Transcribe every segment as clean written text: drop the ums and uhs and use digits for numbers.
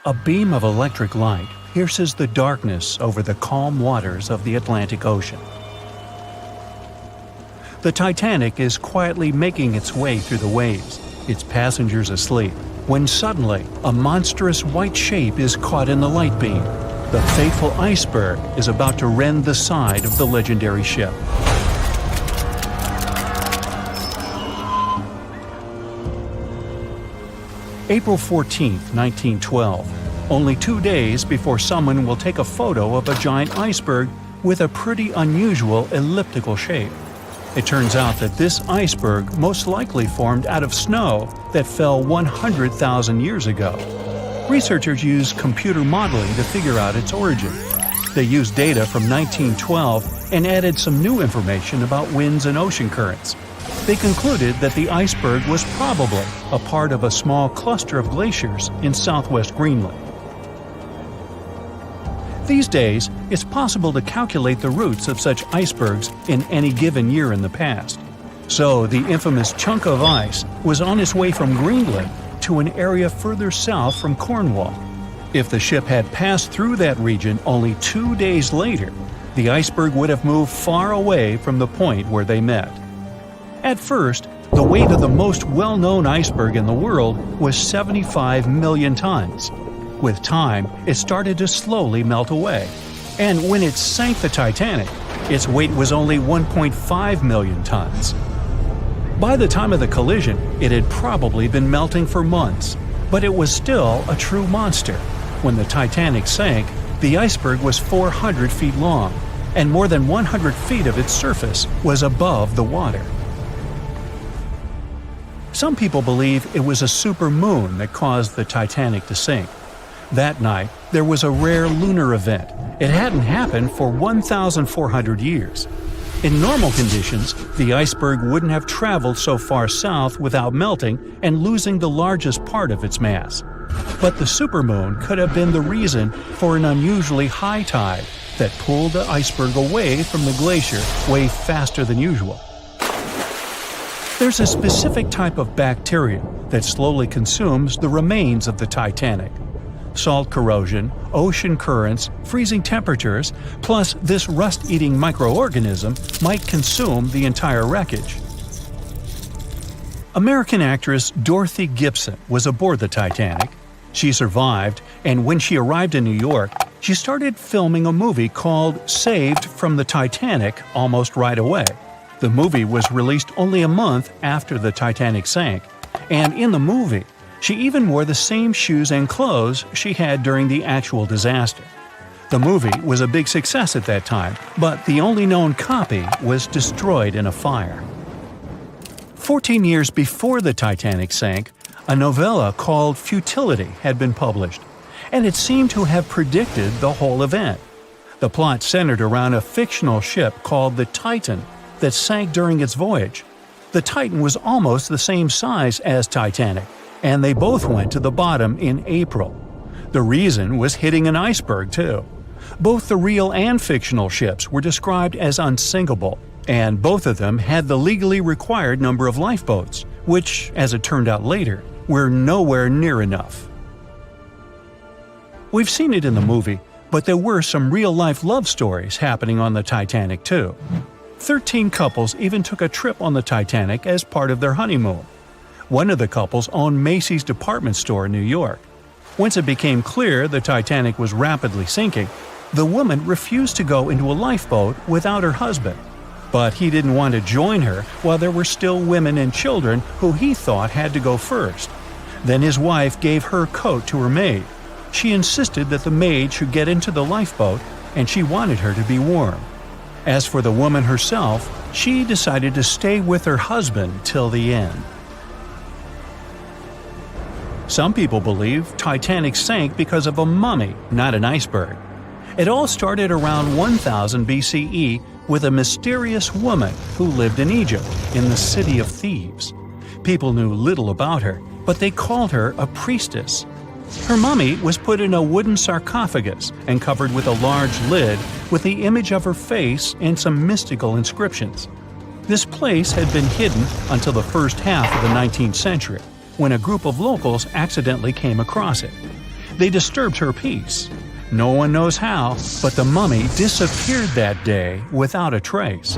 A beam of electric light pierces the darkness over the calm waters of the Atlantic Ocean. The Titanic is quietly making its way through the waves, its passengers asleep, when suddenly a monstrous white shape is caught in the light beam. The fateful iceberg is about to rend the side of the legendary ship. April 14, 1912, only 2 days before someone will take a photo of a giant iceberg with a pretty unusual elliptical shape. It turns out that this iceberg most likely formed out of snow that fell 100,000 years ago. Researchers used computer modeling to figure out its origin. They used data from 1912 and added some new information about winds and ocean currents. They concluded that the iceberg was probably a part of a small cluster of glaciers in southwest Greenland. These days, it's possible to calculate the routes of such icebergs in any given year in the past. So the infamous chunk of ice was on its way from Greenland to an area further south from Cornwall. If the ship had passed through that region only 2 days later, the iceberg would have moved far away from the point where they met. At first, the weight of the most well-known iceberg in the world was 75 million tons. With time, it started to slowly melt away. And when it sank the Titanic, its weight was only 1.5 million tons. By the time of the collision, it had probably been melting for months, but it was still a true monster. When the Titanic sank, the iceberg was 400 feet long, and more than 100 feet of its surface was above the water. Some people believe it was a supermoon that caused the Titanic to sink. That night, there was a rare lunar event. It hadn't happened for 1,400 years. In normal conditions, the iceberg wouldn't have traveled so far south without melting and losing the largest part of its mass. But the supermoon could have been the reason for an unusually high tide that pulled the iceberg away from the glacier way faster than usual. There's a specific type of bacteria that slowly consumes the remains of the Titanic. Salt corrosion, ocean currents, freezing temperatures, plus this rust-eating microorganism might consume the entire wreckage. American actress Dorothy Gibson was aboard the Titanic. She survived, and when she arrived in New York, she started filming a movie called Saved from the Titanic almost right away. The movie was released only a month after the Titanic sank, and in the movie, she even wore the same shoes and clothes she had during the actual disaster. The movie was a big success at that time, but the only known copy was destroyed in a fire. 14 years before the Titanic sank, a novella called Futility had been published, and it seemed to have predicted the whole event. The plot centered around a fictional ship called the Titan that sank during its voyage. The Titan was almost the same size as Titanic, and they both went to the bottom in April. The reason was hitting an iceberg, too. Both the real and fictional ships were described as unsinkable, and both of them had the legally required number of lifeboats, which, as it turned out later, were nowhere near enough. We've seen it in the movie, but there were some real-life love stories happening on the Titanic, too. 13 couples even took a trip on the Titanic as part of their honeymoon. One of the couples owned Macy's department store in New York. Once it became clear the Titanic was rapidly sinking, the woman refused to go into a lifeboat without her husband. But he didn't want to join her while there were still women and children who he thought had to go first. Then his wife gave her coat to her maid. She insisted that the maid should get into the lifeboat, and she wanted her to be warm. As for the woman herself, she decided to stay with her husband till the end. Some people believe Titanic sank because of a mummy, not an iceberg. It all started around 1000 BCE with a mysterious woman who lived in Egypt, in the City of Thieves. People knew little about her, but they called her a priestess. Her mummy was put in a wooden sarcophagus and covered with a large lid with the image of her face and some mystical inscriptions. This place had been hidden until the first half of the 19th century, when a group of locals accidentally came across it. They disturbed her peace. No one knows how, but the mummy disappeared that day without a trace.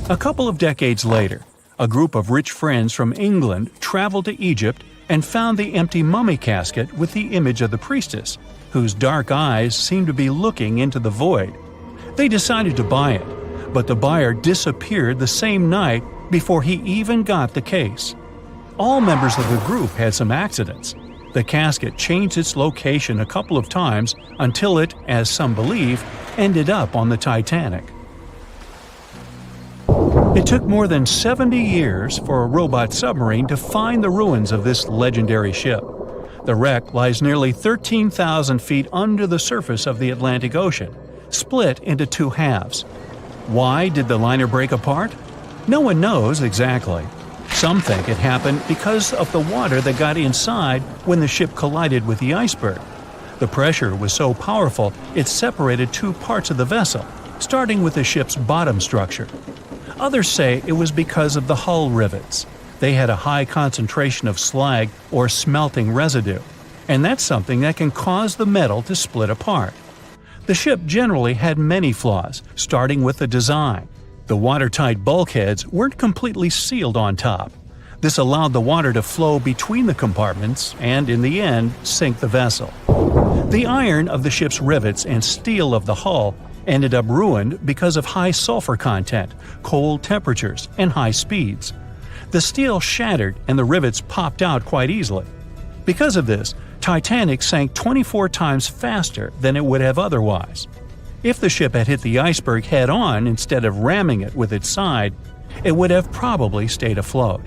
A couple of decades later, a group of rich friends from England traveled to Egypt and found the empty mummy casket with the image of the priestess, whose dark eyes seemed to be looking into the void. They decided to buy it, but the buyer disappeared the same night before he even got the case. All members of the group had some accidents. The casket changed its location a couple of times until it, as some believe, ended up on the Titanic. It took more than 70 years for a robot submarine to find the ruins of this legendary ship. The wreck lies nearly 13,000 feet under the surface of the Atlantic Ocean, split into two halves. Why did the liner break apart? No one knows exactly. Some think it happened because of the water that got inside when the ship collided with the iceberg. The pressure was so powerful it separated two parts of the vessel, starting with the ship's bottom structure. Others say it was because of the hull rivets. They had a high concentration of slag or smelting residue, and that's something that can cause the metal to split apart. The ship generally had many flaws, starting with the design. The watertight bulkheads weren't completely sealed on top. This allowed the water to flow between the compartments and, in the end, sink the vessel. The iron of the ship's rivets and steel of the hull ended up ruined because of high sulfur content, cold temperatures, and high speeds. The steel shattered and the rivets popped out quite easily. Because of this, Titanic sank 24 times faster than it would have otherwise. If the ship had hit the iceberg head-on instead of ramming it with its side, it would have probably stayed afloat.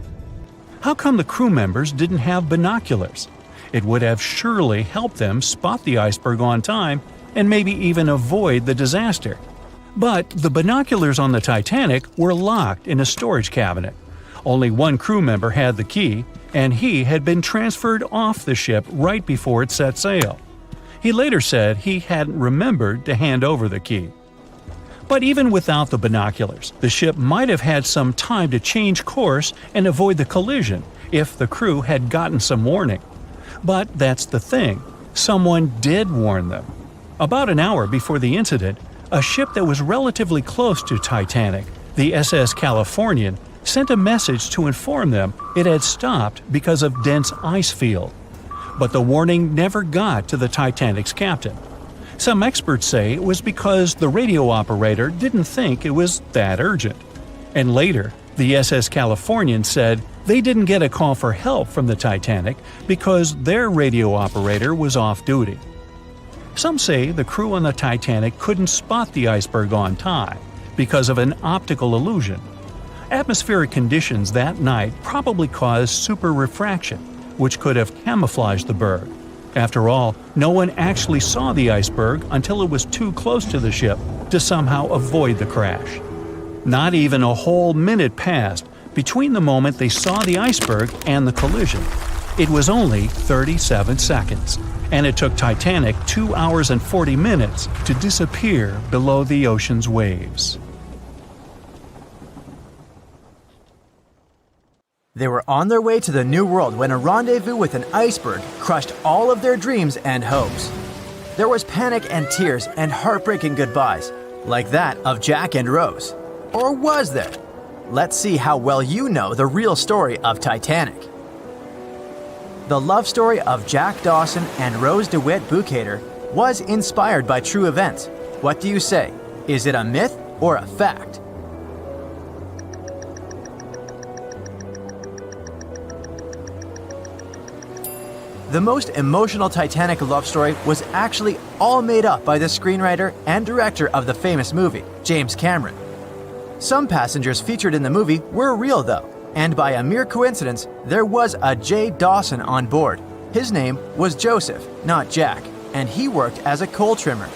How come the crew members didn't have binoculars? It would have surely helped them spot the iceberg on time and maybe even avoid the disaster. But the binoculars on the Titanic were locked in a storage cabinet. Only one crew member had the key, and he had been transferred off the ship right before it set sail. He later said he hadn't remembered to hand over the key. But even without the binoculars, the ship might have had some time to change course and avoid the collision if the crew had gotten some warning. But that's the thing, someone did warn them. About an hour before the incident, a ship that was relatively close to Titanic, the SS Californian, sent a message to inform them it had stopped because of dense ice field. But the warning never got to the Titanic's captain. Some experts say it was because the radio operator didn't think it was that urgent. And later, the SS Californian said they didn't get a call for help from the Titanic because their radio operator was off duty. Some say the crew on the Titanic couldn't spot the iceberg on time because of an optical illusion. Atmospheric conditions that night probably caused super refraction, which could have camouflaged the berg. After all, no one actually saw the iceberg until it was too close to the ship to somehow avoid the crash. Not even a whole minute passed between the moment they saw the iceberg and the collision. It was only 37 seconds, and it took Titanic 2 hours and 40 minutes to disappear below the ocean's waves. They were on their way to the New World when a rendezvous with an iceberg crushed all of their dreams and hopes. There was panic and tears and heartbreaking goodbyes, like that of Jack and Rose. Or was there? Let's see how well you know the real story of Titanic. The love story of Jack Dawson and Rose DeWitt Bukater was inspired by true events. What do you say? Is it a myth or a fact? The most emotional Titanic love story was actually all made up by the screenwriter and director of the famous movie, James Cameron. Some passengers featured in the movie were real though, and by a mere coincidence, there was a J. Dawson on board. His name was Joseph, not Jack, and he worked as a coal trimmer.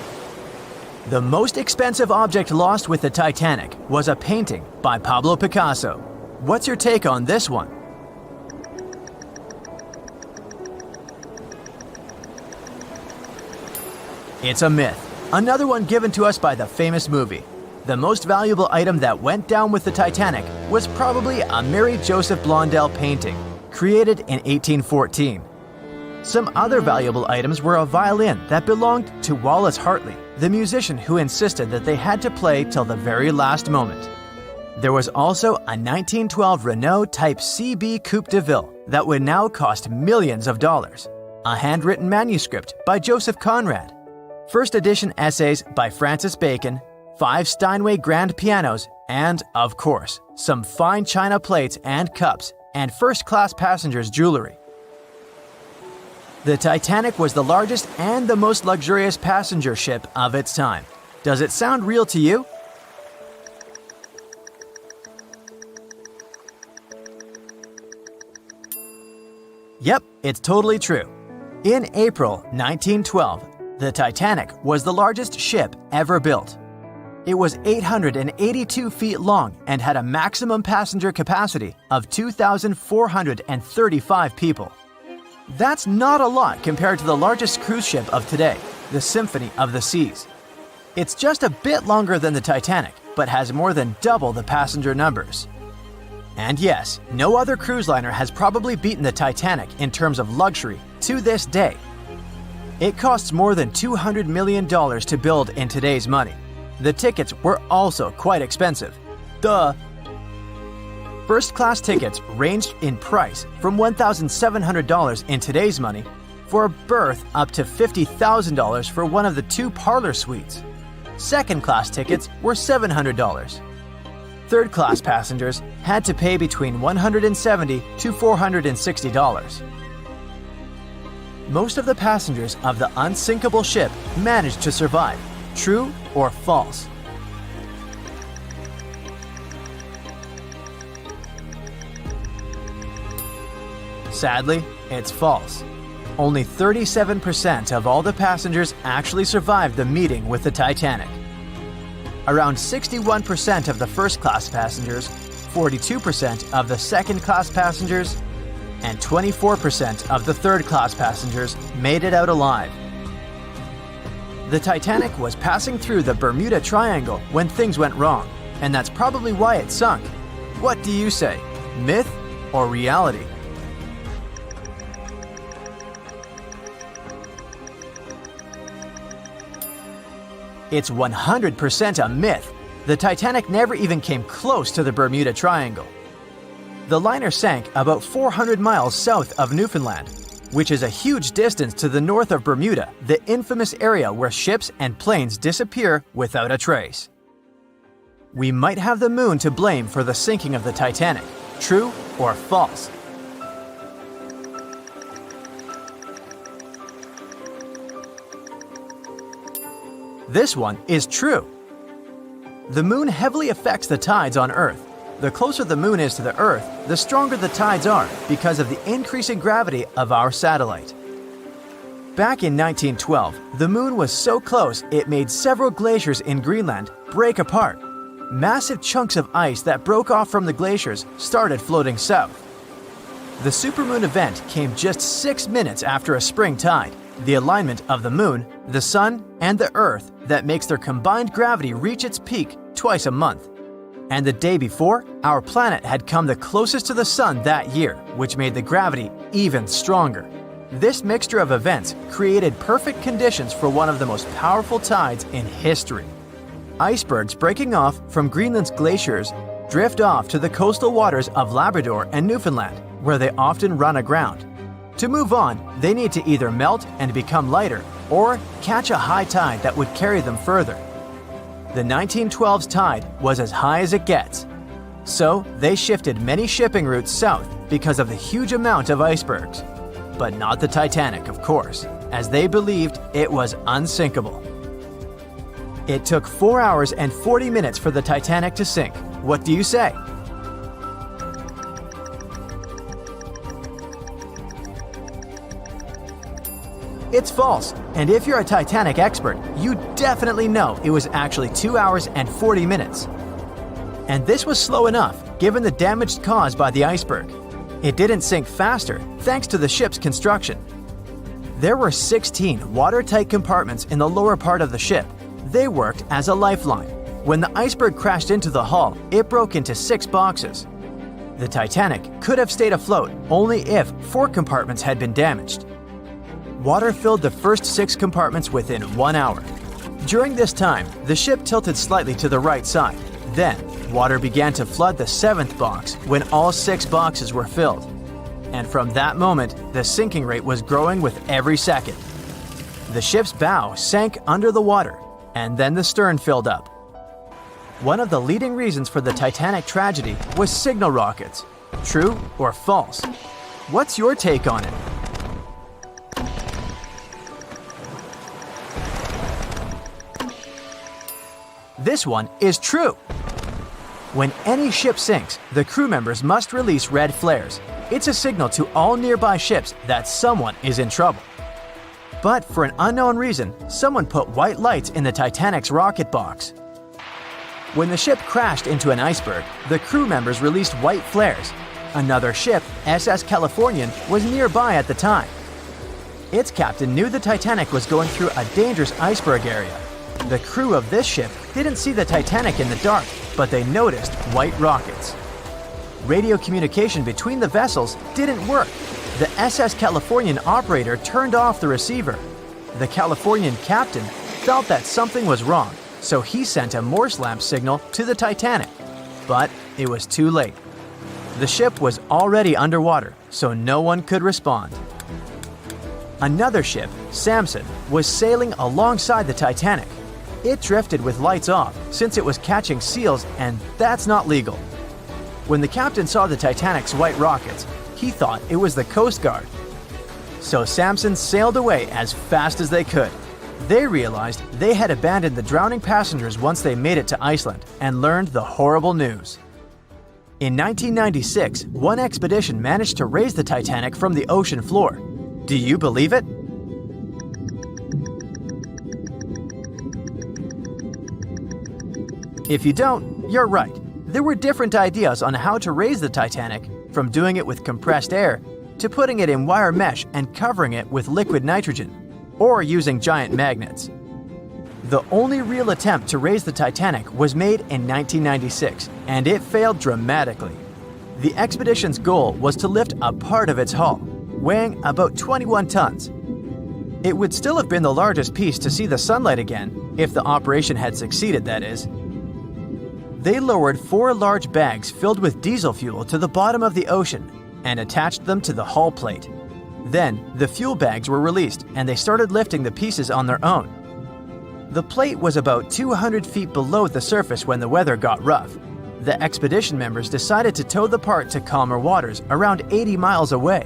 The most expensive object lost with the Titanic was a painting by Pablo Picasso. What's your take on this one? It's a myth. Another one given to us by the famous movie. The most valuable item that went down with the Titanic was probably a Mary Joseph Blondell painting, created in 1814. Some other valuable items were a violin that belonged to Wallace Hartley, the musician who insisted that they had to play till the very last moment. There was also a 1912 Renault Type CB Coupe de Ville that would now cost millions of dollars, a handwritten manuscript by Joseph Conrad, first edition essays by Francis Bacon, 5 Steinway grand pianos, and, of course, some fine china plates and cups and first-class passengers' jewelry. The Titanic was the largest and the most luxurious passenger ship of its time. Does it sound real to you? Yep, it's totally true. In April 1912, the Titanic was the largest ship ever built. It was 882 feet long and had a maximum passenger capacity of 2,435 people. That's not a lot compared to the largest cruise ship of today, the Symphony of the Seas. It's just a bit longer than the Titanic, but has more than double the passenger numbers. And yes, no other cruise liner has probably beaten the Titanic in terms of luxury to this day. It costs more than $200 million to build in today's money. The tickets were also quite expensive. Duh! First-class tickets ranged in price from $1,700 in today's money for a berth up to $50,000 for one of the 2 parlor suites. Second-class tickets were $700. Third-class passengers had to pay between $170 to $460. Most of the passengers of the unsinkable ship managed to survive. True or false? Sadly, it's false. Only 37% of all the passengers actually survived the meeting with the Titanic. Around 61% of the first-class passengers, 42% of the second-class passengers, and 24% of the third-class passengers made it out alive. The Titanic was passing through the Bermuda Triangle when things went wrong, and that's probably why it sunk. What do you say? Myth or reality? It's 100% a myth. The Titanic never even came close to the Bermuda Triangle. The liner sank about 400 miles south of Newfoundland, which is a huge distance to the north of Bermuda, the infamous area where ships and planes disappear without a trace. We might have the moon to blame for the sinking of the Titanic. True or false? This one is true. The moon heavily affects the tides on Earth. The closer the moon is to the Earth, the stronger the tides are because of the increasing gravity of our satellite. Back in 1912, the moon was so close it made several glaciers in Greenland break apart. Massive chunks of ice that broke off from the glaciers started floating south. The supermoon event came just 6 minutes after a spring tide, the alignment of the moon, the sun, and the Earth that makes their combined gravity reach its peak twice a month. And the day before, our planet had come the closest to the sun that year, which made the gravity even stronger. This mixture of events created perfect conditions for one of the most powerful tides in history. Icebergs breaking off from Greenland's glaciers drift off to the coastal waters of Labrador and Newfoundland, where they often run aground. To move on, they need to either melt and become lighter or catch a high tide that would carry them further. The 1912's tide was as high as it gets. So they shifted many shipping routes south because of the huge amount of icebergs. But not the Titanic, of course, as they believed it was unsinkable. It took 4 hours and 40 minutes for the Titanic to sink. What do you say? It's false, and if you're a Titanic expert, you definitely know it was actually 2 hours and 40 minutes. And this was slow enough, given the damage caused by the iceberg. It didn't sink faster, thanks to the ship's construction. There were 16 watertight compartments in the lower part of the ship. They worked as a lifeline. When the iceberg crashed into the hull, it broke into 6 boxes. The Titanic could have stayed afloat only if 4 compartments had been damaged. water filled the first 6 compartments within 1 hour. During this time, the ship tilted slightly to the right side. Then, water began to flood the 7th box when all 6 boxes were filled. And from that moment, the sinking rate was growing with every second. The ship's bow sank under the water, and then the stern filled up. One of the leading reasons for the Titanic tragedy was signal rockets. True or false? What's your take on it? This one is true. When any ship sinks, the crew members must release red flares. It's a signal to all nearby ships that someone is in trouble. But for an unknown reason, someone put white lights in the Titanic's rocket box. When the ship crashed into an iceberg, the crew members released white flares. Another ship, SS Californian, was nearby at the time. Its captain knew the Titanic was going through a dangerous iceberg area. The crew of this ship didn't see the Titanic in the dark, but they noticed white rockets. Radio communication between the vessels didn't work. The SS Californian operator turned off the receiver. The Californian captain felt that something was wrong, so he sent a Morse lamp signal to the Titanic. But it was too late. The ship was already underwater, so no one could respond. Another ship, Samson, was sailing alongside the Titanic. It drifted with lights off since it was catching seals, and that's not legal. When the captain saw the Titanic's white rockets, he thought it was the Coast Guard. So Samson sailed away as fast as they could. They realized they had abandoned the drowning passengers once they made it to Iceland and learned the horrible news. In 1996, one expedition managed to raise the Titanic from the ocean floor. Do you believe it? If you don't, you're right. There were different ideas on how to raise the Titanic, from doing it with compressed air to putting it in wire mesh and covering it with liquid nitrogen, or using giant magnets. The only real attempt to raise the Titanic was made in 1996, and it failed dramatically. The expedition's goal was to lift a part of its hull, weighing about 21 tons. It would still have been the largest piece to see the sunlight again, if the operation had succeeded, that is. They lowered 4 large bags filled with diesel fuel to the bottom of the ocean and attached them to the hull plate. Then, the fuel bags were released and they started lifting the pieces on their own. The plate was about 200 feet below the surface when the weather got rough. The expedition members decided to tow the part to calmer waters around 80 miles away.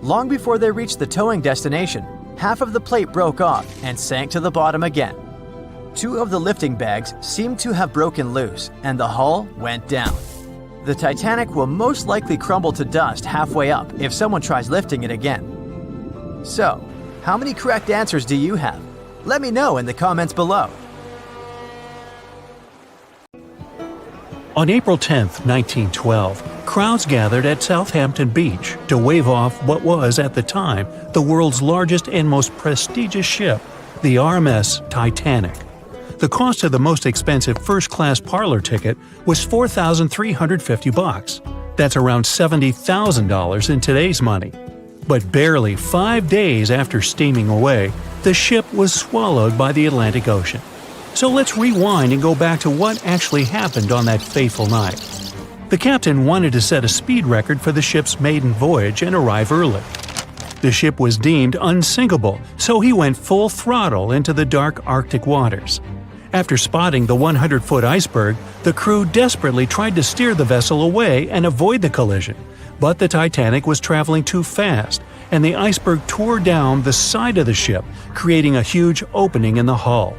Long before they reached the towing destination, half of the plate broke off and sank to the bottom again. 2 of the lifting bags seemed to have broken loose, and the hull went down. The Titanic will most likely crumble to dust halfway up if someone tries lifting it again. So, how many correct answers do you have? Let me know in the comments below. On April 10, 1912, crowds gathered at Southampton Beach to wave off what was, at the time, the world's largest and most prestigious ship, the RMS Titanic. The cost of the most expensive first-class parlor ticket was $4,350. That's around $70,000 in today's money. But barely 5 days after steaming away, the ship was swallowed by the Atlantic Ocean. So let's rewind and go back to what actually happened on that fateful night. The captain wanted to set a speed record for the ship's maiden voyage and arrive early. The ship was deemed unsinkable, so he went full throttle into the dark Arctic waters. After spotting the 100-foot iceberg, the crew desperately tried to steer the vessel away and avoid the collision, but the Titanic was traveling too fast, and the iceberg tore down the side of the ship, creating a huge opening in the hull.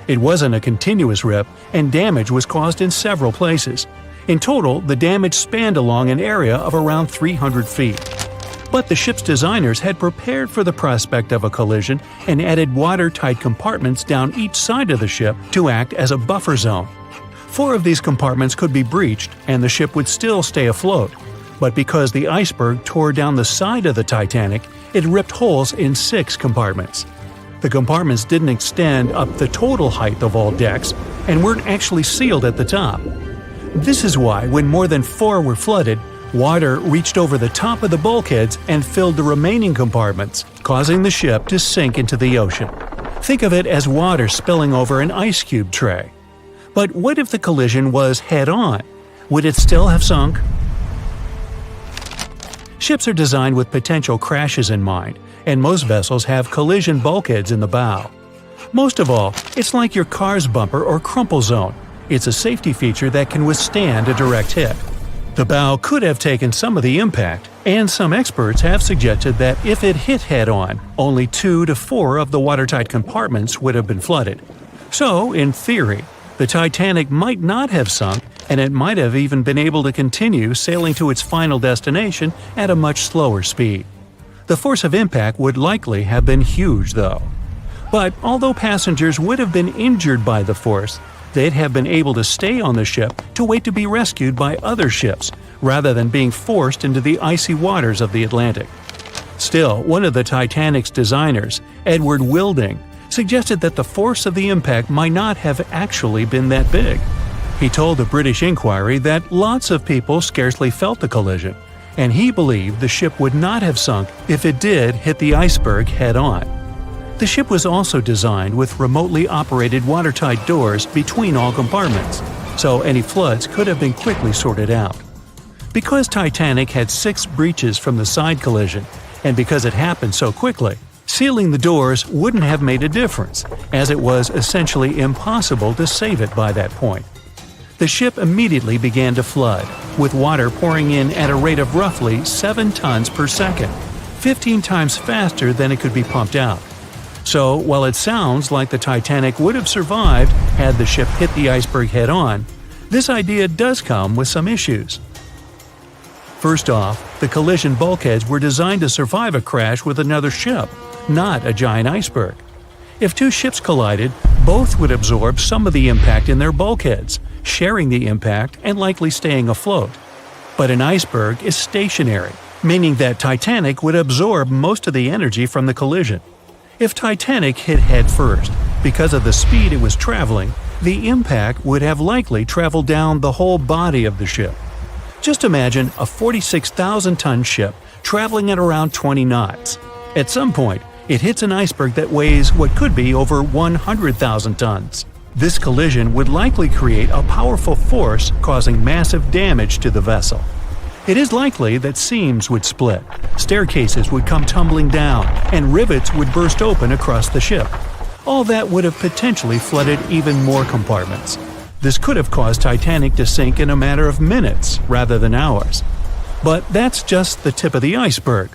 It wasn't a continuous rip, and damage was caused in several places. In total, the damage spanned along an area of around 300 feet. But the ship's designers had prepared for the prospect of a collision and added watertight compartments down each side of the ship to act as a buffer zone. 4 of these compartments could be breached and the ship would still stay afloat. But because the iceberg tore down the side of the Titanic, it ripped holes in 6 compartments. The compartments didn't extend up the total height of all decks and weren't actually sealed at the top. This is why, when more than 4 were flooded, Water reached over the top of the bulkheads and filled the remaining compartments, causing the ship to sink into the ocean. Think of it as water spilling over an ice cube tray. But what if the collision was head-on? Would it still have sunk? Ships are designed with potential crashes in mind, and most vessels have collision bulkheads in the bow. Most of all, it's like your car's bumper or crumple zone. It's a safety feature that can withstand a direct hit. The bow could have taken some of the impact, and some experts have suggested that if it hit head-on, only 2 to 4 of the watertight compartments would have been flooded. So, in theory, the Titanic might not have sunk, and it might have even been able to continue sailing to its final destination at a much slower speed. The force of impact would likely have been huge, though. But although passengers would have been injured by the force, they'd have been able to stay on the ship to wait to be rescued by other ships, rather than being forced into the icy waters of the Atlantic. Still, one of the Titanic's designers, Edward Wilding, suggested that the force of the impact might not have actually been that big. He told the British Inquiry that lots of people scarcely felt the collision, and he believed the ship would not have sunk if it did hit the iceberg head-on. The ship was also designed with remotely operated watertight doors between all compartments, so any floods could have been quickly sorted out. Because Titanic had 6 breaches from the side collision, and because it happened so quickly, sealing the doors wouldn't have made a difference, as it was essentially impossible to save it by that point. The ship immediately began to flood, with water pouring in at a rate of roughly 7 tons per second, 15 times faster than it could be pumped out. So, while it sounds like the Titanic would have survived had the ship hit the iceberg head-on, this idea does come with some issues. First off, the collision bulkheads were designed to survive a crash with another ship, not a giant iceberg. If 2 ships collided, both would absorb some of the impact in their bulkheads, sharing the impact and likely staying afloat. But an iceberg is stationary, meaning that Titanic would absorb most of the energy from the collision. If Titanic hit head first, because of the speed it was traveling, the impact would have likely traveled down the whole body of the ship. Just imagine a 46,000-ton ship traveling at around 20 knots. At some point, it hits an iceberg that weighs what could be over 100,000 tons. This collision would likely create a powerful force causing massive damage to the vessel. It is likely that seams would split, staircases would come tumbling down, and rivets would burst open across the ship. All that would have potentially flooded even more compartments. This could have caused Titanic to sink in a matter of minutes rather than hours. But that's just the tip of the iceberg.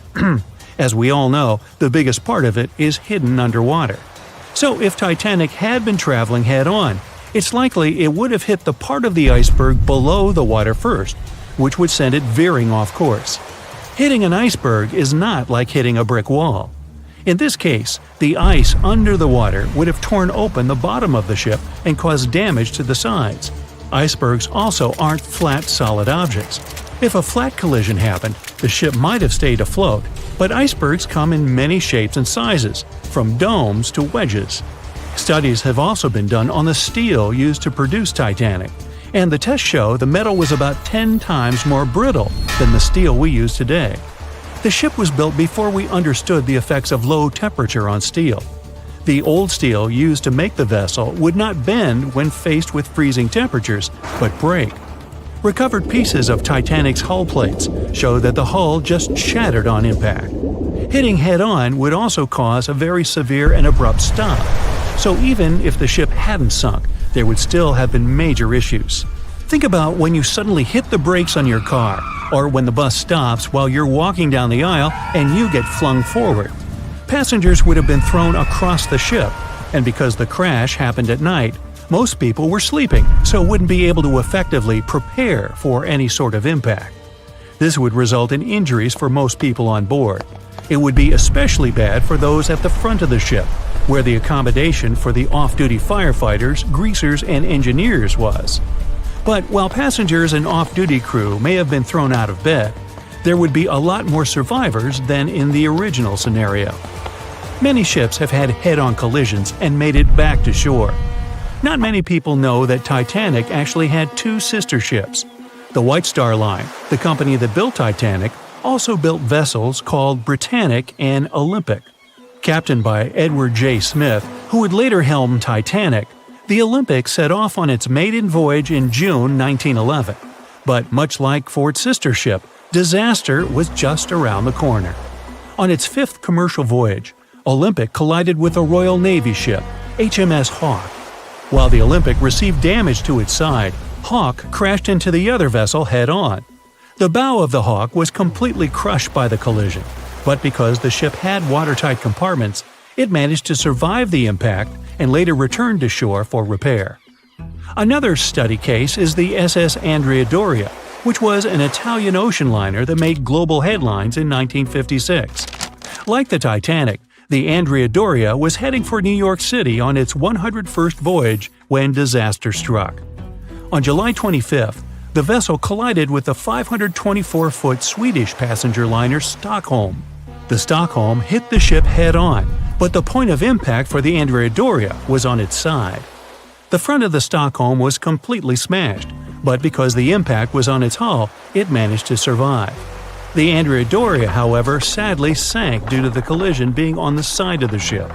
As we all know, the biggest part of it is hidden underwater. So if Titanic had been traveling head-on, it's likely it would have hit the part of the iceberg below the water first, which would send it veering off course. Hitting an iceberg is not like hitting a brick wall. In this case, the ice under the water would have torn open the bottom of the ship and caused damage to the sides. Icebergs also aren't flat, solid objects. If a flat collision happened, the ship might have stayed afloat, but icebergs come in many shapes and sizes, from domes to wedges. Studies have also been done on the steel used to produce Titanic, and the tests show the metal was about 10 times more brittle than the steel we use today. The ship was built before we understood the effects of low temperature on steel. The old steel used to make the vessel would not bend when faced with freezing temperatures, but break. Recovered pieces of Titanic's hull plates show that the hull just shattered on impact. Hitting head-on would also cause a very severe and abrupt stop, so even if the ship hadn't sunk, there would still have been major issues. Think about when you suddenly hit the brakes on your car, or when the bus stops while you're walking down the aisle and you get flung forward. Passengers would have been thrown across the ship, and because the crash happened at night, most people were sleeping, so wouldn't be able to effectively prepare for any sort of impact. This would result in injuries for most people on board. It would be especially bad for those at the front of the ship, where the accommodation for the off-duty firefighters, greasers, and engineers was. But while passengers and off-duty crew may have been thrown out of bed, there would be a lot more survivors than in the original scenario. Many ships have had head-on collisions and made it back to shore. Not many people know that Titanic actually had 2 sister ships. The White Star Line, the company that built Titanic, also built vessels called Britannic and Olympic. Captained by Edward J. Smith, who would later helm Titanic, the Olympic set off on its maiden voyage in June 1911. But much like Ford's sister ship, disaster was just around the corner. On its fifth commercial voyage, Olympic collided with a Royal Navy ship, HMS Hawke. While the Olympic received damage to its side, Hawke crashed into the other vessel head-on. The bow of the Hawke was completely crushed by the collision, but because the ship had watertight compartments, it managed to survive the impact and later returned to shore for repair. Another study case is the SS Andrea Doria, which was an Italian ocean liner that made global headlines in 1956. Like the Titanic, the Andrea Doria was heading for New York City on its 101st voyage when disaster struck. On July 25th, the vessel collided with the 524-foot Swedish passenger liner Stockholm. The Stockholm hit the ship head-on, but the point of impact for the Andrea Doria was on its side. The front of the Stockholm was completely smashed, but because the impact was on its hull, it managed to survive. The Andrea Doria, however, sadly sank due to the collision being on the side of the ship.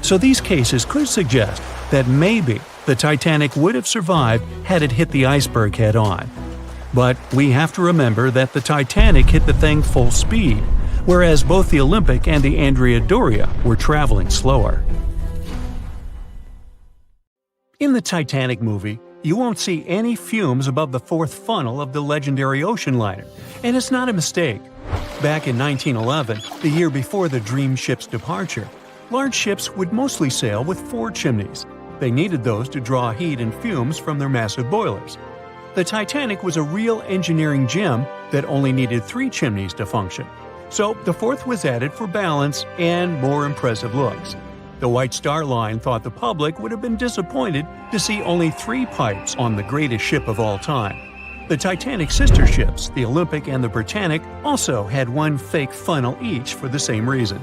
So these cases could suggest that maybe the Titanic would have survived had it hit the iceberg head-on. But we have to remember that the Titanic hit the thing full speed, whereas both the Olympic and the Andrea Doria were traveling slower. In the Titanic movie, you won't see any fumes above the fourth funnel of the legendary ocean liner, and it's not a mistake. Back in 1911, the year before the Dream ship's departure, large ships would mostly sail with 4 chimneys. They needed those to draw heat and fumes from their massive boilers. The Titanic was a real engineering gem that only needed 3 chimneys to function. So the fourth was added for balance and more impressive looks. The White Star Line thought the public would have been disappointed to see only 3 pipes on the greatest ship of all time. The Titanic's sister ships, the Olympic and the Britannic, also had 1 fake funnel each for the same reason.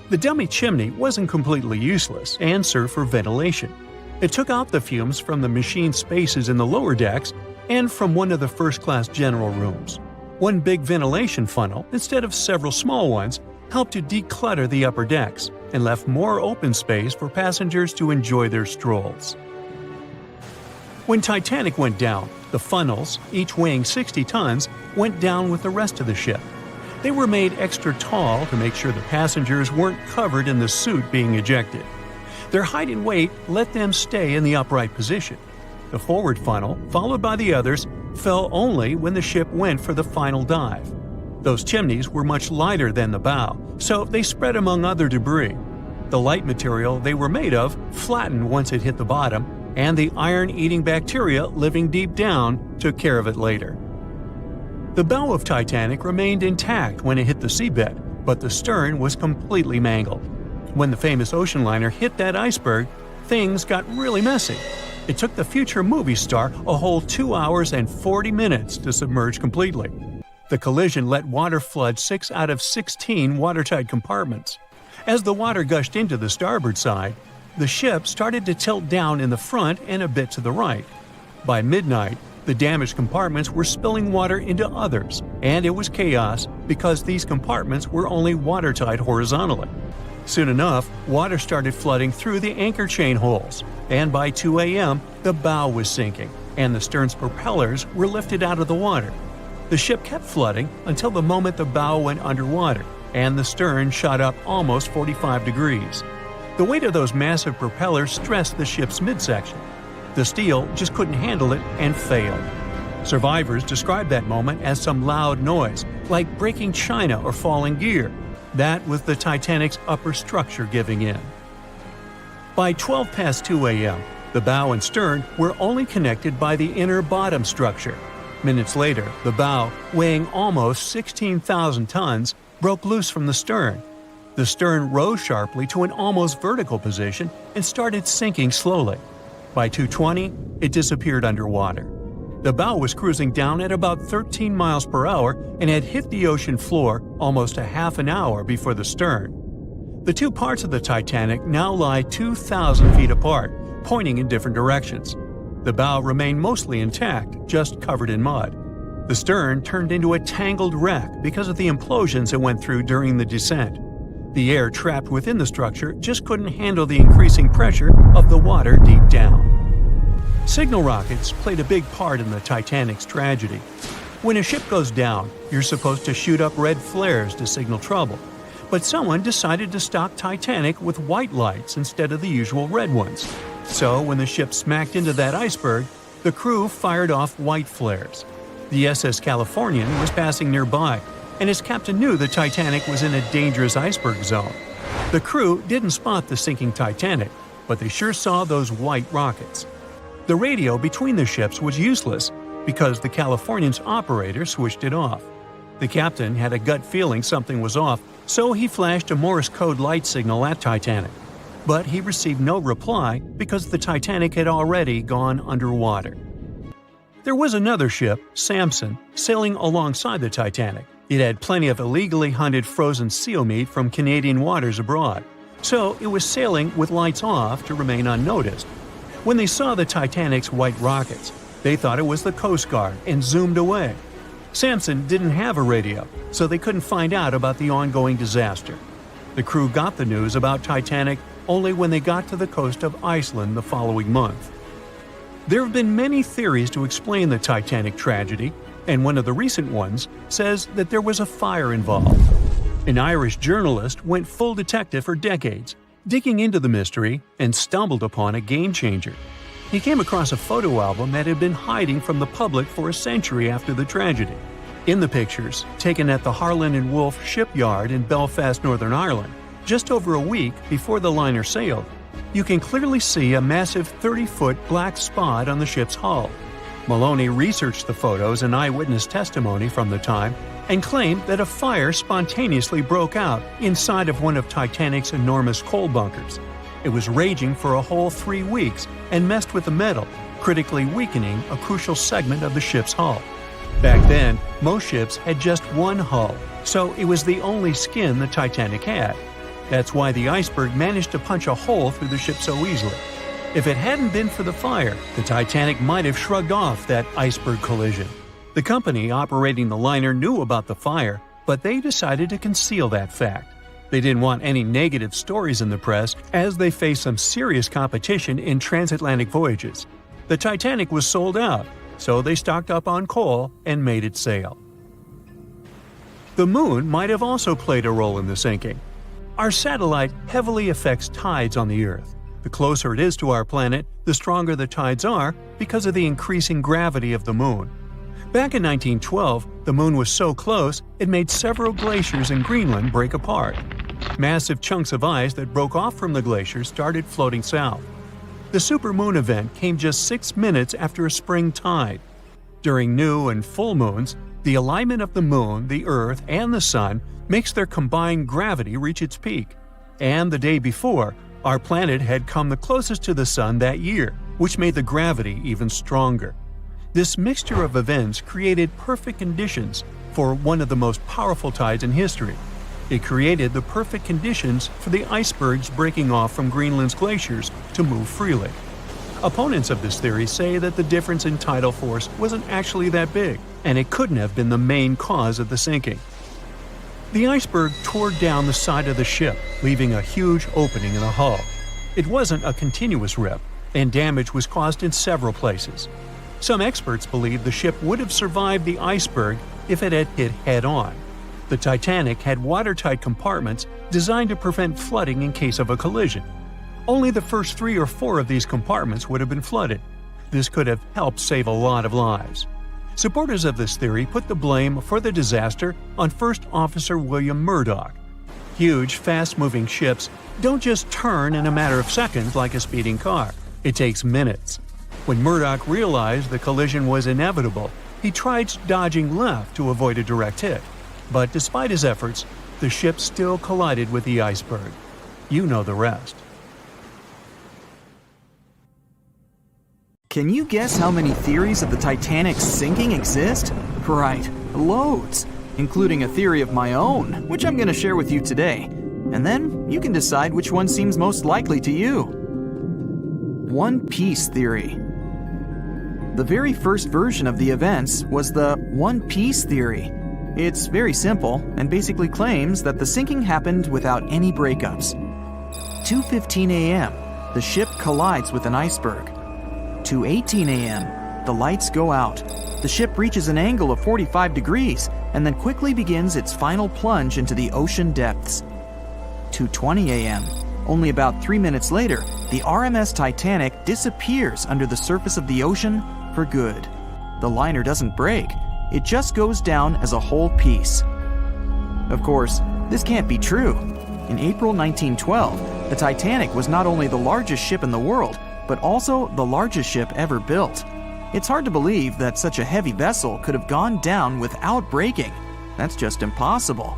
The dummy chimney wasn't completely useless and served for ventilation. It took out the fumes from the machine spaces in the lower decks and from one of the first-class general rooms. 1 big ventilation funnel, instead of several small ones, helped to declutter the upper decks and left more open space for passengers to enjoy their strolls. When Titanic went down, the funnels, each weighing 60 tons, went down with the rest of the ship. They were made extra tall to make sure the passengers weren't covered in the soot being ejected. Their height and weight let them stay in the upright position. The forward funnel, followed by the others, fell only when the ship went for the final dive. Those chimneys were much lighter than the bow, so they spread among other debris. The light material they were made of flattened once it hit the bottom, and the iron-eating bacteria living deep down took care of it later. The bow of Titanic remained intact when it hit the seabed, but the stern was completely mangled. When the famous ocean liner hit that iceberg, things got really messy. It took the future movie star a whole 2 hours and 40 minutes to submerge completely. The collision let water flood 6 out of 16 watertight compartments. As the water gushed into the starboard side, the ship started to tilt down in the front and a bit to the right. By midnight, the damaged compartments were spilling water into others, and it was chaos because these compartments were only watertight horizontally. Soon enough, water started flooding through the anchor chain holes, and by 2 a.m., the bow was sinking, and the stern's propellers were lifted out of the water. The ship kept flooding until the moment the bow went underwater, and the stern shot up almost 45 degrees. The weight of those massive propellers stressed the ship's midsection. The steel just couldn't handle it and failed. Survivors described that moment as some loud noise, like breaking china or falling gear. That was the Titanic's upper structure giving in. By 12 past 2 a.m., the bow and stern were only connected by the inner bottom structure. Minutes later, the bow, weighing almost 16,000 tons, broke loose from the stern. The stern rose sharply to an almost vertical position and started sinking slowly. By 2:20, it disappeared underwater. The bow was cruising down at about 13 miles per hour and had hit the ocean floor almost a half an hour before the stern. The 2 parts of the Titanic now lie 2,000 feet apart, pointing in different directions. The bow remained mostly intact, just covered in mud. The stern turned into a tangled wreck because of the implosions it went through during the descent. The air trapped within the structure just couldn't handle the increasing pressure of the water deep down. Signal rockets played a big part in the Titanic's tragedy. When a ship goes down, you're supposed to shoot up red flares to signal trouble. But someone decided to stock Titanic with white lights instead of the usual red ones. So when the ship smacked into that iceberg, the crew fired off white flares. The SS Californian was passing nearby, and his captain knew the Titanic was in a dangerous iceberg zone. The crew didn't spot the sinking Titanic, but they sure saw those white rockets. The radio between the ships was useless because the Californian's operator switched it off. The captain had a gut feeling something was off, so he flashed a Morse code light signal at Titanic. But he received no reply because the Titanic had already gone underwater. There was another ship, Samson, sailing alongside the Titanic. It had plenty of illegally hunted frozen seal meat from Canadian waters abroad, so it was sailing with lights off to remain unnoticed. When they saw the Titanic's white rockets, they thought it was the Coast Guard and zoomed away. Samson didn't have a radio, so they couldn't find out about the ongoing disaster. The crew got the news about Titanic only when they got to the coast of Iceland the following month. There have been many theories to explain the Titanic tragedy, and one of the recent ones says that there was a fire involved. An Irish journalist went full detective for decades, digging into the mystery, and stumbled upon a game-changer. He came across a photo album that had been hiding from the public for a century after the tragedy. In the pictures, taken at the Harland and Wolff shipyard in Belfast, Northern Ireland, just over a week before the liner sailed, you can clearly see a massive 30-foot black spot on the ship's hull. Maloney researched the photos and eyewitness testimony from the time and claimed that a fire spontaneously broke out inside of one of Titanic's enormous coal bunkers. It was raging for a whole 3 weeks and messed with the metal, critically weakening a crucial segment of the ship's hull. Back then, most ships had just one hull, so it was the only skin the Titanic had. That's why the Iceberg managed to punch a hole through the ship so easily. If it hadn't been for the fire, the Titanic might have shrugged off that iceberg collision. The company operating the liner knew about the fire, but they decided to conceal that fact. They didn't want any negative stories in the press as they faced some serious competition in transatlantic voyages. The Titanic was sold out, so they stocked up on coal and made it sail. The moon might have also played a role in the sinking. Our satellite heavily affects tides on the Earth. The closer it is to our planet, the stronger the tides are because of the increasing gravity of the moon. Back in 1912, the moon was so close it made several glaciers in Greenland break apart. Massive chunks of ice that broke off from the glaciers started floating south. The supermoon event came just 6 minutes after a spring tide. During new and full moons, the alignment of the moon, the Earth, and the sun makes their combined gravity reach its peak. And the day before, our planet had come the closest to the sun that year, which made the gravity even stronger. This mixture of events created perfect conditions for one of the most powerful tides in history. It created the perfect conditions for the icebergs breaking off from Greenland's glaciers to move freely. Opponents of this theory say that the difference in tidal force wasn't actually that big, and it couldn't have been the main cause of the sinking. The iceberg tore down the side of the ship, leaving a huge opening in the hull. It wasn't a continuous rip, and damage was caused in several places. Some experts believe the ship would have survived the iceberg if it had hit head-on. The Titanic had watertight compartments designed to prevent flooding in case of a collision. Only the first 3 or 4 of these compartments would have been flooded. This could have helped save a lot of lives. Supporters of this theory put the blame for the disaster on First Officer William Murdoch. Huge, fast-moving ships don't just turn in a matter of seconds like a speeding car. It takes minutes. When Murdoch realized the collision was inevitable, he tried dodging left to avoid a direct hit. But despite his efforts, the ship still collided with the iceberg. You know the rest. Can you guess how many theories of the Titanic's sinking exist? Right, loads, including a theory of my own, which I'm going to share with you today. And then you can decide which one seems most likely to you. One Piece theory. The very first version of the events was the one-piece theory. It's very simple and basically claims that the sinking happened without any breakups. 2:15 a.m., the ship collides with an iceberg. 2:18 a.m., the lights go out. The ship reaches an angle of 45 degrees and then quickly begins its final plunge into the ocean depths. 2:20 a.m., only about 3 minutes later, the RMS Titanic disappears under the surface of the ocean for good. The liner doesn't break, it just goes down as a whole piece. Of course, this can't be true. In April 1912, the Titanic was not only the largest ship in the world, but also the largest ship ever built. It's hard to believe that such a heavy vessel could have gone down without breaking. That's just impossible.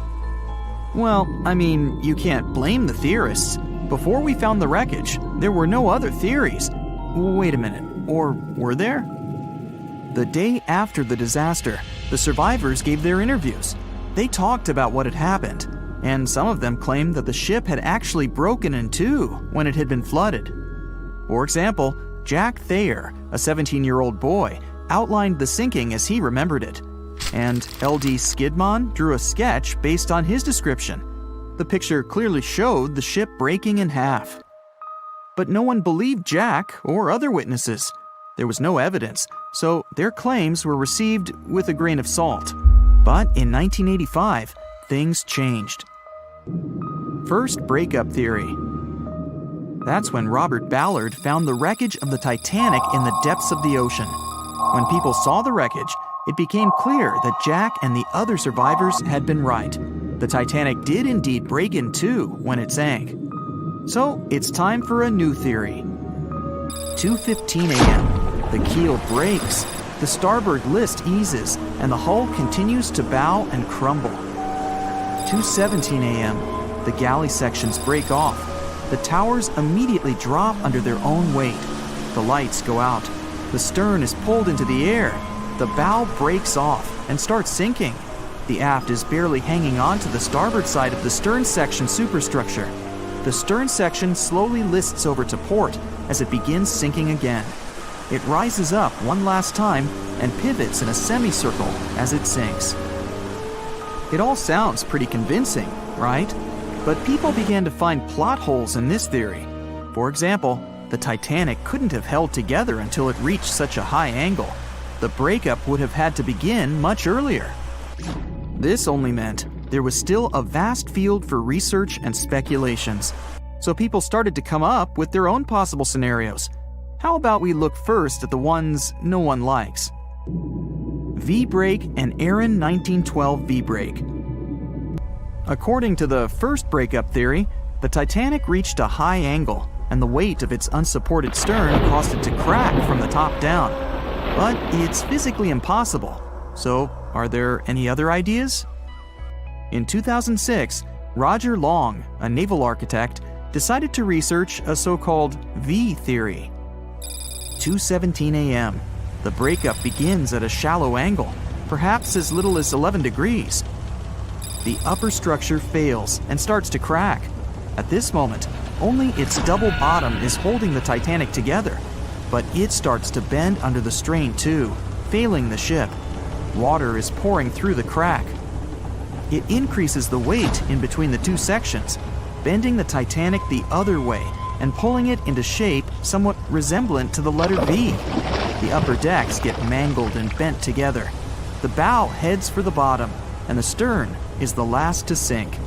Well, I mean, you can't blame the theorists. Before we found the wreckage, there were no other theories. Wait a minute, or were there? The day after the disaster, the survivors gave their interviews. They talked about what had happened, and some of them claimed that the ship had actually broken in two when it had been flooded. For example, Jack Thayer, a 17-year-old boy, outlined the sinking as he remembered it, and L.D. Skidmon drew a sketch based on his description. The picture clearly showed the ship breaking in half. But no one believed Jack or other witnesses. There was no evidence, so their claims were received with a grain of salt. But in 1985, things changed. First, breakup theory. That's when Robert Ballard found the wreckage of the Titanic in the depths of the ocean. When people saw the wreckage, it became clear that Jack and the other survivors had been right. The Titanic did indeed break in two when it sank. So it's time for a new theory. 2:15 a.m., the keel breaks, the starboard list eases, and the hull continues to bow and crumble. 2:17 a.m., the galley sections break off. The towers immediately drop under their own weight. The lights go out. The stern is pulled into the air. The bow breaks off and starts sinking. The aft is barely hanging on to the starboard side of the stern section superstructure. The stern section slowly lists over to port as it begins sinking again. It rises up one last time and pivots in a semicircle as it sinks. It all sounds pretty convincing, right? But people began to find plot holes in this theory. For example, the Titanic couldn't have held together until it reached such a high angle. The breakup would have had to begin much earlier. This only meant there was still a vast field for research and speculations. So people started to come up with their own possible scenarios. How about we look first at the ones no one likes? V-break and Aaron 1912 V-break. According to the first breakup theory, the Titanic reached a high angle, and the weight of its unsupported stern caused it to crack from the top down. But it's physically impossible. So, are there any other ideas? In 2006, Roger Long, a naval architect, decided to research a so-called V theory. 2:17 a.m. The breakup begins at a shallow angle, perhaps as little as 11 degrees. The upper structure fails and starts to crack. At this moment, only its double bottom is holding the Titanic together, but it starts to bend under the strain too, failing the ship. Water is pouring through the crack. It increases the weight in between the two sections, bending the Titanic the other way and pulling it into shape somewhat resemblant to the letter V. The upper decks get mangled and bent together. The bow heads for the bottom, and the stern is the last to sink.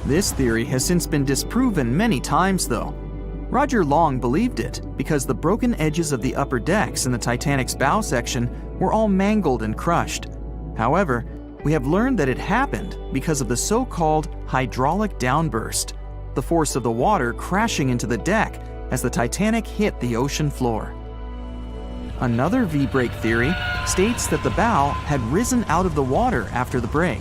This theory has since been disproven many times, though. Roger Long believed it because the broken edges of the upper decks in the Titanic's bow section were all mangled and crushed. However, we have learned that it happened because of the so-called hydraulic downburst, the force of the water crashing into the deck as the Titanic hit the ocean floor. Another V-break theory states that the bow had risen out of the water after the break.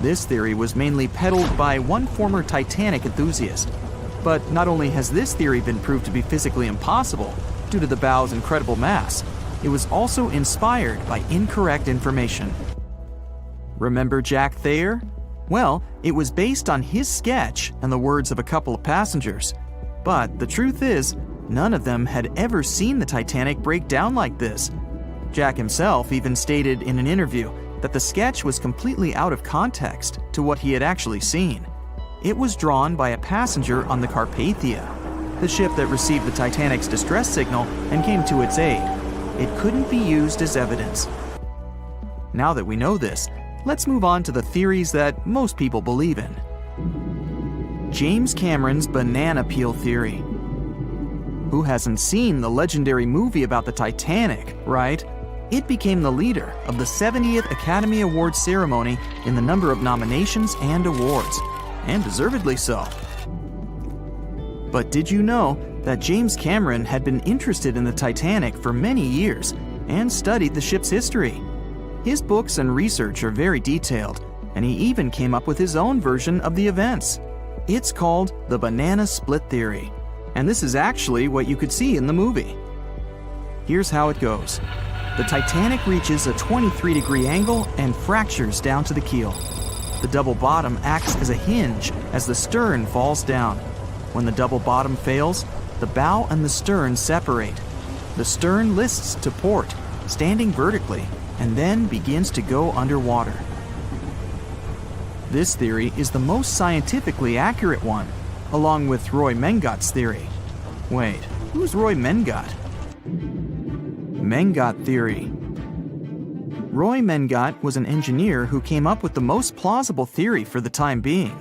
This theory was mainly peddled by one former Titanic enthusiast. But not only has this theory been proved to be physically impossible due to the bow's incredible mass, it was also inspired by incorrect information. Remember Jack Thayer? Well, it was based on his sketch and the words of a couple of passengers. But the truth is, none of them had ever seen the Titanic break down like this. Jack himself even stated in an interview that the sketch was completely out of context to what he had actually seen. It was drawn by a passenger on the Carpathia, the ship that received the Titanic's distress signal and came to its aid. It couldn't be used as evidence. Now that we know this, let's move on to the theories that most people believe in. James Cameron's banana peel theory. Who hasn't seen the legendary movie about the Titanic, right? It became the leader of the 70th Academy Awards ceremony in the number of nominations and awards, and deservedly so. But did you know that James Cameron had been interested in the Titanic for many years and studied the ship's history? His books and research are very detailed, and he even came up with his own version of the events. It's called the banana split theory, and this is actually what you could see in the movie. Here's how it goes. The Titanic reaches a 23-degree angle and fractures down to the keel. The double bottom acts as a hinge as the stern falls down. When the double bottom fails, the bow and the stern separate. The stern lists to port, standing vertically, and then begins to go underwater. This theory is the most scientifically accurate one, along with Roy Mengat's theory. Wait, who's Roy Mengat? Mengat theory. Roy Mengat was an engineer who came up with the most plausible theory for the time being.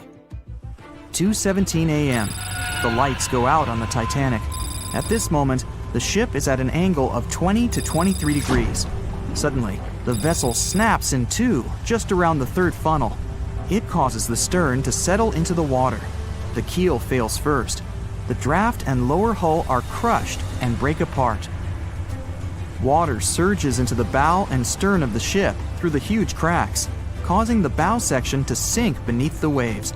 2:17 a.m. The lights go out on the Titanic. At this moment, the ship is at an angle of 20 to 23 degrees. Suddenly, the vessel snaps in two just around the third funnel. It causes the stern to settle into the water. The keel fails first. The draft and lower hull are crushed and break apart. Water surges into the bow and stern of the ship through the huge cracks, causing the bow section to sink beneath the waves.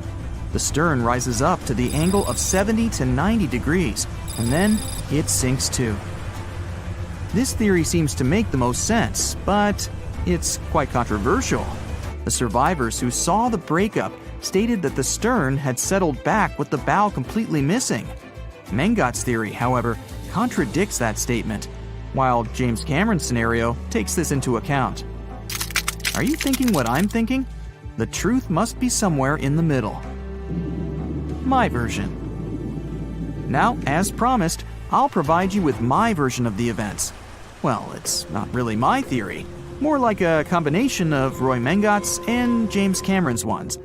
The stern rises up to the angle of 70 to 90 degrees, and then it sinks too. This theory seems to make the most sense, but it's quite controversial. The survivors who saw the breakup stated that the stern had settled back with the bow completely missing. Mengat's theory, however, contradicts that statement, while James Cameron's scenario takes this into account. Are you thinking what I'm thinking? The truth must be somewhere in the middle. My version. Now, as promised, I'll provide you with my version of the events. Well, it's not really my theory, more like a combination of Roy Mengat's and James Cameron's ones.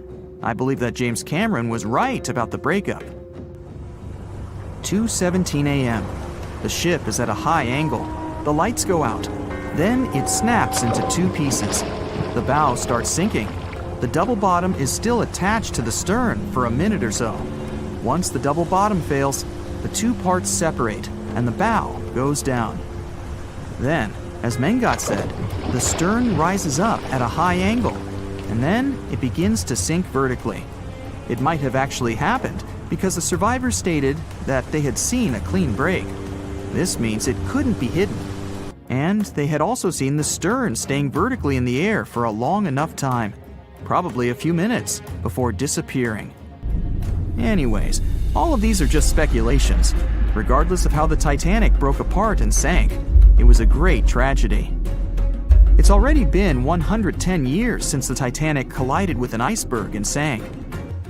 I believe that James Cameron was right about the breakup. 2:17 a.m. The ship is at a high angle. The lights go out. Then it snaps into two pieces. The bow starts sinking. The double bottom is still attached to the stern for a minute or so. Once the double bottom fails, the two parts separate and the bow goes down. Then, as Mengat said, the stern rises up at a high angle, and then it begins to sink vertically. It might have actually happened because the survivors stated that they had seen a clean break. This means it couldn't be hidden. And they had also seen the stern staying vertically in the air for a long enough time, probably a few minutes, before disappearing. Anyways, all of these are just speculations. Regardless of how the Titanic broke apart and sank, it was a great tragedy. It's already been 110 years since the Titanic collided with an iceberg and sank.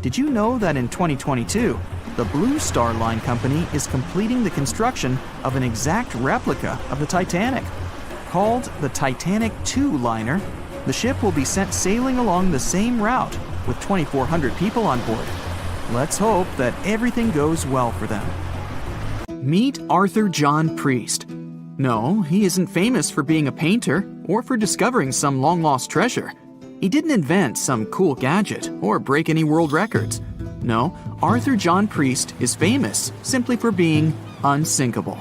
Did you know that in 2022, the Blue Star Line Company is completing the construction of an exact replica of the Titanic? Called the Titanic II liner, the ship will be sent sailing along the same route with 2,400 people on board. Let's hope that everything goes well for them. Meet Arthur John Priest. No, he isn't famous for being a painter or for discovering some long-lost treasure. He didn't invent some cool gadget or break any world records. No, Arthur John Priest is famous simply for being unsinkable.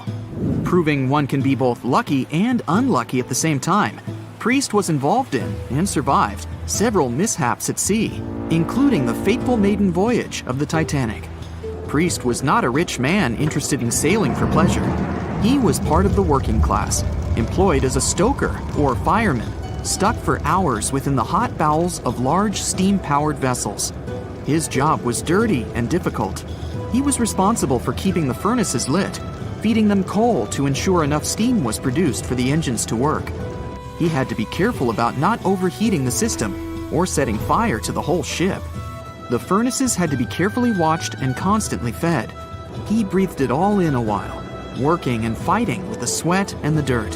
Proving one can be both lucky and unlucky at the same time, Priest was involved in and survived several mishaps at sea, including the fateful maiden voyage of the Titanic. Priest was not a rich man interested in sailing for pleasure. He was part of the working class, employed as a stoker or fireman, stuck for hours within the hot bowels of large steam-powered vessels. His job was dirty and difficult. He was responsible for keeping the furnaces lit, feeding them coal to ensure enough steam was produced for the engines to work. he had to be careful about not overheating the system or setting fire to the whole ship. The furnaces had to be carefully watched and constantly fed. He breathed it all in a while, working and fighting with the sweat and the dirt.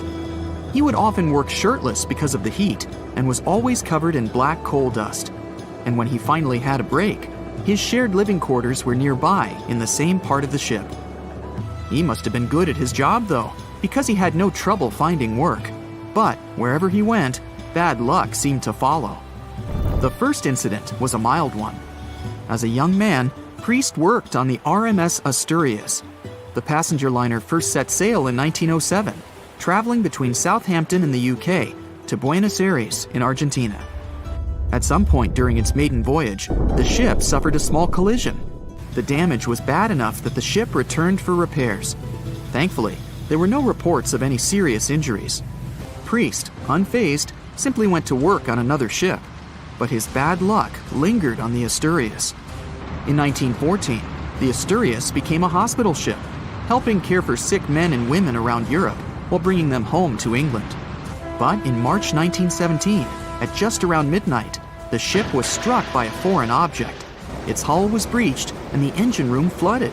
He would often work shirtless because of the heat and was always covered in black coal dust. And when he finally had a break, his shared living quarters were nearby in the same part of the ship. He must have been good at his job, though, because he had no trouble finding work. But wherever he went, bad luck seemed to follow. The first incident was a mild one. As a young man, Priest worked on the RMS Asturias. The passenger liner first set sail in 1907, traveling between Southampton in the UK to Buenos Aires in Argentina. At some point during its maiden voyage, the ship suffered a small collision. The damage was bad enough that the ship returned for repairs. Thankfully, there were no reports of any serious injuries. Priest, unfazed, simply went to work on another ship, but his bad luck lingered on the Asturias. In 1914, the Asturias became a hospital ship, helping care for sick men and women around Europe while bringing them home to England. But in March 1917, at just around midnight, the ship was struck by a foreign object. Its hull was breached and the engine room flooded.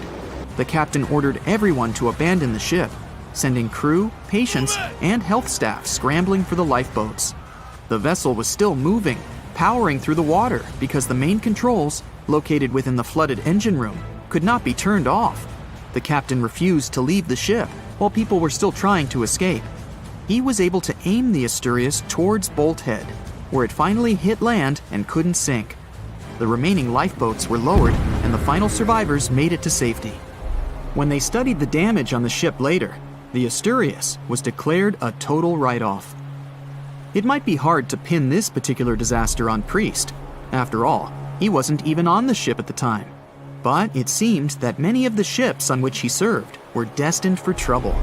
The captain ordered everyone to abandon the ship, sending crew, patients, and health staff scrambling for the lifeboats. The vessel was still moving, powering through the water because the main controls, located within the flooded engine room, could not be turned off. The captain refused to leave the ship while people were still trying to escape. He was able to aim the Asturias towards Bolt Head, where it finally hit land and couldn't sink. The remaining lifeboats were lowered and the final survivors made it to safety. When they studied the damage on the ship later, the Asturias was declared a total write-off. It might be hard to pin this particular disaster on Priest. After all, he wasn't even on the ship at the time. But it seemed that many of the ships on which he served were destined for trouble.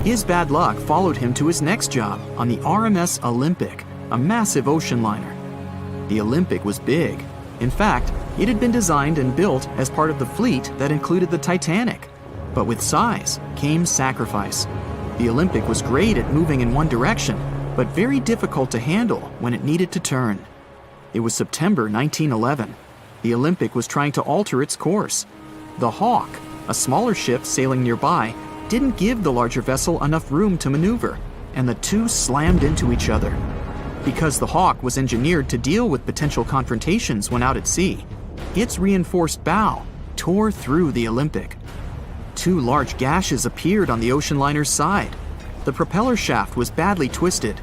His bad luck followed him to his next job on the RMS Olympic, a massive ocean liner. The Olympic was big. In fact, it had been designed and built as part of the fleet that included the Titanic. But with size came sacrifice. The Olympic was great at moving in one direction, but very difficult to handle when it needed to turn. It was September 1911. The Olympic was trying to alter its course. The Hawk, a smaller ship sailing nearby, didn't give the larger vessel enough room to maneuver, and the two slammed into each other. Because the Hawk was engineered to deal with potential confrontations when out at sea, its reinforced bow tore through the Olympic. Two large gashes appeared on the ocean liner's side. The propeller shaft was badly twisted,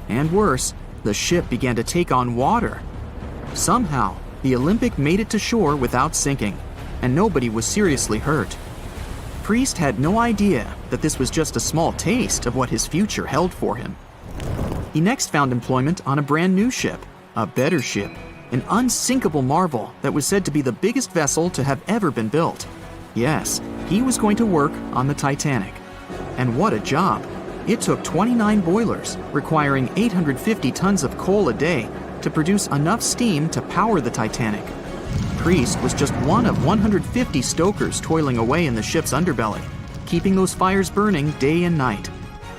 and worse, the ship began to take on water. Somehow, the Olympic made it to shore without sinking, and nobody was seriously hurt. Priest had no idea that this was just a small taste of what his future held for him. He next found employment on a brand new ship, a better ship, an unsinkable marvel that was said to be the biggest vessel to have ever been built. Yes, he was going to work on the Titanic. And what a job! It took 29 boilers, requiring 850 tons of coal a day to produce enough steam to power the Titanic. Priest was just one of 150 stokers toiling away in the ship's underbelly, keeping those fires burning day and night.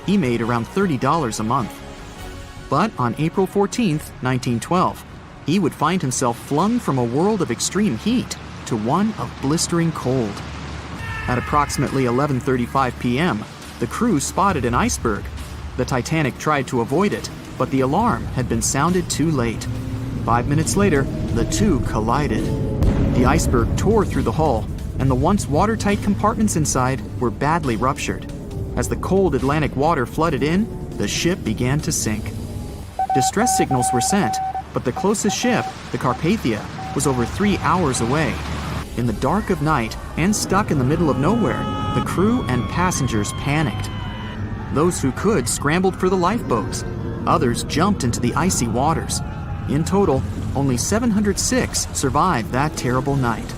He made around $30 a month. But on April 14th, 1912, he would find himself flung from a world of extreme heat to one of blistering cold. At approximately 11:35 p.m., the crew spotted an iceberg. The Titanic tried to avoid it, but the alarm had been sounded too late. 5 minutes later, the two collided. The iceberg tore through the hull, and the once watertight compartments inside were badly ruptured. As the cold Atlantic water flooded in, the ship began to sink. Distress signals were sent, but the closest ship, the Carpathia, was over 3 hours away. In the dark of night and stuck in the middle of nowhere, the crew and passengers panicked. Those who could scrambled for the lifeboats. Others jumped into the icy waters. In total, only 706 survived that terrible night.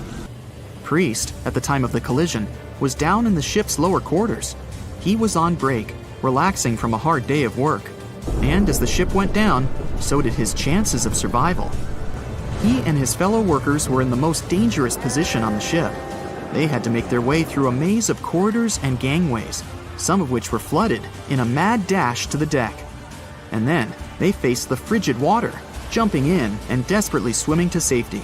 Priest, at the time of the collision, was down in the ship's lower quarters. He was on break, relaxing from a hard day of work. And as the ship went down, so did his chances of survival. He and his fellow workers were in the most dangerous position on the ship. They had to make their way through a maze of corridors and gangways, some of which were flooded, in a mad dash to the deck. And then they faced the frigid water, jumping in and desperately swimming to safety.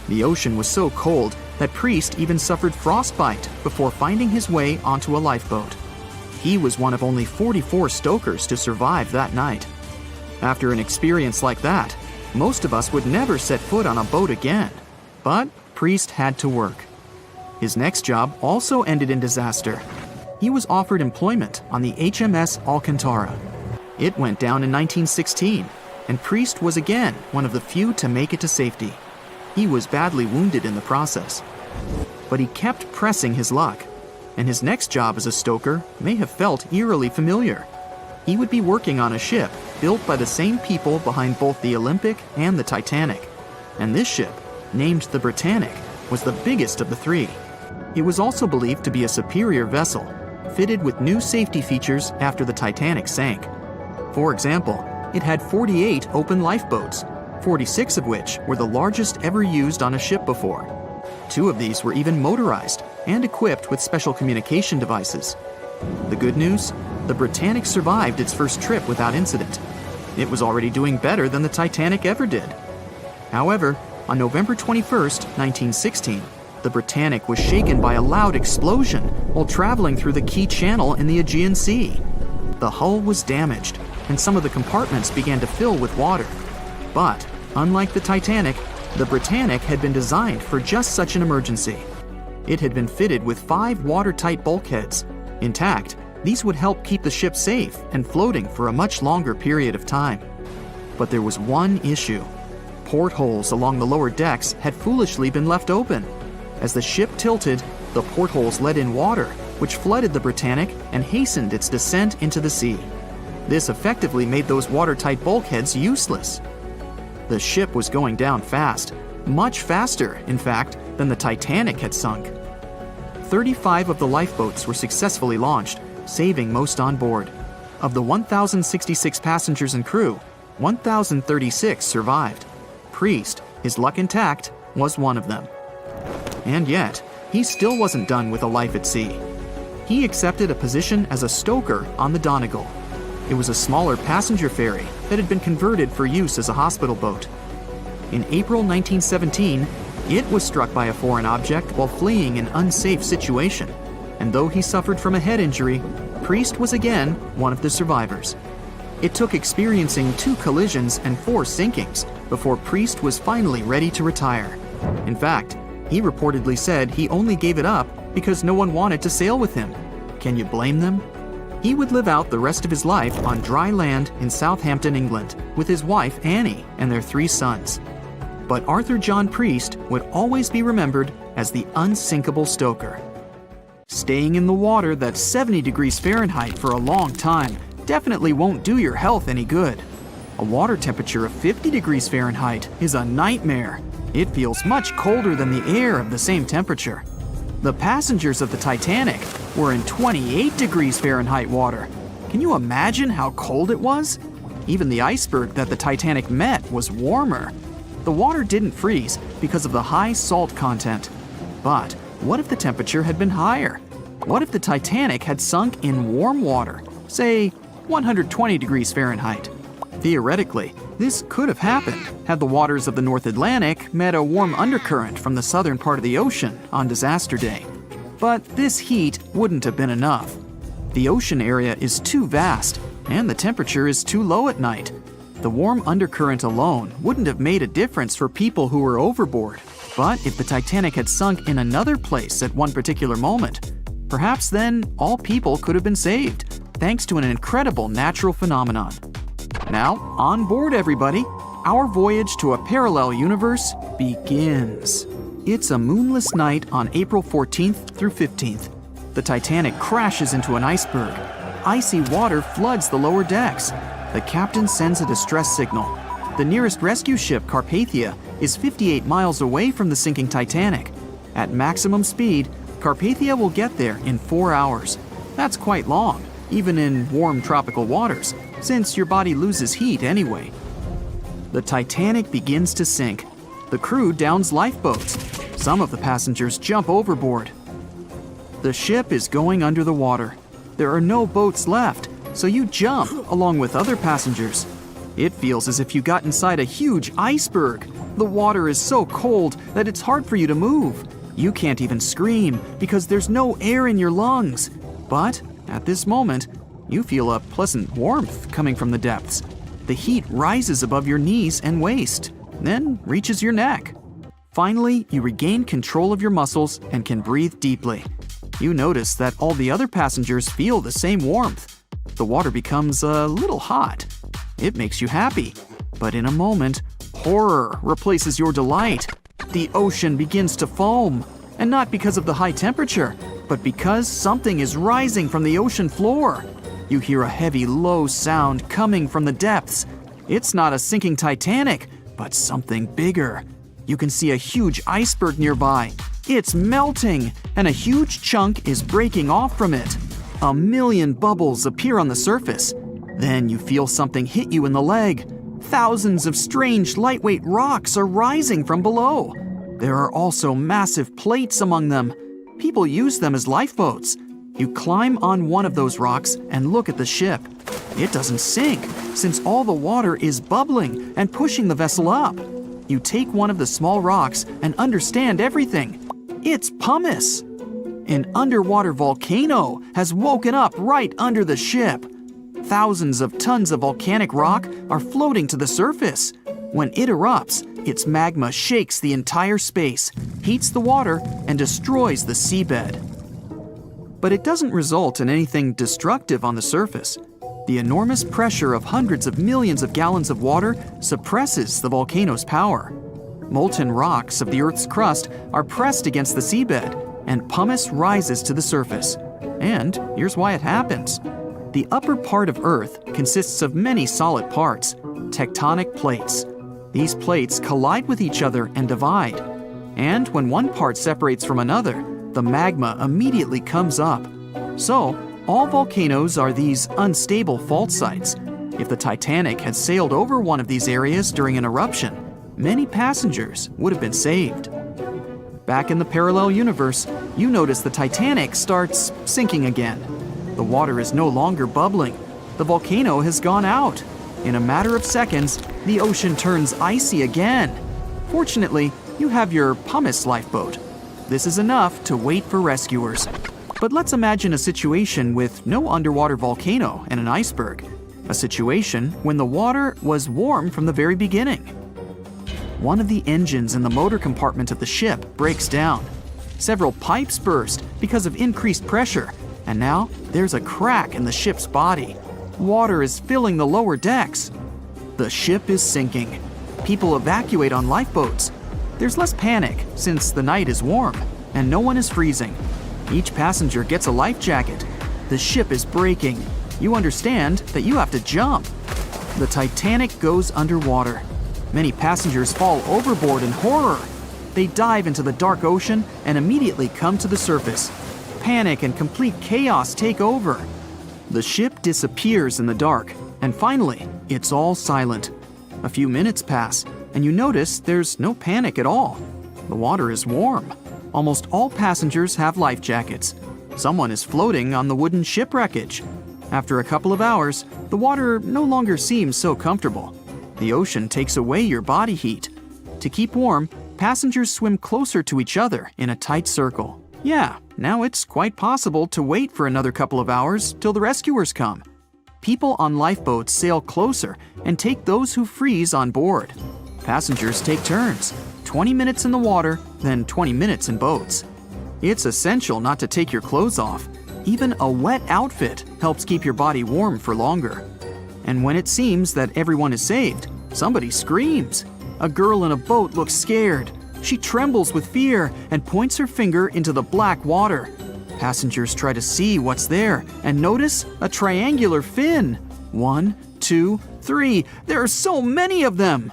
The ocean was so cold that Priest even suffered frostbite before finding his way onto a lifeboat. He was one of only 44 stokers to survive that night. After an experience like that, most of us would never set foot on a boat again. But Priest had to work. His next job also ended in disaster. He was offered employment on the HMS Alcantara. It went down in 1916, and Priest was again one of the few to make it to safety. He was badly wounded in the process. But he kept pressing his luck, and his next job as a stoker may have felt eerily familiar. He would be working on a ship built by the same people behind both the Olympic and the Titanic. And this ship, named the Britannic, was the biggest of the three. It was also believed to be a superior vessel, fitted with new safety features after the Titanic sank. For example, it had 48 open lifeboats, 46 of which were the largest ever used on a ship before. 2 of these were even motorized and equipped with special communication devices. The good news? The Britannic survived its first trip without incident. It was already doing better than the Titanic ever did. However, on November 21st, 1916, the Britannic was shaken by a loud explosion while traveling through the key channel in the Aegean Sea. The hull was damaged, and some of the compartments began to fill with water. But, unlike the Titanic, the Britannic had been designed for just such an emergency. It had been fitted with 5 watertight bulkheads. Intact, these would help keep the ship safe and floating for a much longer period of time. But there was one issue. Portholes along the lower decks had foolishly been left open. As the ship tilted, the portholes let in water, which flooded the Britannic and hastened its descent into the sea. This effectively made those watertight bulkheads useless. The ship was going down fast, much faster, in fact, than the Titanic had sunk. 35 of the lifeboats were successfully launched, saving most on board. Of the 1,066 passengers and crew, 1,036 survived. Priest, his luck intact, was one of them. And yet, he still wasn't done with a life at sea. He accepted a position as a stoker on the Donegal. It was a smaller passenger ferry that had been converted for use as a hospital boat. In April 1917, it was struck by a foreign object while fleeing an unsafe situation, and though he suffered from a head injury, Priest was again one of the survivors. It took experiencing 2 collisions and 4 sinkings before Priest was finally ready to retire. In fact, he reportedly said he only gave it up because no one wanted to sail with him. Can you blame them? He would live out the rest of his life on dry land in Southampton, England, with his wife Annie and their 3 sons. But Arthur John Priest would always be remembered as the unsinkable stoker. Staying in the water that's 70 degrees Fahrenheit for a long time definitely won't do your health any good. A water temperature of 50 degrees Fahrenheit is a nightmare. It feels much colder than the air of the same temperature. The passengers of the Titanic were in 28 degrees Fahrenheit water. Can you imagine how cold it was? Even the iceberg that the Titanic met was warmer. The water didn't freeze because of the high salt content. But what if the temperature had been higher? What if the Titanic had sunk in warm water, say 120 degrees Fahrenheit? Theoretically, this could have happened had the waters of the North Atlantic met a warm undercurrent from the southern part of the ocean on disaster day. But this heat wouldn't have been enough. The ocean area is too vast, and the temperature is too low at night. The warm undercurrent alone wouldn't have made a difference for people who were overboard. But if the Titanic had sunk in another place at one particular moment, perhaps then all people could have been saved, thanks to an incredible natural phenomenon. Now, on board everybody, our voyage to a parallel universe begins. It's a moonless night on April 14th through 15th. The Titanic crashes into an iceberg. Icy water floods the lower decks. The captain sends a distress signal. The nearest rescue ship, Carpathia, is 58 miles away from the sinking Titanic. At maximum speed, Carpathia will get there in 4 hours. That's quite long, even in warm tropical waters, since your body loses heat anyway. The Titanic begins to sink. The crew downs lifeboats. Some of the passengers jump overboard. The ship is going under the water. There are no boats left, so you jump along with other passengers. It feels as if you got inside a huge iceberg. The water is so cold that it's hard for you to move. You can't even scream because there's no air in your lungs. But at this moment, you feel a pleasant warmth coming from the depths. The heat rises above your knees and waist, then reaches your neck. Finally, you regain control of your muscles and can breathe deeply. You notice that all the other passengers feel the same warmth. The water becomes a little hot. It makes you happy. But in a moment, horror replaces your delight. The ocean begins to foam. And not because of the high temperature, but because something is rising from the ocean floor. You hear a heavy, low sound coming from the depths. It's not a sinking Titanic, but something bigger. You can see a huge iceberg nearby. It's melting, and a huge chunk is breaking off from it. 1,000,000 bubbles appear on the surface. Then you feel something hit you in the leg. Thousands of strange, lightweight rocks are rising from below. There are also massive plates among them. People use them as lifeboats. You climb on one of those rocks and look at the ship. It doesn't sink, since all the water is bubbling and pushing the vessel up. You take one of the small rocks and understand everything. It's pumice. An underwater volcano has woken up right under the ship. Thousands of tons of volcanic rock are floating to the surface. When it erupts, its magma shakes the entire space, heats the water, and destroys the seabed. But it doesn't result in anything destructive on the surface. The enormous pressure of hundreds of millions of gallons of water suppresses the volcano's power. Molten rocks of the Earth's crust are pressed against the seabed, and pumice rises to the surface. And here's why it happens. The upper part of Earth consists of many solid parts, tectonic plates. These plates collide with each other and divide. And when one part separates from another, the magma immediately comes up. So, all volcanoes are these unstable fault sites. If the Titanic had sailed over one of these areas during an eruption, many passengers would have been saved. Back in the parallel universe, you notice the Titanic starts sinking again. The water is no longer bubbling. The volcano has gone out. In a matter of seconds, the ocean turns icy again. Fortunately, you have your pumice lifeboat. This is enough to wait for rescuers. But let's imagine a situation with no underwater volcano and an iceberg. A situation when the water was warm from the very beginning. One of the engines in the motor compartment of the ship breaks down. Several pipes burst because of increased pressure, and now there's a crack in the ship's body. Water is filling the lower decks. The ship is sinking. People evacuate on lifeboats. There's less panic since the night is warm and no one is freezing. Each passenger gets a life jacket. The ship is breaking. You understand that you have to jump. The Titanic goes underwater. Many passengers fall overboard in horror. They dive into the dark ocean and immediately come to the surface. Panic and complete chaos take over. The ship disappears in the dark, and finally, it's all silent. A few minutes pass, and you notice there's no panic at all. The water is warm. Almost all passengers have life jackets. Someone is floating on the wooden ship wreckage. After a couple of hours, the water no longer seems so comfortable. The ocean takes away your body heat. To keep warm, passengers swim closer to each other in a tight circle. Yeah, now it's quite possible to wait for another couple of hours till the rescuers come. People on lifeboats sail closer and take those who freeze on board. Passengers take turns, 20 minutes in the water, then 20 minutes in boats. It's essential not to take your clothes off. Even a wet outfit helps keep your body warm for longer. And when it seems that everyone is saved, somebody screams. A girl in a boat looks scared. She trembles with fear and points her finger into the black water. Passengers try to see what's there and notice a triangular fin. 1, 2, 3. There are so many of them!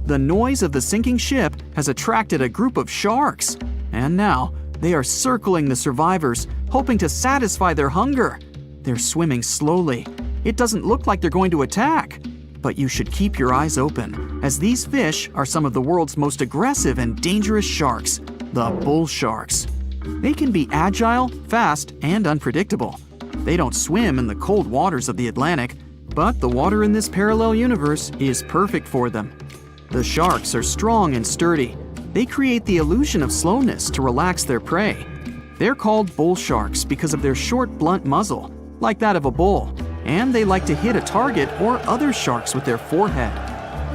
The noise of the sinking ship has attracted a group of sharks. And now, they are circling the survivors, hoping to satisfy their hunger. They're swimming slowly. It doesn't look like they're going to attack. But you should keep your eyes open, as these fish are some of the world's most aggressive and dangerous sharks, the bull sharks. They can be agile, fast, and unpredictable. They don't swim in the cold waters of the Atlantic, but the water in this parallel universe is perfect for them. The sharks are strong and sturdy. They create the illusion of slowness to relax their prey. They're called bull sharks because of their short, blunt muzzle, like that of a bull, and they like to hit a target or other sharks with their forehead.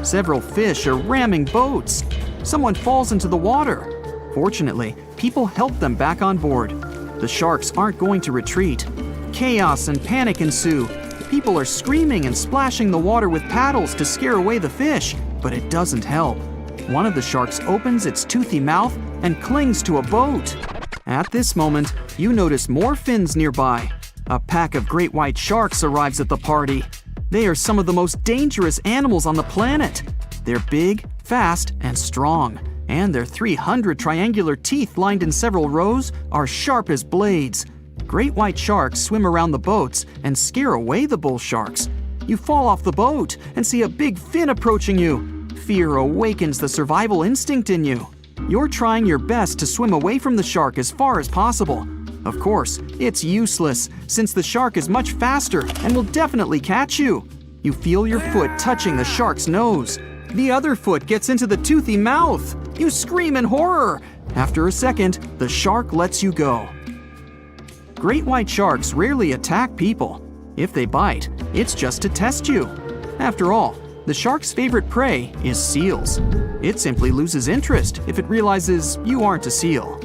Several fish are ramming boats. Someone falls into the water. Fortunately, people help them back on board. The sharks aren't going to retreat. Chaos and panic ensue. People are screaming and splashing the water with paddles to scare away the fish, but it doesn't help. One of the sharks opens its toothy mouth and clings to a boat. At this moment, you notice more fins nearby. A pack of great white sharks arrives at the party. They are some of the most dangerous animals on the planet. They're big, fast, and strong, and their 300 triangular teeth lined in several rows are sharp as blades. Great white sharks swim around the boats and scare away the bull sharks. You fall off the boat and see a big fin approaching you. Fear awakens the survival instinct in you. You're trying your best to swim away from the shark as far as possible. Of course, it's useless, since the shark is much faster and will definitely catch you. You feel your foot touching the shark's nose. The other foot gets into the toothy mouth. You scream in horror. After a second, the shark lets you go. Great white sharks rarely attack people. If they bite, it's just to test you. After all, the shark's favorite prey is seals. It simply loses interest if it realizes you aren't a seal.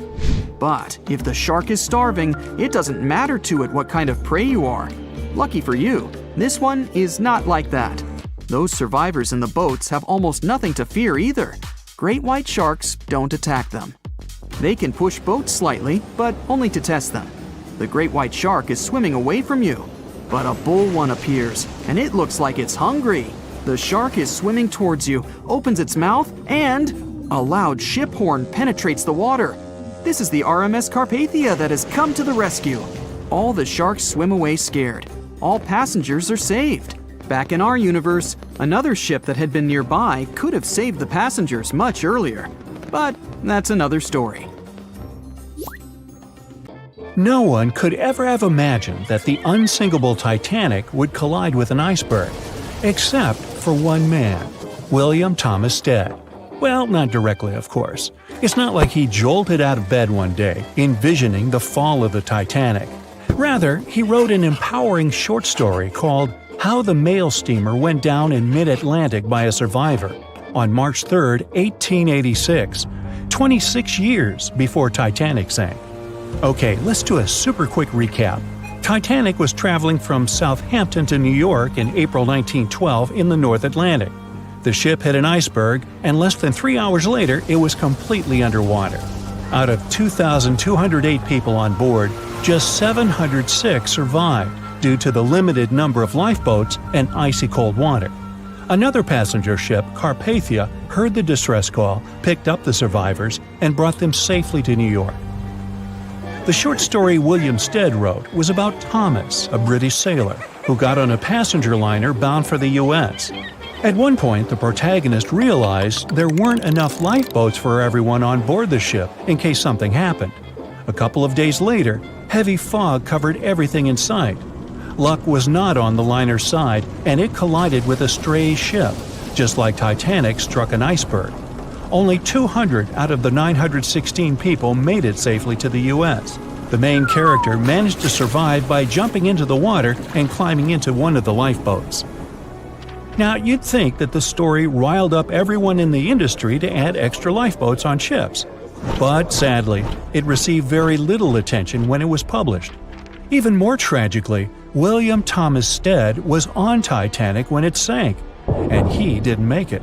But if the shark is starving, it doesn't matter to it what kind of prey you are. Lucky for you, this one is not like that. Those survivors in the boats have almost nothing to fear either. Great white sharks don't attack them. They can push boats slightly, but only to test them. The great white shark is swimming away from you. But a bull one appears, and it looks like it's hungry. The shark is swimming towards you, opens its mouth, and a loud ship horn penetrates the water. This is the RMS Carpathia that has come to the rescue. All the sharks swim away scared. All passengers are saved. Back in our universe, another ship that had been nearby could have saved the passengers much earlier. But that's another story. No one could ever have imagined that the unsinkable Titanic would collide with an iceberg, except for one man, William Thomas Stead. Well, not directly, of course. It's not like he jolted out of bed one day, envisioning the fall of the Titanic. Rather, he wrote an empowering short story called How the Mail Steamer Went Down in Mid-Atlantic by a Survivor on March 3, 1886, 26 years before Titanic sank. Okay, let's do a super quick recap. Titanic was traveling from Southampton to New York in April 1912 in the North Atlantic. The ship hit an iceberg, and less than 3 hours later, it was completely underwater. Out of 2,208 people on board, just 706 survived due to the limited number of lifeboats and icy cold water. Another passenger ship, Carpathia, heard the distress call, picked up the survivors, and brought them safely to New York. The short story William Stead wrote was about Thomas, a British sailor, who got on a passenger liner bound for the U.S. At one point, the protagonist realized there weren't enough lifeboats for everyone on board the ship in case something happened. A couple of days later, heavy fog covered everything in sight. Luck was not on the liner's side, and it collided with a stray ship, just like Titanic struck an iceberg. Only 200 out of the 916 people made it safely to the U.S. The main character managed to survive by jumping into the water and climbing into one of the lifeboats. Now, you'd think that the story riled up everyone in the industry to add extra lifeboats on ships. But sadly, it received very little attention when it was published. Even more tragically, William Thomas Stead was on Titanic when it sank, and he didn't make it.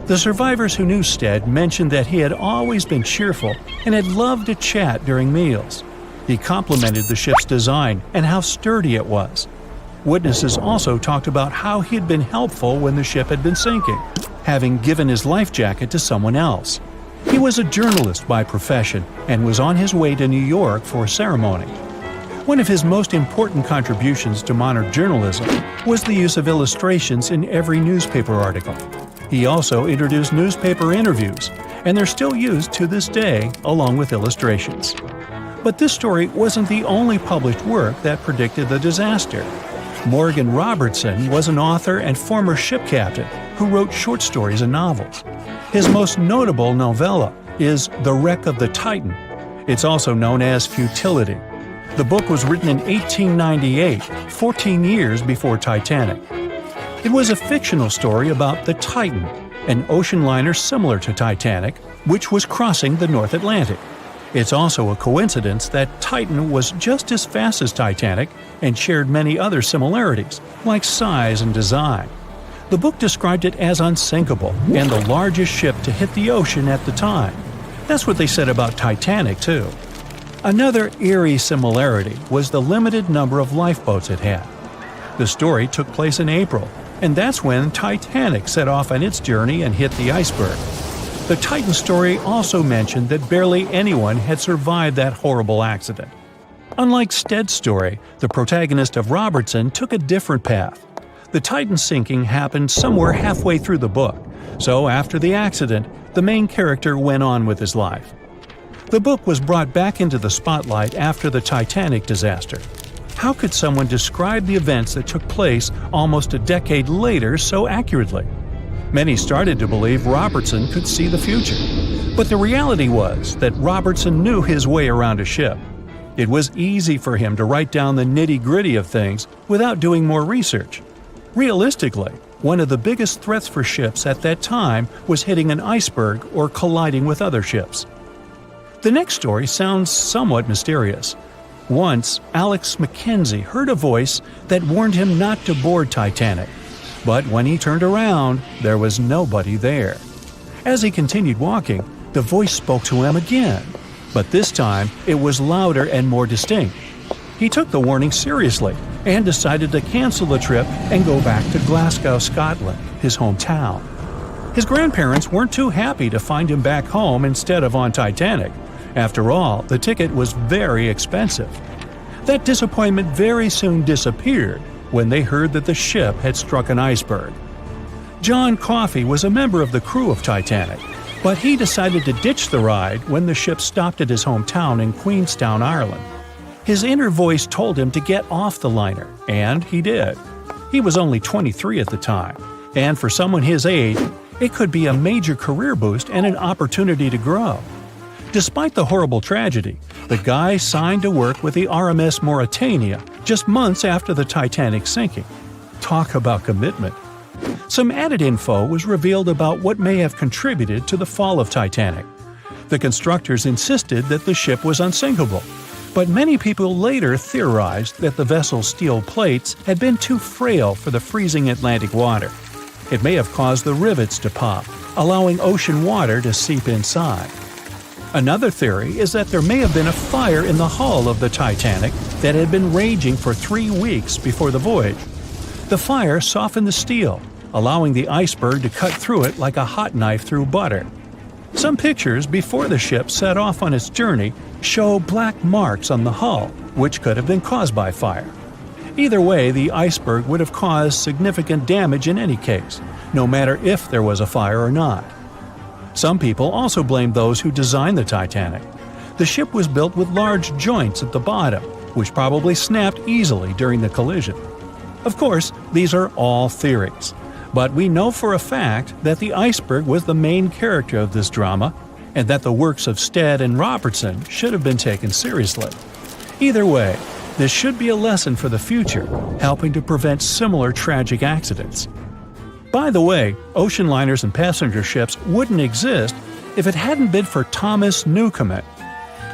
The survivors who knew Stead mentioned that he had always been cheerful and had loved to chat during meals. He complimented the ship's design and how sturdy it was. Witnesses also talked about how he had been helpful when the ship had been sinking, having given his life jacket to someone else. He was a journalist by profession and was on his way to New York for a ceremony. One of his most important contributions to modern journalism was the use of illustrations in every newspaper article. He also introduced newspaper interviews, and they're still used to this day along with illustrations. But this story wasn't the only published work that predicted the disaster. Morgan Robertson was an author and former ship captain who wrote short stories and novels. His most notable novella is The Wreck of the Titan. It's also known as Futility. The book was written in 1898, 14 years before Titanic. It was a fictional story about the Titan, an ocean liner similar to Titanic, which was crossing the North Atlantic. It's also a coincidence that Titan was just as fast as Titanic and shared many other similarities, like size and design. The book described it as unsinkable and the largest ship to hit the ocean at the time. That's what they said about Titanic, too. Another eerie similarity was the limited number of lifeboats it had. The story took place in April, and that's when Titanic set off on its journey and hit the iceberg. The Titan story also mentioned that barely anyone had survived that horrible accident. Unlike Stead's story, the protagonist of Robertson took a different path. The Titan sinking happened somewhere halfway through the book, so after the accident, the main character went on with his life. The book was brought back into the spotlight after the Titanic disaster. How could someone describe the events that took place almost a decade later so accurately? Many started to believe Robertson could see the future. But the reality was that Robertson knew his way around a ship. It was easy for him to write down the nitty-gritty of things without doing more research. Realistically, one of the biggest threats for ships at that time was hitting an iceberg or colliding with other ships. The next story sounds somewhat mysterious. Once, Alex Mackenzie heard a voice that warned him not to board Titanic. But when he turned around, there was nobody there. As he continued walking, the voice spoke to him again, but this time it was louder and more distinct. He took the warning seriously and decided to cancel the trip and go back to Glasgow, Scotland, his hometown. His grandparents weren't too happy to find him back home instead of on Titanic. After all, the ticket was very expensive. That disappointment very soon disappeared when they heard that the ship had struck an iceberg. John Coffey was a member of the crew of Titanic, but he decided to ditch the ride when the ship stopped at his hometown in Queenstown, Ireland. His inner voice told him to get off the liner, and he did. He was only 23 at the time, and for someone his age, it could be a major career boost and an opportunity to grow. Despite the horrible tragedy, the guy signed to work with the RMS Mauritania just months after the Titanic sinking. Talk about commitment. Some added info was revealed about what may have contributed to the fall of Titanic. The constructors insisted that the ship was unsinkable, but many people later theorized that the vessel's steel plates had been too frail for the freezing Atlantic water. It may have caused the rivets to pop, allowing ocean water to seep inside. Another theory is that there may have been a fire in the hull of the Titanic that had been raging for 3 weeks before the voyage. The fire softened the steel, allowing the iceberg to cut through it like a hot knife through butter. Some pictures before the ship set off on its journey show black marks on the hull, which could have been caused by fire. Either way, the iceberg would have caused significant damage in any case, no matter if there was a fire or not. Some people also blame those who designed the Titanic. The ship was built with large joints at the bottom, which probably snapped easily during the collision. Of course, these are all theories, but we know for a fact that the iceberg was the main character of this drama, and that the works of Stead and Robertson should have been taken seriously. Either way, this should be a lesson for the future, helping to prevent similar tragic accidents. By the way, ocean liners and passenger ships wouldn't exist if it hadn't been for Thomas Newcomen.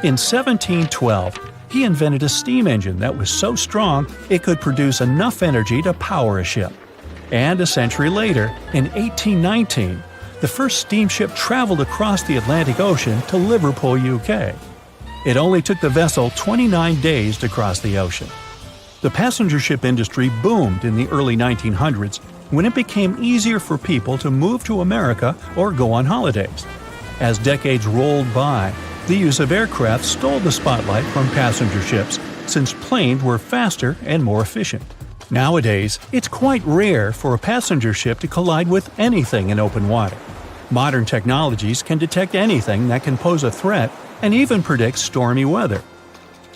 In 1712, he invented a steam engine that was so strong it could produce enough energy to power a ship. And a century later, in 1819, the first steamship traveled across the Atlantic Ocean to Liverpool, UK. It only took the vessel 29 days to cross the ocean. The passenger ship industry boomed in the early 1900s when it became easier for people to move to America or go on holidays. As decades rolled by, the use of aircraft stole the spotlight from passenger ships since planes were faster and more efficient. Nowadays, it's quite rare for a passenger ship to collide with anything in open water. Modern technologies can detect anything that can pose a threat and even predict stormy weather.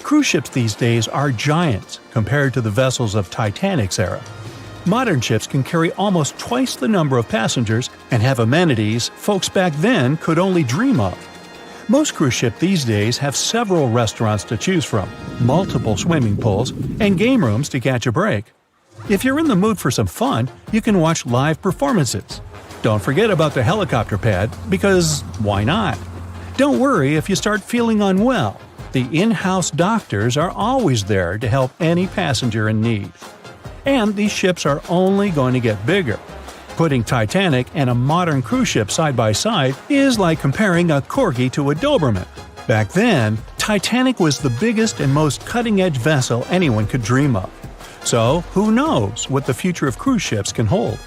Cruise ships these days are giants compared to the vessels of Titanic's era. Modern ships can carry almost twice the number of passengers and have amenities folks back then could only dream of. Most cruise ships these days have several restaurants to choose from, multiple swimming pools, and game rooms to catch a break. If you're in the mood for some fun, you can watch live performances. Don't forget about the helicopter pad, because why not? Don't worry if you start feeling unwell. The in-house doctors are always there to help any passenger in need. And these ships are only going to get bigger. Putting Titanic and a modern cruise ship side by side is like comparing a Corgi to a Doberman. Back then, Titanic was the biggest and most cutting-edge vessel anyone could dream of. So, who knows what the future of cruise ships can hold?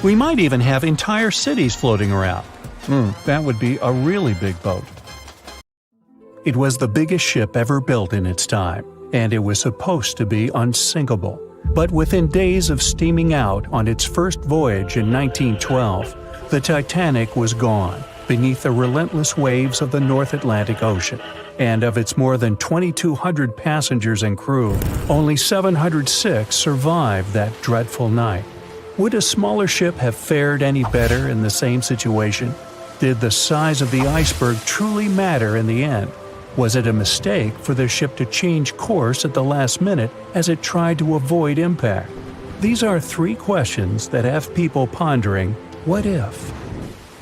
We might even have entire cities floating around. That would be a really big boat. It was the biggest ship ever built in its time, and it was supposed to be unsinkable. But within days of steaming out on its first voyage in 1912, the Titanic was gone beneath the relentless waves of the North Atlantic Ocean. And of its more than 2,200 passengers and crew, only 706 survived that dreadful night. Would a smaller ship have fared any better in the same situation? Did the size of the iceberg truly matter in the end? Was it a mistake for the ship to change course at the last minute as it tried to avoid impact? These are three questions that have people pondering, what if?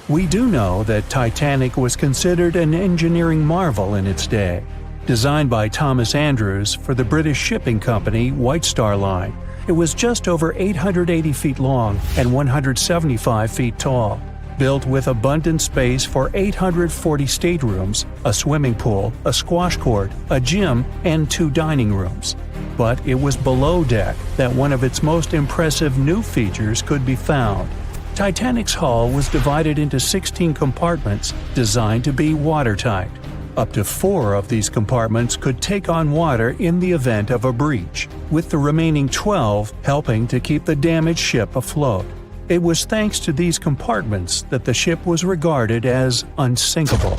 We do know that Titanic was considered an engineering marvel in its day. Designed by Thomas Andrews for the British shipping company White Star Line, it was just over 880 feet long and 175 feet tall. Built with abundant space for 840 staterooms, a swimming pool, a squash court, a gym, and 2 dining rooms. But it was below deck that one of its most impressive new features could be found. Titanic's hull was divided into 16 compartments designed to be watertight. Up to 4 of these compartments could take on water in the event of a breach, with the remaining 12 helping to keep the damaged ship afloat. It was thanks to these compartments that the ship was regarded as unsinkable.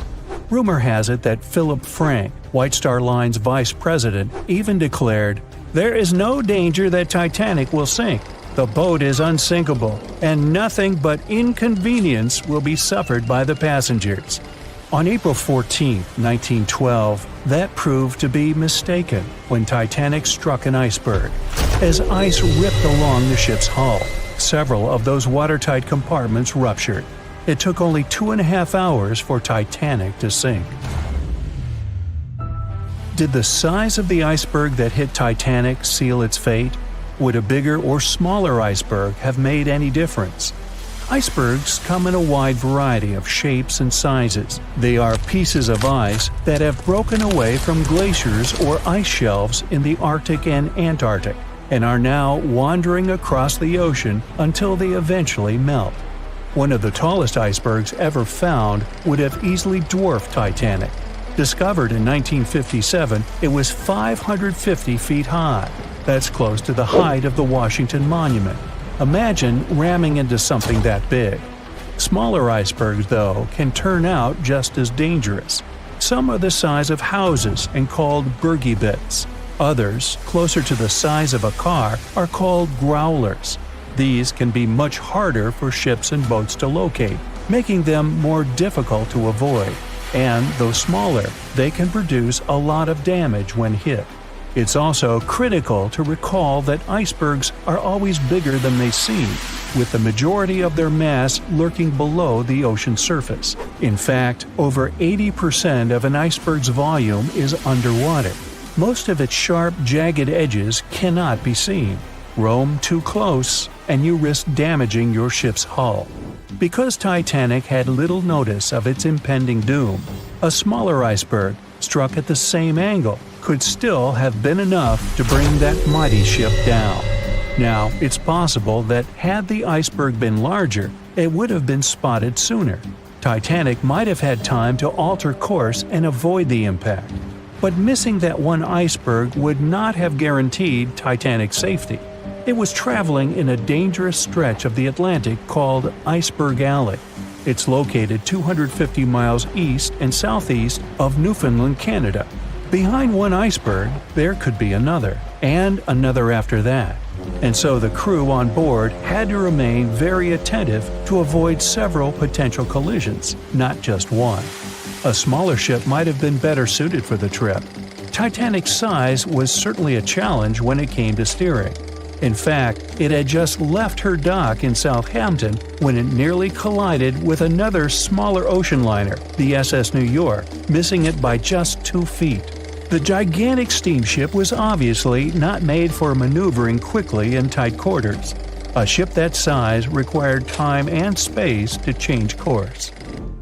Rumor has it that Philip Frank, White Star Line's vice president, even declared, "There is no danger that Titanic will sink. The boat is unsinkable, and nothing but inconvenience will be suffered by the passengers." On April 14, 1912, that proved to be mistaken when Titanic struck an iceberg. As ice ripped along the ship's hull, several of those watertight compartments ruptured. It took only 2.5 hours for Titanic to sink. Did the size of the iceberg that hit Titanic seal its fate? Would a bigger or smaller iceberg have made any difference? Icebergs come in a wide variety of shapes and sizes. They are pieces of ice that have broken away from glaciers or ice shelves in the Arctic and Antarctic, and are now wandering across the ocean until they eventually melt. One of the tallest icebergs ever found would have easily dwarfed Titanic. Discovered in 1957, it was 550 feet high. That's close to the height of the Washington Monument. Imagine ramming into something that big. Smaller icebergs, though, can turn out just as dangerous. Some are the size of houses and called bergy bits. Others, closer to the size of a car, are called growlers. These can be much harder for ships and boats to locate, making them more difficult to avoid. And, though smaller, they can produce a lot of damage when hit. It's also critical to recall that icebergs are always bigger than they seem, with the majority of their mass lurking below the ocean surface. In fact, over 80% of an iceberg's volume is underwater. Most of its sharp, jagged edges cannot be seen. Roam too close, and you risk damaging your ship's hull. Because Titanic had little notice of its impending doom, a smaller iceberg, struck at the same angle, could still have been enough to bring that mighty ship down. Now, it's possible that had the iceberg been larger, it would have been spotted sooner. Titanic might have had time to alter course and avoid the impact. But missing that one iceberg would not have guaranteed Titanic's safety. It was traveling in a dangerous stretch of the Atlantic called Iceberg Alley. It's located 250 miles east and southeast of Newfoundland, Canada. Behind one iceberg, there could be another, and another after that. And so the crew on board had to remain very attentive to avoid several potential collisions, not just one. A smaller ship might have been better suited for the trip. Titanic's size was certainly a challenge when it came to steering. In fact, it had just left her dock in Southampton when it nearly collided with another smaller ocean liner, the SS New York, missing it by just 2 feet. The gigantic steamship was obviously not made for maneuvering quickly in tight quarters. A ship that size required time and space to change course.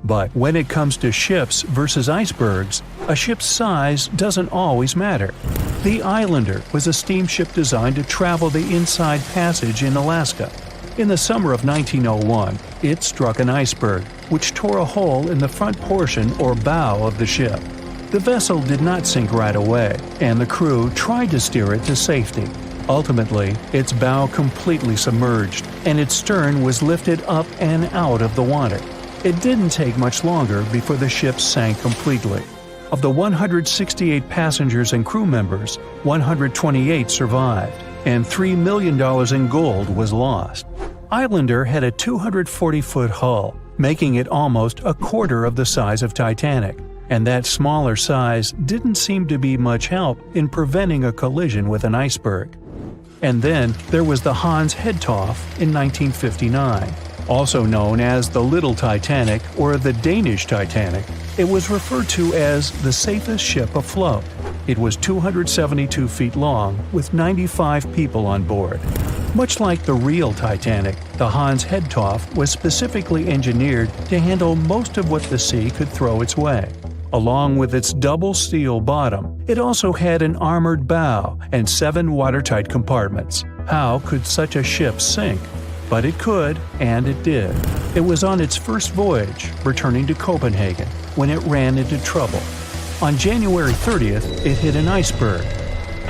But when it comes to ships versus icebergs, a ship's size doesn't always matter. The Islander was a steamship designed to travel the Inside Passage in Alaska. In the summer of 1901, it struck an iceberg, which tore a hole in the front portion or bow of the ship. The vessel did not sink right away, and the crew tried to steer it to safety. Ultimately, its bow completely submerged, and its stern was lifted up and out of the water. It didn't take much longer before the ship sank completely. Of the 168 passengers and crew members, 128 survived, and $3 million in gold was lost. Islander had a 240-foot hull, making it almost a quarter of the size of Titanic, and that smaller size didn't seem to be much help in preventing a collision with an iceberg. And then there was the Hans Hedtoft in 1959. Also known as the Little Titanic or the Danish Titanic, it was referred to as the safest ship afloat. It was 272 feet long with 95 people on board. Much like the real Titanic, the Hans Hedtoft was specifically engineered to handle most of what the sea could throw its way. Along with its double steel bottom, it also had an armored bow and 7 watertight compartments. How could such a ship sink? But it could, and it did. It was on its first voyage, returning to Copenhagen, when it ran into trouble. On January 30th, it hit an iceberg.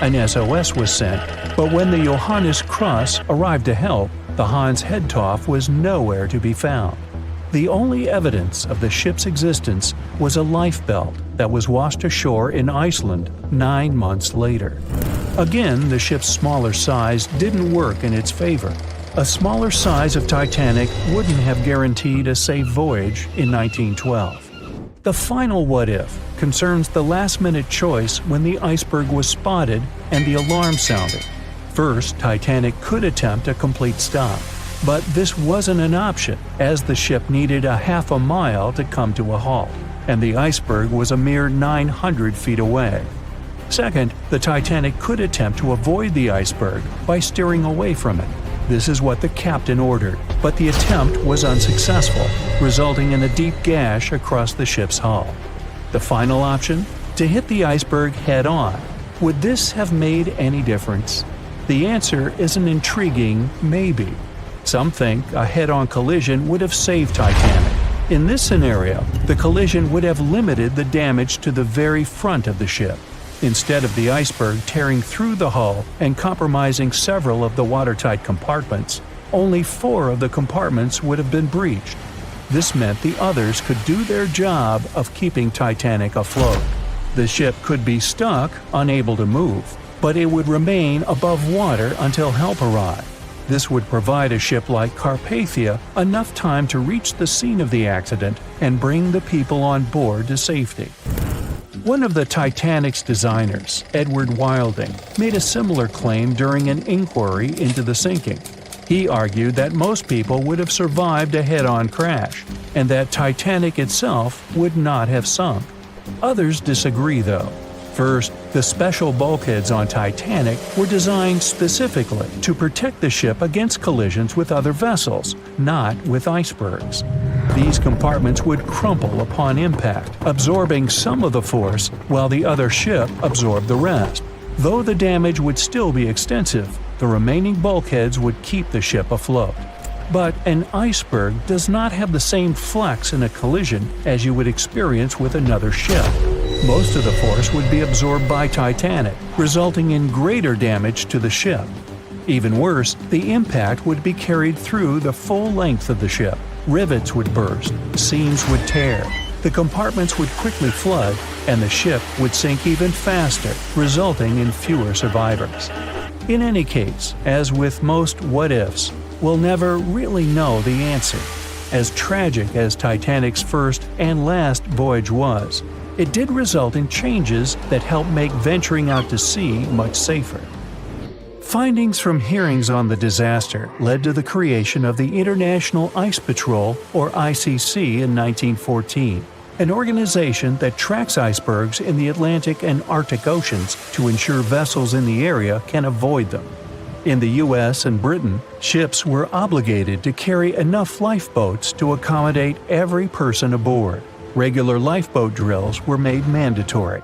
An SOS was sent, but when the Johannes Cross arrived to help, the Hans Hedtoft was nowhere to be found. The only evidence of the ship's existence was a lifebelt that was washed ashore in Iceland 9 months later. Again, the ship's smaller size didn't work in its favor. A smaller size of Titanic wouldn't have guaranteed a safe voyage in 1912. The final what-if concerns the last-minute choice when the iceberg was spotted and the alarm sounded. First, Titanic could attempt a complete stop, but this wasn't an option as the ship needed a half a mile to come to a halt, and the iceberg was a mere 900 feet away. Second, the Titanic could attempt to avoid the iceberg by steering away from it. This is what the captain ordered, but the attempt was unsuccessful, resulting in a deep gash across the ship's hull. The final option? To hit the iceberg head-on. Would this have made any difference? The answer is an intriguing maybe. Some think a head-on collision would have saved Titanic. In this scenario, the collision would have limited the damage to the very front of the ship. Instead of the iceberg tearing through the hull and compromising several of the watertight compartments, only 4 of the compartments would have been breached. This meant the others could do their job of keeping Titanic afloat. The ship could be stuck, unable to move, but it would remain above water until help arrived. This would provide a ship like Carpathia enough time to reach the scene of the accident and bring the people on board to safety. One of the Titanic's designers, Edward Wilding, made a similar claim during an inquiry into the sinking. He argued that most people would have survived a head-on crash, and that Titanic itself would not have sunk. Others disagree, though. First, the special bulkheads on Titanic were designed specifically to protect the ship against collisions with other vessels, not with icebergs. These compartments would crumple upon impact, absorbing some of the force while the other ship absorbed the rest. Though the damage would still be extensive, the remaining bulkheads would keep the ship afloat. But an iceberg does not have the same flex in a collision as you would experience with another ship. Most of the force would be absorbed by Titanic, resulting in greater damage to the ship. Even worse, the impact would be carried through the full length of the ship. Rivets would burst, seams would tear. the compartments would quickly flood and the ship would sink even faster, resulting in fewer survivors. In any case, as with most what-ifs, we'll never really know the answer. As tragic as Titanic's first and last voyage was, it did result in changes that helped make venturing out to sea much safer. Findings from hearings on the disaster led to the creation of the International Ice Patrol, or ICC, in 1914, an organization that tracks icebergs in the Atlantic and Arctic Oceans to ensure vessels in the area can avoid them. In the US and Britain, ships were obligated to carry enough lifeboats to accommodate every person aboard. Regular lifeboat drills were made mandatory.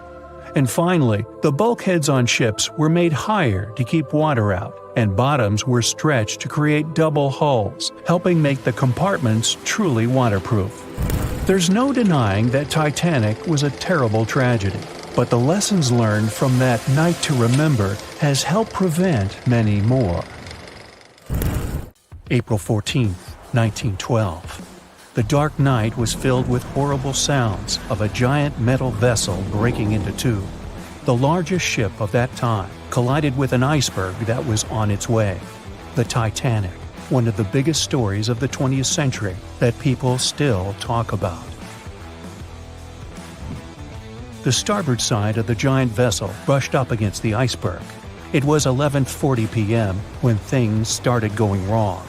And finally, the bulkheads on ships were made higher to keep water out, and bottoms were stretched to create double hulls, helping make the compartments truly waterproof. There's no denying that Titanic was a terrible tragedy, but the lessons learned from that night to remember has helped prevent many more. April 14, 1912. The dark night was filled with horrible sounds of a giant metal vessel breaking into two. The largest ship of that time collided with an iceberg that was on its way. The Titanic, one of the biggest stories of the 20th century that people still talk about. The starboard side of the giant vessel brushed up against the iceberg. It was 11:40 p.m. when things started going wrong.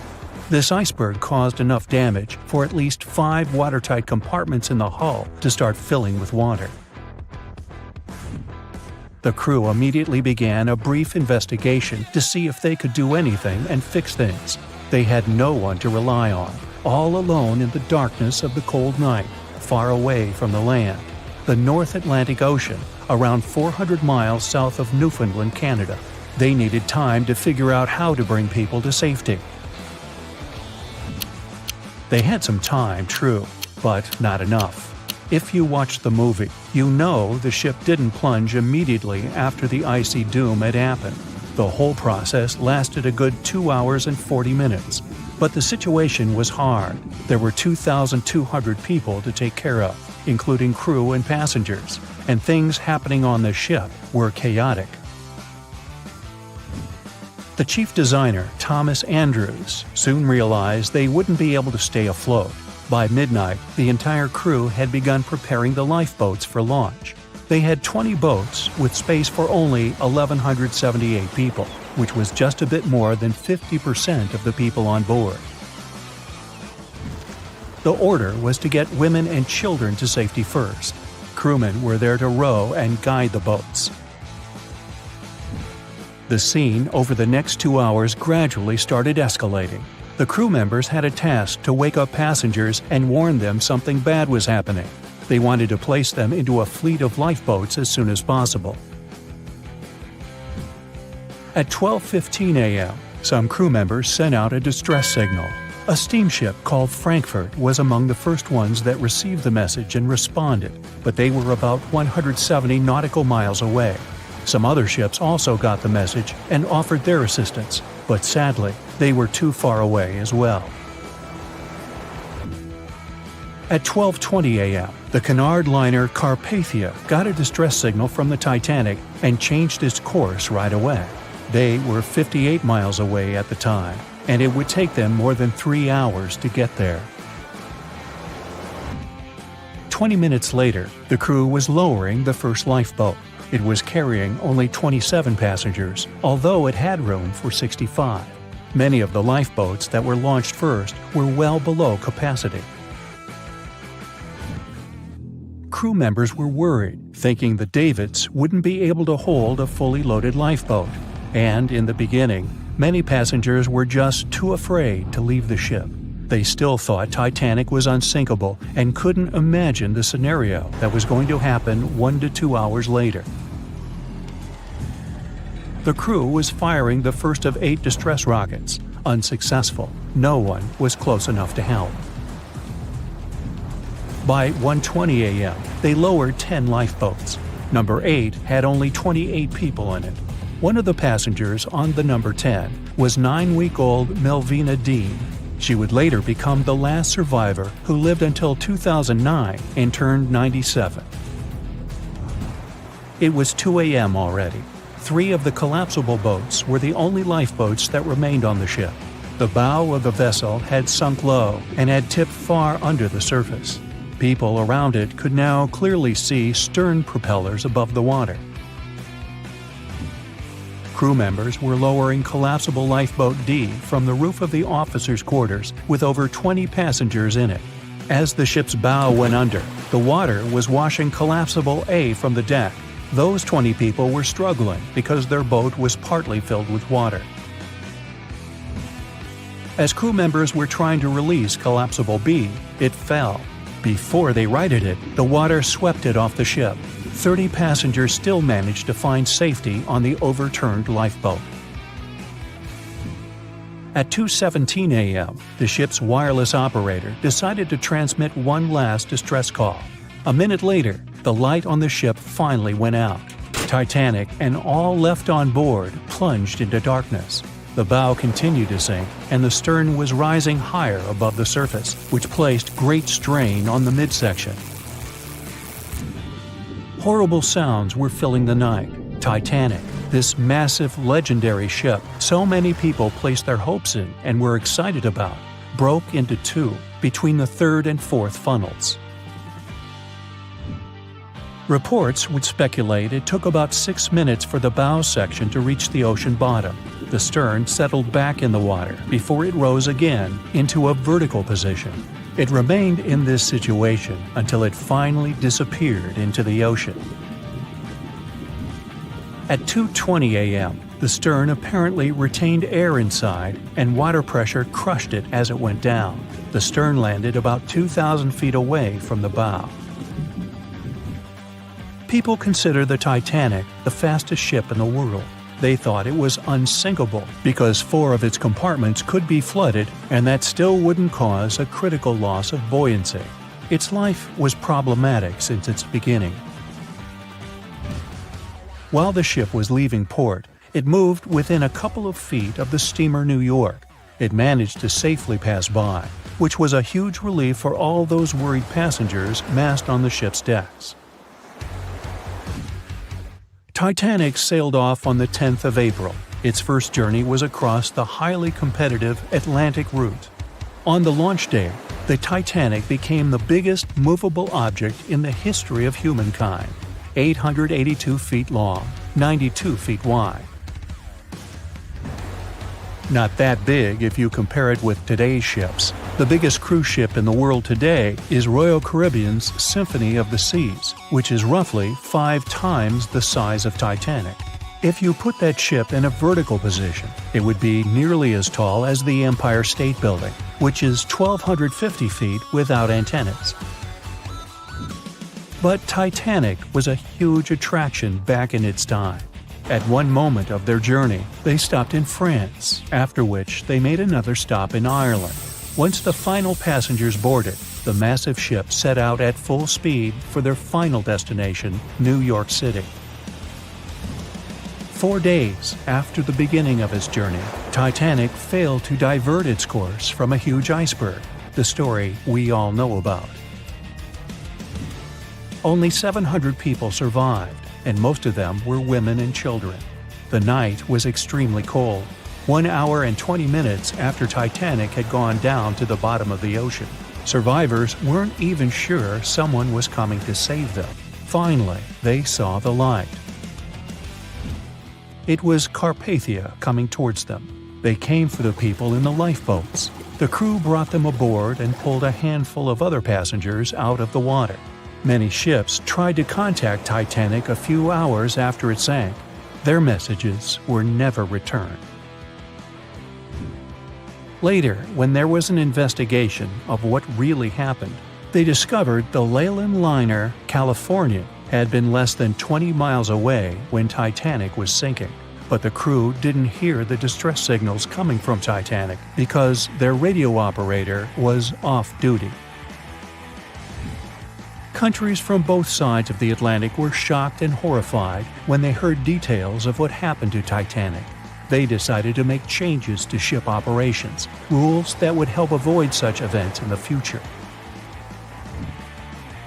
This iceberg caused enough damage for at least 5 watertight compartments in the hull to start filling with water. The crew immediately began a brief investigation to see if they could do anything and fix things. They had no one to rely on, all alone in the darkness of the cold night, far away from the land. The North Atlantic Ocean, around 400 miles south of Newfoundland, Canada. They needed time to figure out how to bring people to safety. They had some time, true, but not enough. If you watched the movie, you know the ship didn't plunge immediately after the icy doom had happened. The whole process lasted a good 2 hours and 40 minutes. But the situation was hard. There were 2,200 people to take care of, including crew and passengers, and things happening on the ship were chaotic. The chief designer, Thomas Andrews, soon realized they wouldn't be able to stay afloat. By midnight, the entire crew had begun preparing the lifeboats for launch. They had 20 boats with space for only 1,178 people, which was just a bit more than 50% of the people on board. The order was to get women and children to safety first. Crewmen were there to row and guide the boats. The scene over the next 2 hours gradually started escalating. The crew members had a task to wake up passengers and warn them something bad was happening. They wanted to place them into a fleet of lifeboats as soon as possible. At 12:15 a.m., some crew members sent out a distress signal. A steamship called Frankfurt was among the first ones that received the message and responded, but they were about 170 nautical miles away. Some other ships also got the message and offered their assistance, but sadly, they were too far away as well. At 12:20 a.m., the Cunard liner Carpathia got a distress signal from the Titanic and changed its course right away. They were 58 miles away at the time, and it would take them more than 3 hours to get there. 20 minutes later, the crew was lowering the first lifeboat. It was carrying only 27 passengers, although it had room for 65. Many of the lifeboats that were launched first were well below capacity. Crew members were worried, thinking the Davids wouldn't be able to hold a fully loaded lifeboat. And in the beginning, many passengers were just too afraid to leave the ship. They still thought Titanic was unsinkable and couldn't imagine the scenario that was going to happen 1 to 2 hours later. The crew was firing the first of 8 distress rockets. Unsuccessful. No one was close enough to help. By 1:20 a.m., they lowered 10 lifeboats. Number 8 had only 28 people in it. One of the passengers on the number 10 was 9-week-old Milvina Dean. She would later become the last survivor who lived until 2009 and turned 97. It was 2 a.m. already. 3 of the collapsible boats were the only lifeboats that remained on the ship. The bow of the vessel had sunk low and had tipped far under the surface. People around it could now clearly see stern propellers above the water. Crew members were lowering collapsible lifeboat D from the roof of the officers' quarters with over 20 passengers in it. As the ship's bow went under, the water was washing collapsible A from the deck. Those 20 people were struggling because their boat was partly filled with water. As crew members were trying to release collapsible B, it fell. Before they righted it, the water swept it off the ship. 30 passengers still managed to find safety on the overturned lifeboat. At 2:17 a.m., the ship's wireless operator decided to transmit one last distress call. A minute later, the light on the ship finally went out. Titanic and all left on board plunged into darkness. The bow continued to sink, and the stern was rising higher above the surface, which placed great strain on the midsection. Horrible sounds were filling the night. Titanic, this massive, legendary ship so many people placed their hopes in and were excited about, broke into 2 between the 3rd and 4th funnels. Reports would speculate it took about 6 minutes for the bow section to reach the ocean bottom. The stern settled back in the water before it rose again into a vertical position. It remained in this situation until it finally disappeared into the ocean. At 2:20 a.m., the stern apparently retained air inside and water pressure crushed it as it went down. The stern landed about 2,000 feet away from the bow. People consider the Titanic the fastest ship in the world. They thought it was unsinkable because 4 of its compartments could be flooded and that still wouldn't cause a critical loss of buoyancy. Its life was problematic since its beginning. While the ship was leaving port, it moved within a couple of feet of the steamer New York. It managed to safely pass by, which was a huge relief for all those worried passengers massed on the ship's decks. Titanic sailed off on the 10th of April. Its first journey was across the highly competitive Atlantic route. On the launch day, the Titanic became the biggest movable object in the history of humankind, 882 feet long, 92 feet wide. Not that big if you compare it with today's ships. The biggest cruise ship in the world today is Royal Caribbean's Symphony of the Seas, which is roughly 5 times the size of Titanic. If you put that ship in a vertical position, it would be nearly as tall as the Empire State Building, which is 1,250 feet without antennas. But Titanic was a huge attraction back in its time. At one moment of their journey, they stopped in France, after which they made another stop in Ireland. Once the final passengers boarded, the massive ship set out at full speed for their final destination, New York City. 4 days after the beginning of its journey, Titanic failed to divert its course from a huge iceberg, the story we all know about. Only 700 people survived, and most of them were women and children. The night was extremely cold, 1 hour and 20 minutes after Titanic had gone down to the bottom of the ocean. Survivors weren't even sure someone was coming to save them. Finally, they saw the light. It was Carpathia coming towards them. They came for the people in the lifeboats. The crew brought them aboard and pulled a handful of other passengers out of the water. Many ships tried to contact Titanic a few hours after it sank. Their messages were never returned. Later, when there was an investigation of what really happened, they discovered the Leyland liner California had been less than 20 miles away when Titanic was sinking. But the crew didn't hear the distress signals coming from Titanic because their radio operator was off duty. Countries from both sides of the Atlantic were shocked and horrified when they heard details of what happened to Titanic. They decided to make changes to ship operations, rules that would help avoid such events in the future.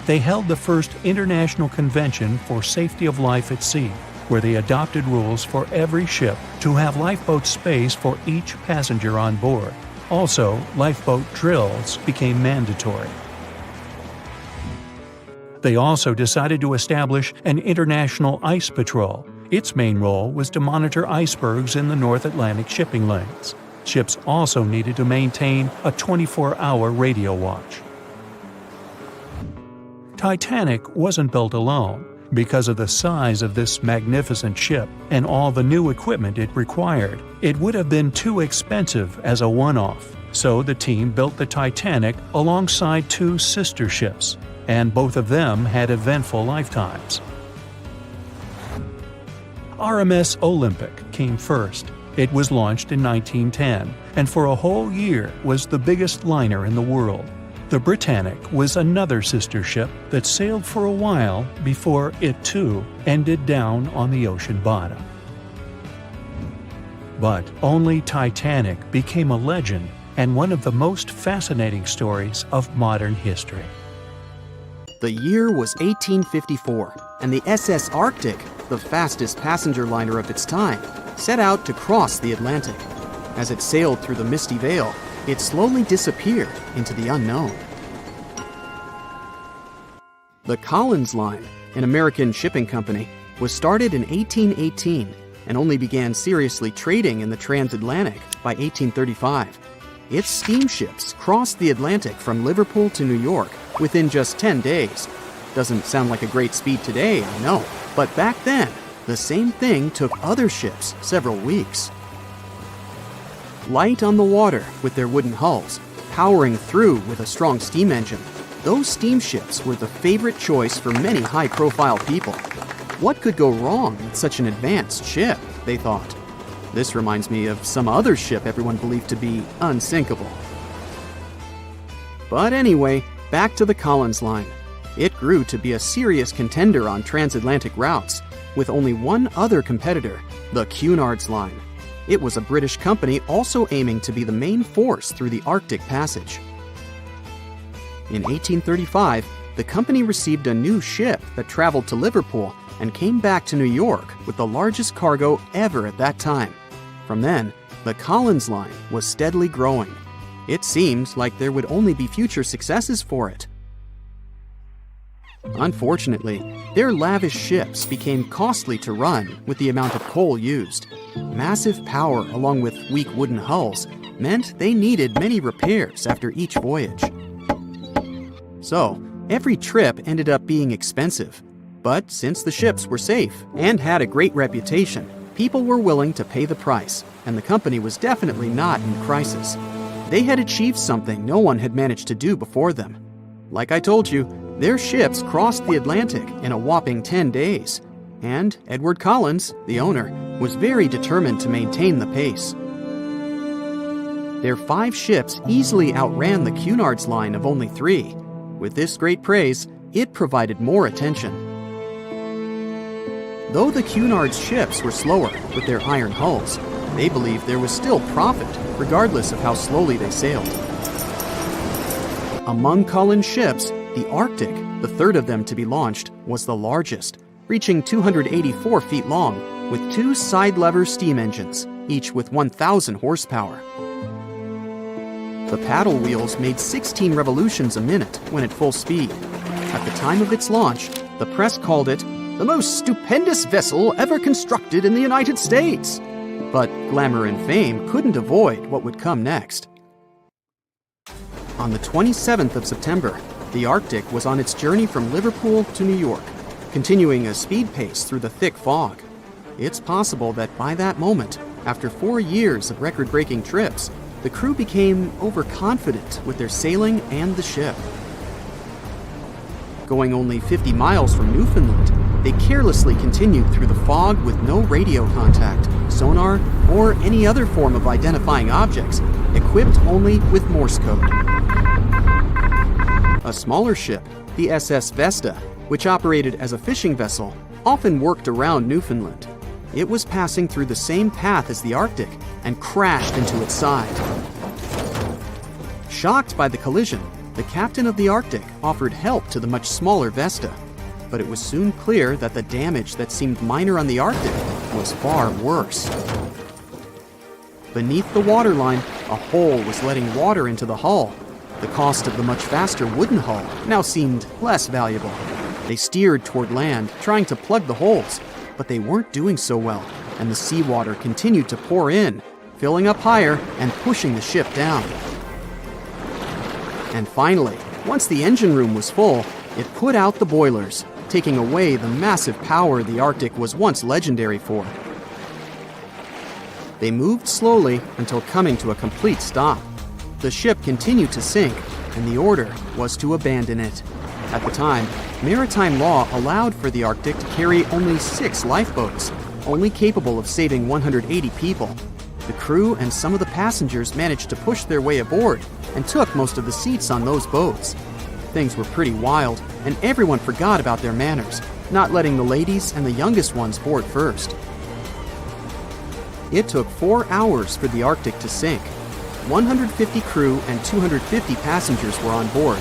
They held the first International Convention for Safety of Life at Sea, where they adopted rules for every ship to have lifeboat space for each passenger on board. Also, lifeboat drills became mandatory. They also decided to establish an international ice patrol. Its main role was to monitor icebergs in the North Atlantic shipping lanes. Ships also needed to maintain a 24-hour radio watch. Titanic wasn't built alone. Because of the size of this magnificent ship and all the new equipment it required, it would have been too expensive as a one-off. So the team built the Titanic alongside two sister ships, and both of them had eventful lifetimes. RMS Olympic came first. It was launched in 1910, and for a whole year was the biggest liner in the world. The Britannic was another sister ship that sailed for a while before it too ended down on the ocean bottom. But only Titanic became a legend and one of the most fascinating stories of modern history. The year was 1854, and the SS Arctic, the fastest passenger liner of its time, set out to cross the Atlantic. As it sailed through the misty veil, it slowly disappeared into the unknown. The Collins Line, an American shipping company, was started in 1818 and only began seriously trading in the transatlantic by 1835. Its steamships crossed the Atlantic from Liverpool to New York within just 10 days. Doesn't sound like a great speed today, I know, but back then, the same thing took other ships several weeks. Light on the water with their wooden hulls, powering through with a strong steam engine, those steamships were the favorite choice for many high-profile people. What could go wrong with such an advanced ship, they thought. This reminds me of some other ship everyone believed to be unsinkable. But anyway, back to the Collins Line. It grew to be a serious contender on transatlantic routes, with only one other competitor, the Cunard's Line. It was a British company also aiming to be the main force through the Arctic Passage. In 1835, the company received a new ship that traveled to Liverpool and came back to New York with the largest cargo ever at that time. From then, the Collins Line was steadily growing. It seemed like there would only be future successes for it. Unfortunately, their lavish ships became costly to run with the amount of coal used. Massive power along with weak wooden hulls meant they needed many repairs after each voyage. So, every trip ended up being expensive. But since the ships were safe and had a great reputation, people were willing to pay the price, and the company was definitely not in crisis. They had achieved something no one had managed to do before them. Like I told you, their ships crossed the Atlantic in a whopping 10 days, and Edward Collins, the owner, was very determined to maintain the pace. Their 5 ships easily outran the Cunard's Line of only 3. With this great praise, it provided more attention. Though the Cunard's ships were slower with their iron hulls, they believed there was still profit, regardless of how slowly they sailed. Among Collins' ships, the Arctic, the third of them to be launched, was the largest, reaching 284 feet long, with 2 side-lever steam engines, each with 1,000 horsepower. The paddle wheels made 16 revolutions a minute when at full speed. At the time of its launch, the press called it the most stupendous vessel ever constructed in the United States. But glamour and fame couldn't avoid what would come next. On the 27th of September, the Arctic was on its journey from Liverpool to New York, continuing a speed pace through the thick fog. It's possible that by that moment, after 4 years of record-breaking trips, the crew became overconfident with their sailing and the ship. Going only 50 miles from Newfoundland, they carelessly continued through the fog with no radio contact, sonar, or any other form of identifying objects, equipped only with Morse code. A smaller ship, the SS Vesta, which operated as a fishing vessel, often worked around Newfoundland. it was passing through the same path as the Arctic and crashed into its side. Shocked by the collision, the captain of the Arctic offered help to the much smaller Vesta, but it was soon clear that the damage that seemed minor on the Arctic was far worse. Beneath the waterline, a hole was letting water into the hull. The cost of the much faster wooden hull now seemed less valuable. They steered toward land, trying to plug the holes, but they weren't doing so well, and the seawater continued to pour in, filling up higher and pushing the ship down. And finally, once the engine room was full, it put out the boilers, taking away the massive power the Arctic was once legendary for. They moved slowly until coming to a complete stop. The ship continued to sink, and the order was to abandon it. At the time, maritime law allowed for the Arctic to carry only 6 lifeboats, only capable of saving 180 people. The crew and some of the passengers managed to push their way aboard and took most of the seats on those boats. Things were pretty wild, and everyone forgot about their manners, not letting the ladies and the youngest ones board first. It took 4 hours for the Arctic to sink. 150 crew and 250 passengers were on board.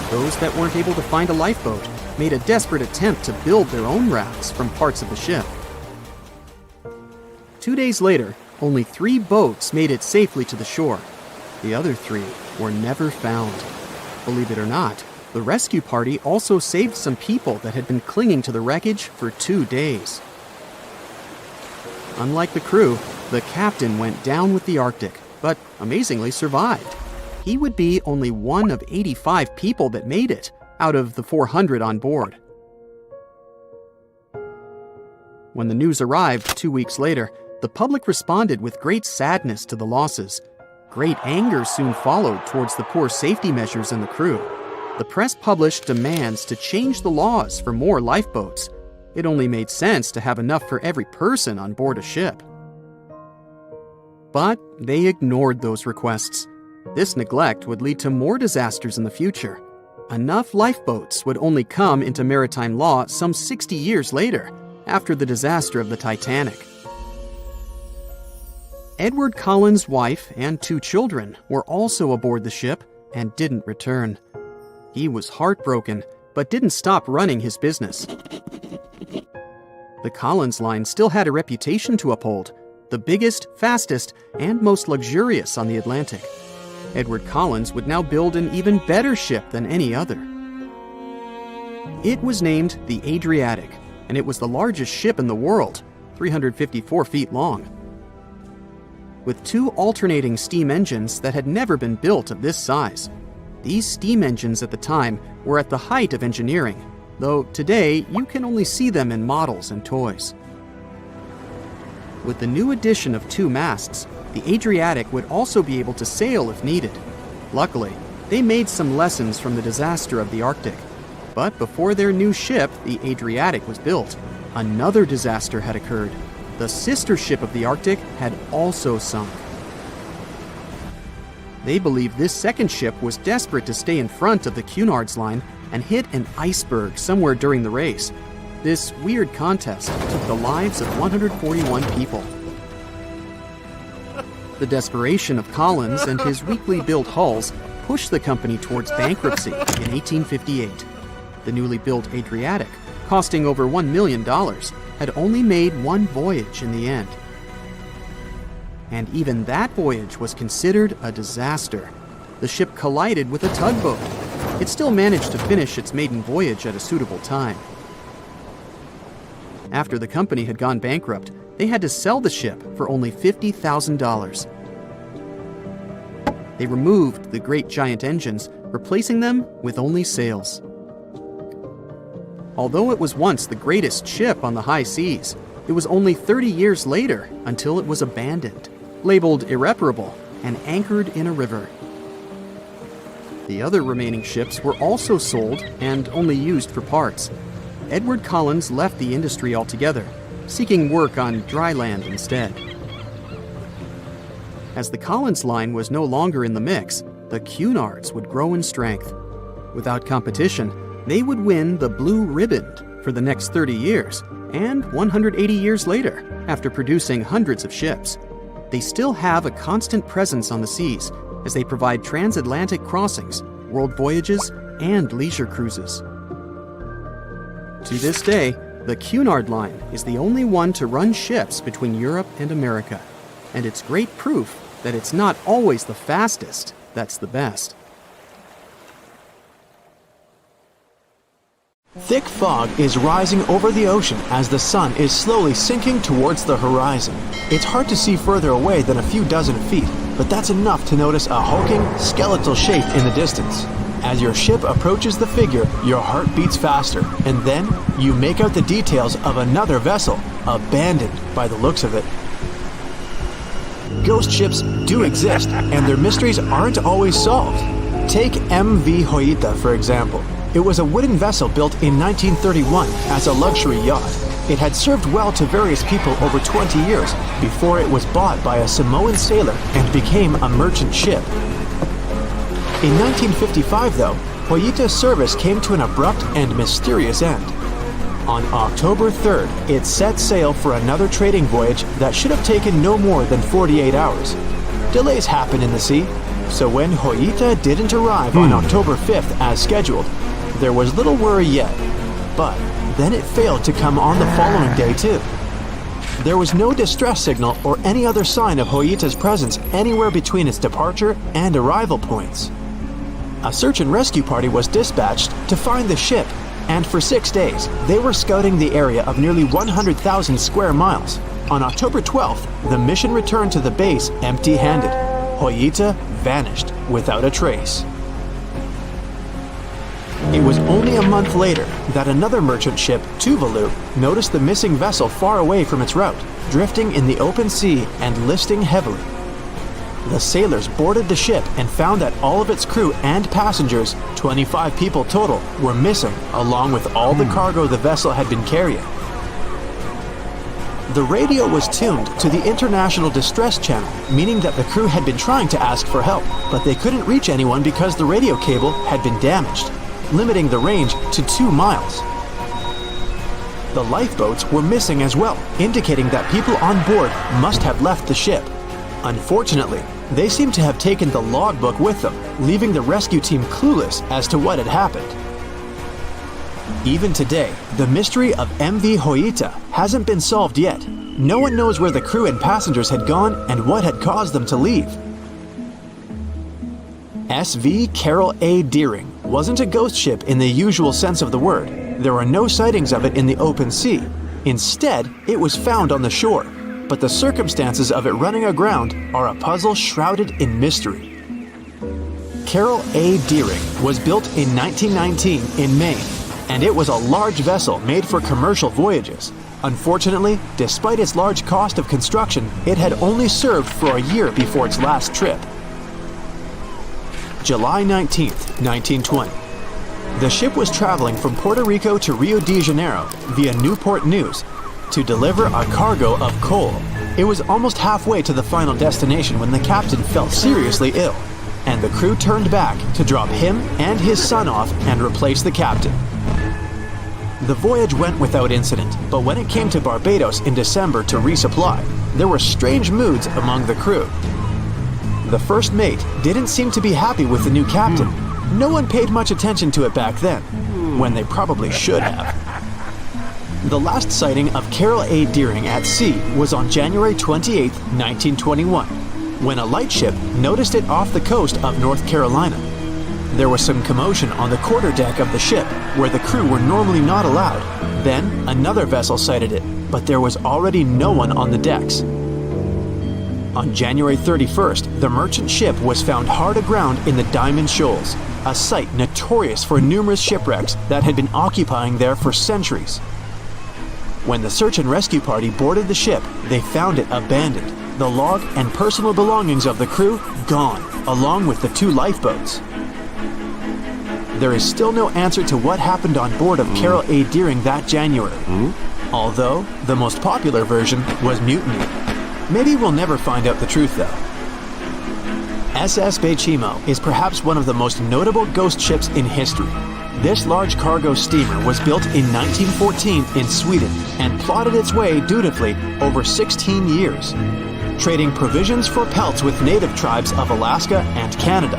Those that weren't able to find a lifeboat made a desperate attempt to build their own rafts from parts of the ship. 2 days later, only 3 boats made it safely to the shore. The other 3 were never found. Believe it or not, the rescue party also saved some people that had been clinging to the wreckage for 2 days. Unlike the crew, the captain went down with the Arctic, but amazingly survived. He would be only one of 85 people that made it, out of the 400 on board. When the news arrived 2 weeks later, the public responded with great sadness to the losses. Great anger soon followed towards the poor safety measures and the crew. The press published demands to change the laws for more lifeboats. It only made sense to have enough for every person on board a ship. But they ignored those requests. This neglect would lead to more disasters in the future. Enough lifeboats would only come into maritime law some 60 years later, after the disaster of the Titanic. Edward Collins' wife and 2 children were also aboard the ship and didn't return. He was heartbroken, but didn't stop running his business. The Collins line still had a reputation to uphold, the biggest, fastest, and most luxurious on the Atlantic. Edward Collins would now build an even better ship than any other. It was named the Adriatic, and it was the largest ship in the world, 354 feet long. With 2 alternating steam engines that had never been built of this size. These steam engines at the time were at the height of engineering, though today you can only see them in models and toys. With the new addition of 2 masts, the Adriatic would also be able to sail if needed. Luckily, they made some lessons from the disaster of the Arctic. But before their new ship, the Adriatic, was built, another disaster had occurred. The sister ship of the Arctic had also sunk. They believed this second ship was desperate to stay in front of the Cunard's line and hit an iceberg somewhere during the race. This weird contest took the lives of 141 people. The desperation of Collins and his weakly built hulls pushed the company towards bankruptcy in 1858. The newly built Adriatic, costing over $1 million, had only made 1 voyage in the end. And even that voyage was considered a disaster. The ship collided with a tugboat. It still managed to finish its maiden voyage at a suitable time. After the company had gone bankrupt, they had to sell the ship for only $50,000. They removed the great giant engines, replacing them with only sails. Although it was once the greatest ship on the high seas, it was only 30 years later until it was abandoned, labeled irreparable, and anchored in a river. The other remaining ships were also sold and only used for parts. Edward Collins left the industry altogether, seeking work on dry land instead. As the Collins line was no longer in the mix, the Cunards would grow in strength. Without competition, they would win the Blue Ribbon, for the next 30 years, and 180 years later, after producing hundreds of ships. They still have a constant presence on the seas as they provide transatlantic crossings, world voyages, and leisure cruises. To this day, the Cunard Line is the only one to run ships between Europe and America, and it's great proof that it's not always the fastest that's the best. Thick fog is rising over the ocean as the sun is slowly sinking towards the horizon. It's hard to see further away than a few dozen feet, but that's enough to notice a hulking, skeletal shape in the distance. As your ship approaches the figure, your heart beats faster, and then you make out the details of another vessel, abandoned by the looks of it. Ghost ships do exist, and their mysteries aren't always solved. Take MV Hoita, for example. It was a wooden vessel built in 1931 as a luxury yacht. It had served well to various people over 20 years before it was bought by a Samoan sailor and became a merchant ship. In 1955, though, Hoita's service came to an abrupt and mysterious end. On October 3rd, it set sail for another trading voyage that should have taken no more than 48 hours. Delays happen in the sea, so when Hoita didn't arrive on October 5th as scheduled, there was little worry yet. But then it failed to come on the following day too. There was no distress signal or any other sign of Hoita's presence anywhere between its departure and arrival points. A search and rescue party was dispatched to find the ship, and for 6 days, they were scouting the area of nearly 100,000 square miles. On October 12th, the mission returned to the base empty-handed. Hoita vanished without a trace. It was only a month later that another merchant ship, Tuvalu, noticed the missing vessel far away from its route, drifting in the open sea and listing heavily. The sailors boarded the ship and found that all of its crew and passengers, 25 people total, were missing, along with all the cargo the vessel had been carrying. The radio was tuned to the International Distress Channel, meaning that the crew had been trying to ask for help, but they couldn't reach anyone because the radio cable had been damaged, limiting the range to 2 miles. The lifeboats were missing as well, indicating that people on board must have left the ship. Unfortunately, they seem to have taken the logbook with them, leaving the rescue team clueless as to what had happened. Even today, the mystery of MV Hoita hasn't been solved yet. No one knows where the crew and passengers had gone and what had caused them to leave. SV Carol A. Deering wasn't a ghost ship in the usual sense of the word. There were no sightings of it in the open sea. Instead, it was found on the shore, but the circumstances of it running aground are a puzzle shrouded in mystery. Carol A. Deering was built in 1919 in Maine, and it was a large vessel made for commercial voyages. Unfortunately, despite its large cost of construction, it had only served for a year before its last trip. July 19, 1920. The ship was traveling from Puerto Rico to Rio de Janeiro via Newport News to deliver a cargo of coal. It was almost halfway to the final destination when the captain fell seriously ill, and the crew turned back to drop him and his son off and replace the captain. The voyage went without incident, but when it came to Barbados in December to resupply, there were strange moods among the crew. The first mate didn't seem to be happy with the new captain. No one paid much attention to it back then, when they probably should have. The last sighting of Carol A. Deering at sea was on January 28, 1921, when a lightship noticed it off the coast of North Carolina. There was some commotion on the quarterdeck of the ship, where the crew were normally not allowed. Then, another vessel sighted it, but there was already no one on the decks. On January 31st, the merchant ship was found hard aground in the Diamond Shoals, a site notorious for numerous shipwrecks that had been occupying there for centuries. When the search and rescue party boarded the ship, they found it abandoned, the log and personal belongings of the crew gone, along with the 2 lifeboats. There is still no answer to what happened on board of Carol A. Deering that January, although the most popular version was mutiny. Maybe we'll never find out the truth though. SS Bechimo is perhaps one of the most notable ghost ships in history. This large cargo steamer was built in 1914 in Sweden and plodded its way dutifully over 16 years, trading provisions for pelts with native tribes of Alaska and Canada.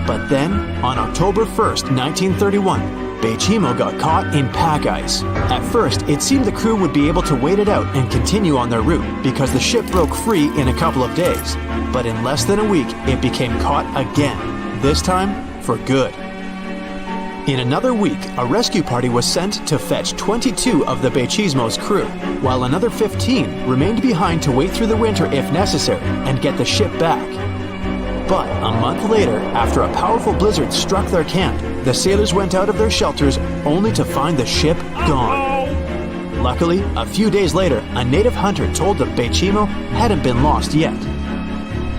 But then, on October 1st, 1931, Breakup got caught in pack ice. At first, it seemed the crew would be able to wait it out and continue on their route because the ship broke free in a couple of days. But in less than a week, it became caught again, this time for good. In another week, a rescue party was sent to fetch 22 of the Breakup's crew, while another 15 remained behind to wait through the winter if necessary and get the ship back. But a month later, after a powerful blizzard struck their camp, the sailors went out of their shelters only to find the ship gone. Luckily, a few days later, a native hunter told the Breakup hadn't been lost yet.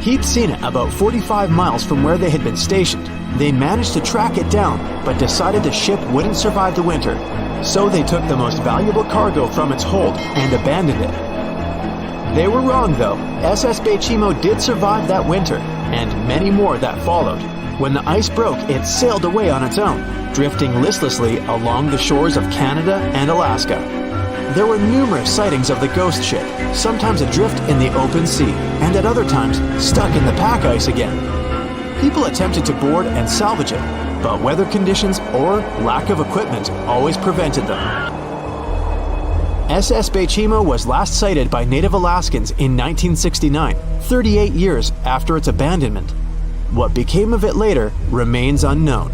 He'd seen it about 45 miles from where they had been stationed. They managed to track it down, but decided the ship wouldn't survive the winter, so they took the most valuable cargo from its hold and abandoned it. They were wrong though. SS Breakup did survive that winter, and many more that followed. When the ice broke, it sailed away on its own, drifting listlessly along the shores of Canada and Alaska. There were numerous sightings of the ghost ship, sometimes adrift in the open sea, and at other times stuck in the pack ice again. People attempted to board and salvage it, but weather conditions or lack of equipment always prevented them. SS Breakup was last sighted by native Alaskans in 1969, 38 years after its abandonment. What became of it later remains unknown.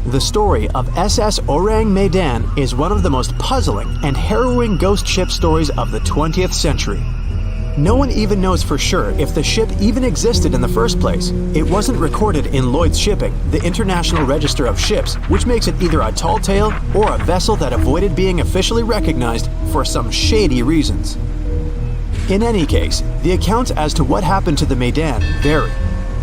The story of SS Orang Medan is one of the most puzzling and harrowing ghost ship stories of the 20th century. No one even knows for sure if the ship even existed in the first place. It wasn't recorded in Lloyd's Shipping, the International Register of Ships, which makes it either a tall tale or a vessel that avoided being officially recognized for some shady reasons. In any case, the accounts as to what happened to the Medan vary.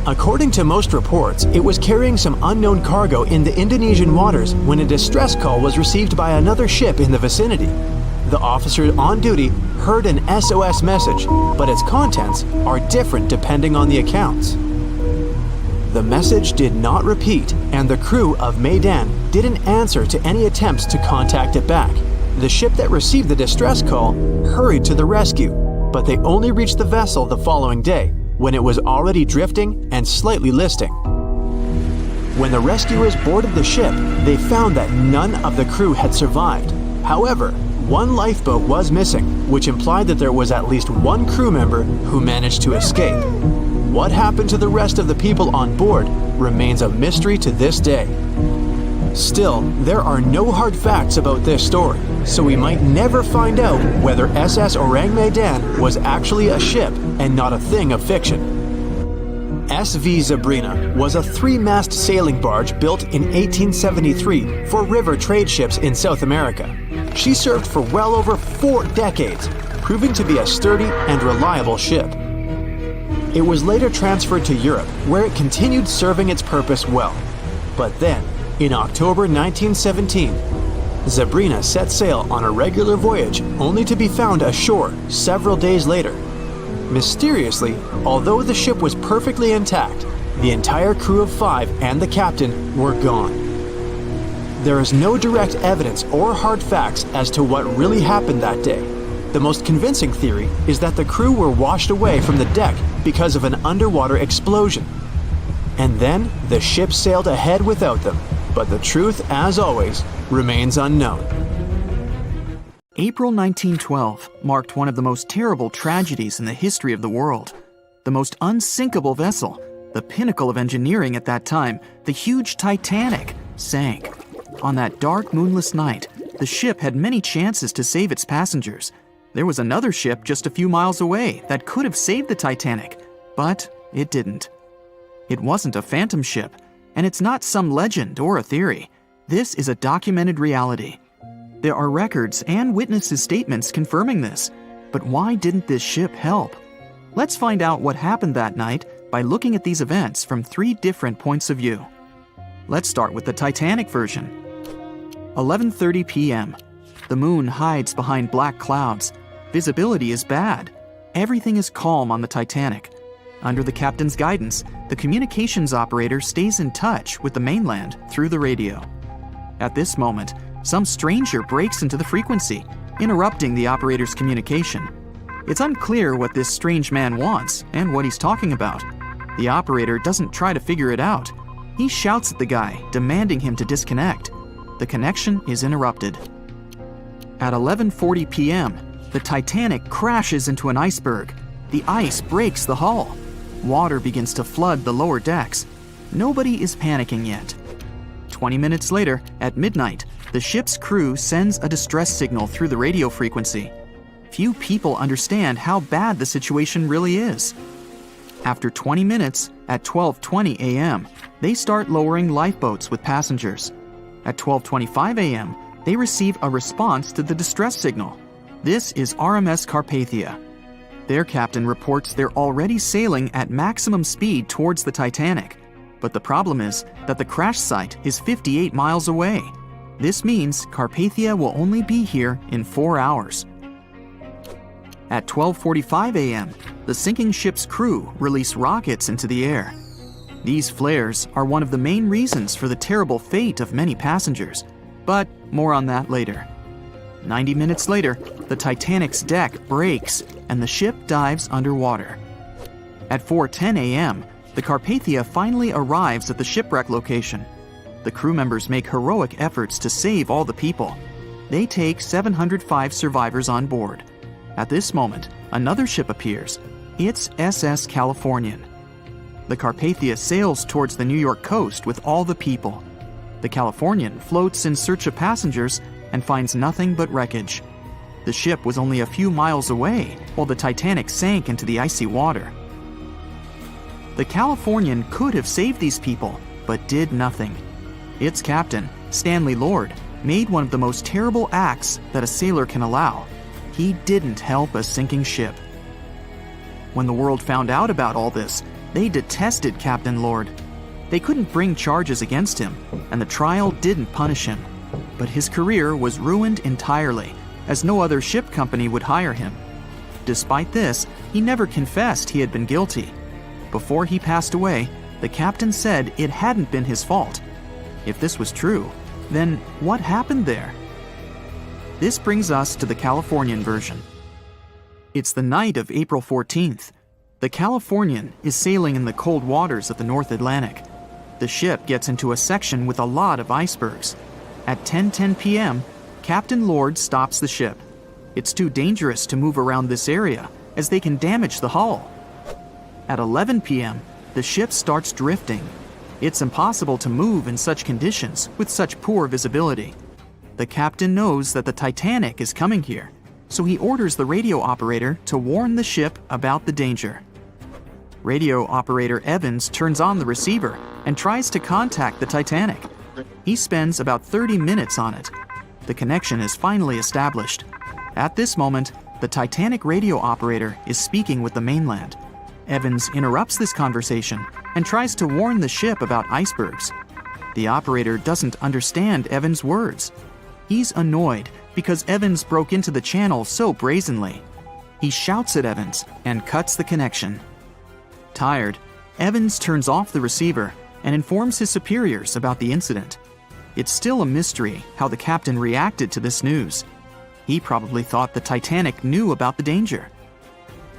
According to most reports, it was carrying some unknown cargo in the Indonesian waters when a distress call was received by another ship in the vicinity. The officer on duty heard an SOS message, but its contents are different depending on the accounts. The message did not repeat, and the crew of Medan didn't answer to any attempts to contact it back. The ship that received the distress call hurried to the rescue, but they only reached the vessel the following day, when it was already drifting and slightly listing. When the rescuers boarded the ship, they found that none of the crew had survived. However, one lifeboat was missing, which implied that there was at least one crew member who managed to escape. What happened to the rest of the people on board remains a mystery to this day. Still, there are no hard facts about this story, so we might never find out whether SS Orang Medan was actually a ship and not a thing of fiction. SV Sabrina was a 3-mast sailing barge built in 1873 for river trade ships in South America. She served for well over 4 decades, proving to be a sturdy and reliable ship. It was later transferred to Europe, where it continued serving its purpose well. But then, in October 1917, Sabrina set sail on a regular voyage only to be found ashore several days later. Mysteriously, although the ship was perfectly intact, the entire crew of 5 and the captain were gone. There is no direct evidence or hard facts as to what really happened that day. The most convincing theory is that the crew were washed away from the deck because of an underwater explosion. And then the ship sailed ahead without them, but the truth, as always, remains unknown. April 1912 marked one of the most terrible tragedies in the history of the world. The most unsinkable vessel, the pinnacle of engineering at that time, the huge Titanic, sank. On that dark, moonless night, the ship had many chances to save its passengers. There was another ship just a few miles away that could have saved the Titanic, but it didn't. It wasn't a phantom ship, and it's not some legend or a theory. This is a documented reality. There are records and witnesses' statements confirming this, but why didn't this ship help? Let's find out what happened that night by looking at these events from 3 different points of view. Let's start with the Titanic version. 11:30 p.m. The moon hides behind black clouds. Visibility is bad. Everything is calm on the Titanic. Under the captain's guidance, the communications operator stays in touch with the mainland through the radio. At this moment, some stranger breaks into the frequency, interrupting the operator's communication. It's unclear what this strange man wants and what he's talking about. The operator doesn't try to figure it out. He shouts at the guy, demanding him to disconnect. The connection is interrupted. At 11:40 p.m., the Titanic crashes into an iceberg. The ice breaks the hull. Water begins to flood the lower decks. Nobody is panicking yet. 20 minutes later, at midnight, the ship's crew sends a distress signal through the radio frequency. Few people understand how bad the situation really is. After 20 minutes, at 12:20 a.m., they start lowering lifeboats with passengers. At 12:25 a.m., they receive a response to the distress signal. This is RMS Carpathia. Their captain reports they're already sailing at maximum speed towards the Titanic. But the problem is that the crash site is 58 miles away. This means Carpathia will only be here in 4 hours. At 12:45 a.m., the sinking ship's crew release rockets into the air. These flares are one of the main reasons for the terrible fate of many passengers, but more on that later. 90 minutes later, the Titanic's deck breaks and the ship dives underwater. At 4:10 a.m., the Carpathia finally arrives at the shipwreck location. The crew members make heroic efforts to save all the people. They take 705 survivors on board. At this moment, another ship appears. It's SS Californian. The Carpathia sails towards the New York coast with all the people. The Californian floats in search of passengers and finds nothing but wreckage. The ship was only a few miles away while the Titanic sank into the icy water. The Californian could have saved these people, but did nothing. Its captain, Stanley Lord, made one of the most terrible acts that a sailor can allow. He didn't help a sinking ship. When the world found out about all this, they detested Captain Lord. They couldn't bring charges against him, and the trial didn't punish him. But his career was ruined entirely, as no other ship company would hire him. Despite this, he never confessed he had been guilty. Before he passed away, the captain said it hadn't been his fault. If this was true, then what happened there? This brings us to the Californian version. It's the night of April 14th. The Californian is sailing in the cold waters of the North Atlantic. The ship gets into a section with a lot of icebergs. At 10:10 p.m., Captain Lord stops the ship. It's too dangerous to move around this area, as they can damage the hull. At 11 p.m., the ship starts drifting. It's impossible to move in such conditions with such poor visibility. The captain knows that the Titanic is coming here, so he orders the radio operator to warn the ship about the danger. Radio operator Evans turns on the receiver and tries to contact the Titanic. He spends about 30 minutes on it. The connection is finally established. At this moment, the Titanic radio operator is speaking with the mainland. Evans interrupts this conversation and tries to warn the ship about icebergs. The operator doesn't understand Evans' words. He's annoyed because Evans broke into the channel so brazenly. He shouts at Evans and cuts the connection. Tired, Evans turns off the receiver and informs his superiors about the incident. It's still a mystery how the captain reacted to this news. He probably thought the Titanic knew about the danger.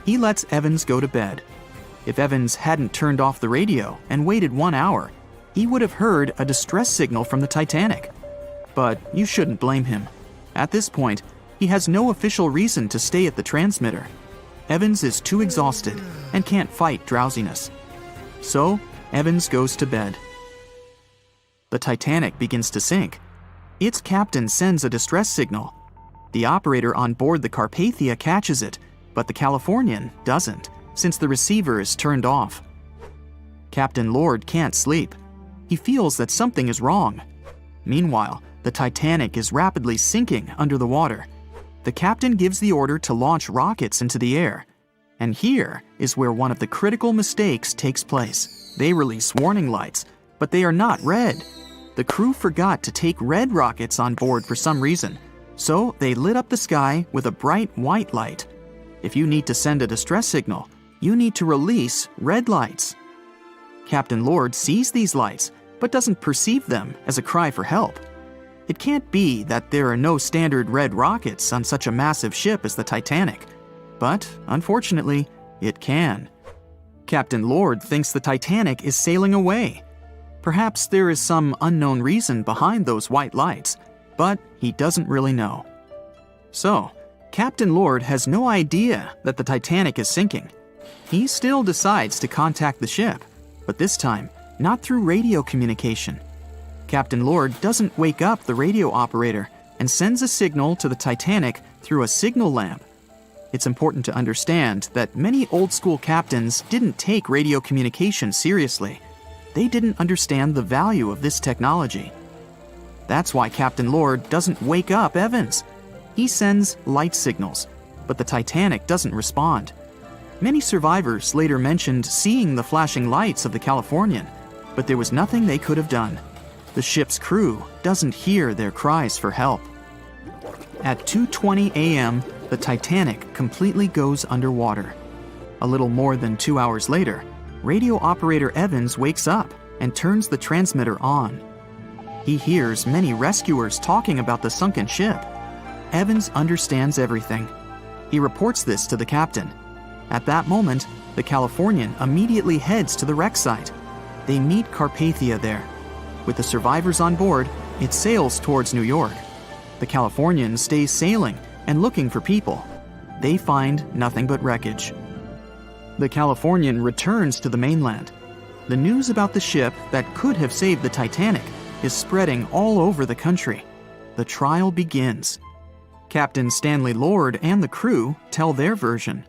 He lets Evans go to bed. If Evans hadn't turned off the radio and waited 1 hour, he would have heard a distress signal from the Titanic. But you shouldn't blame him. At this point, he has no official reason to stay at the transmitter. Evans is too exhausted and can't fight drowsiness. So, Evans goes to bed. The Titanic begins to sink. Its captain sends a distress signal. The operator on board the Carpathia catches it, but the Californian doesn't, since the receiver is turned off. Captain Lord can't sleep. He feels that something is wrong. Meanwhile, the Titanic is rapidly sinking under the water. The captain gives the order to launch rockets into the air. And here is where one of the critical mistakes takes place. They release warning lights, but they are not red. The crew forgot to take red rockets on board for some reason, so they lit up the sky with a bright white light. If you need to send a distress signal, you need to release red lights. Captain Lord sees these lights, but doesn't perceive them as a cry for help. It can't be that there are no standard red rockets on such a massive ship as the Titanic. But, unfortunately, it can. Captain Lord thinks the Titanic is sailing away. Perhaps there is some unknown reason behind those white lights, but he doesn't really know. So, Captain Lord has no idea that the Titanic is sinking. He still decides to contact the ship, but this time, not through radio communication. Captain Lord doesn't wake up the radio operator and sends a signal to the Titanic through a signal lamp. It's important to understand that many old-school captains didn't take radio communication seriously. They didn't understand the value of this technology. That's why Captain Lord doesn't wake up Evans. He sends light signals, but the Titanic doesn't respond. Many survivors later mentioned seeing the flashing lights of the Californian, but there was nothing they could have done. The ship's crew doesn't hear their cries for help. At 2:20 a.m., the Titanic completely goes underwater. A little more than 2 hours later, radio operator Evans wakes up and turns the transmitter on. He hears many rescuers talking about the sunken ship. Evans understands everything. He reports this to the captain. At that moment, the Californian immediately heads to the wreck site. They meet Carpathia there. With the survivors on board, it sails towards New York. The Californian stays sailing and looking for people. They find nothing but wreckage. The Californian returns to the mainland. The news about the ship that could have saved the Titanic is spreading all over the country. The trial begins. Captain Stanley Lord and the crew tell their version.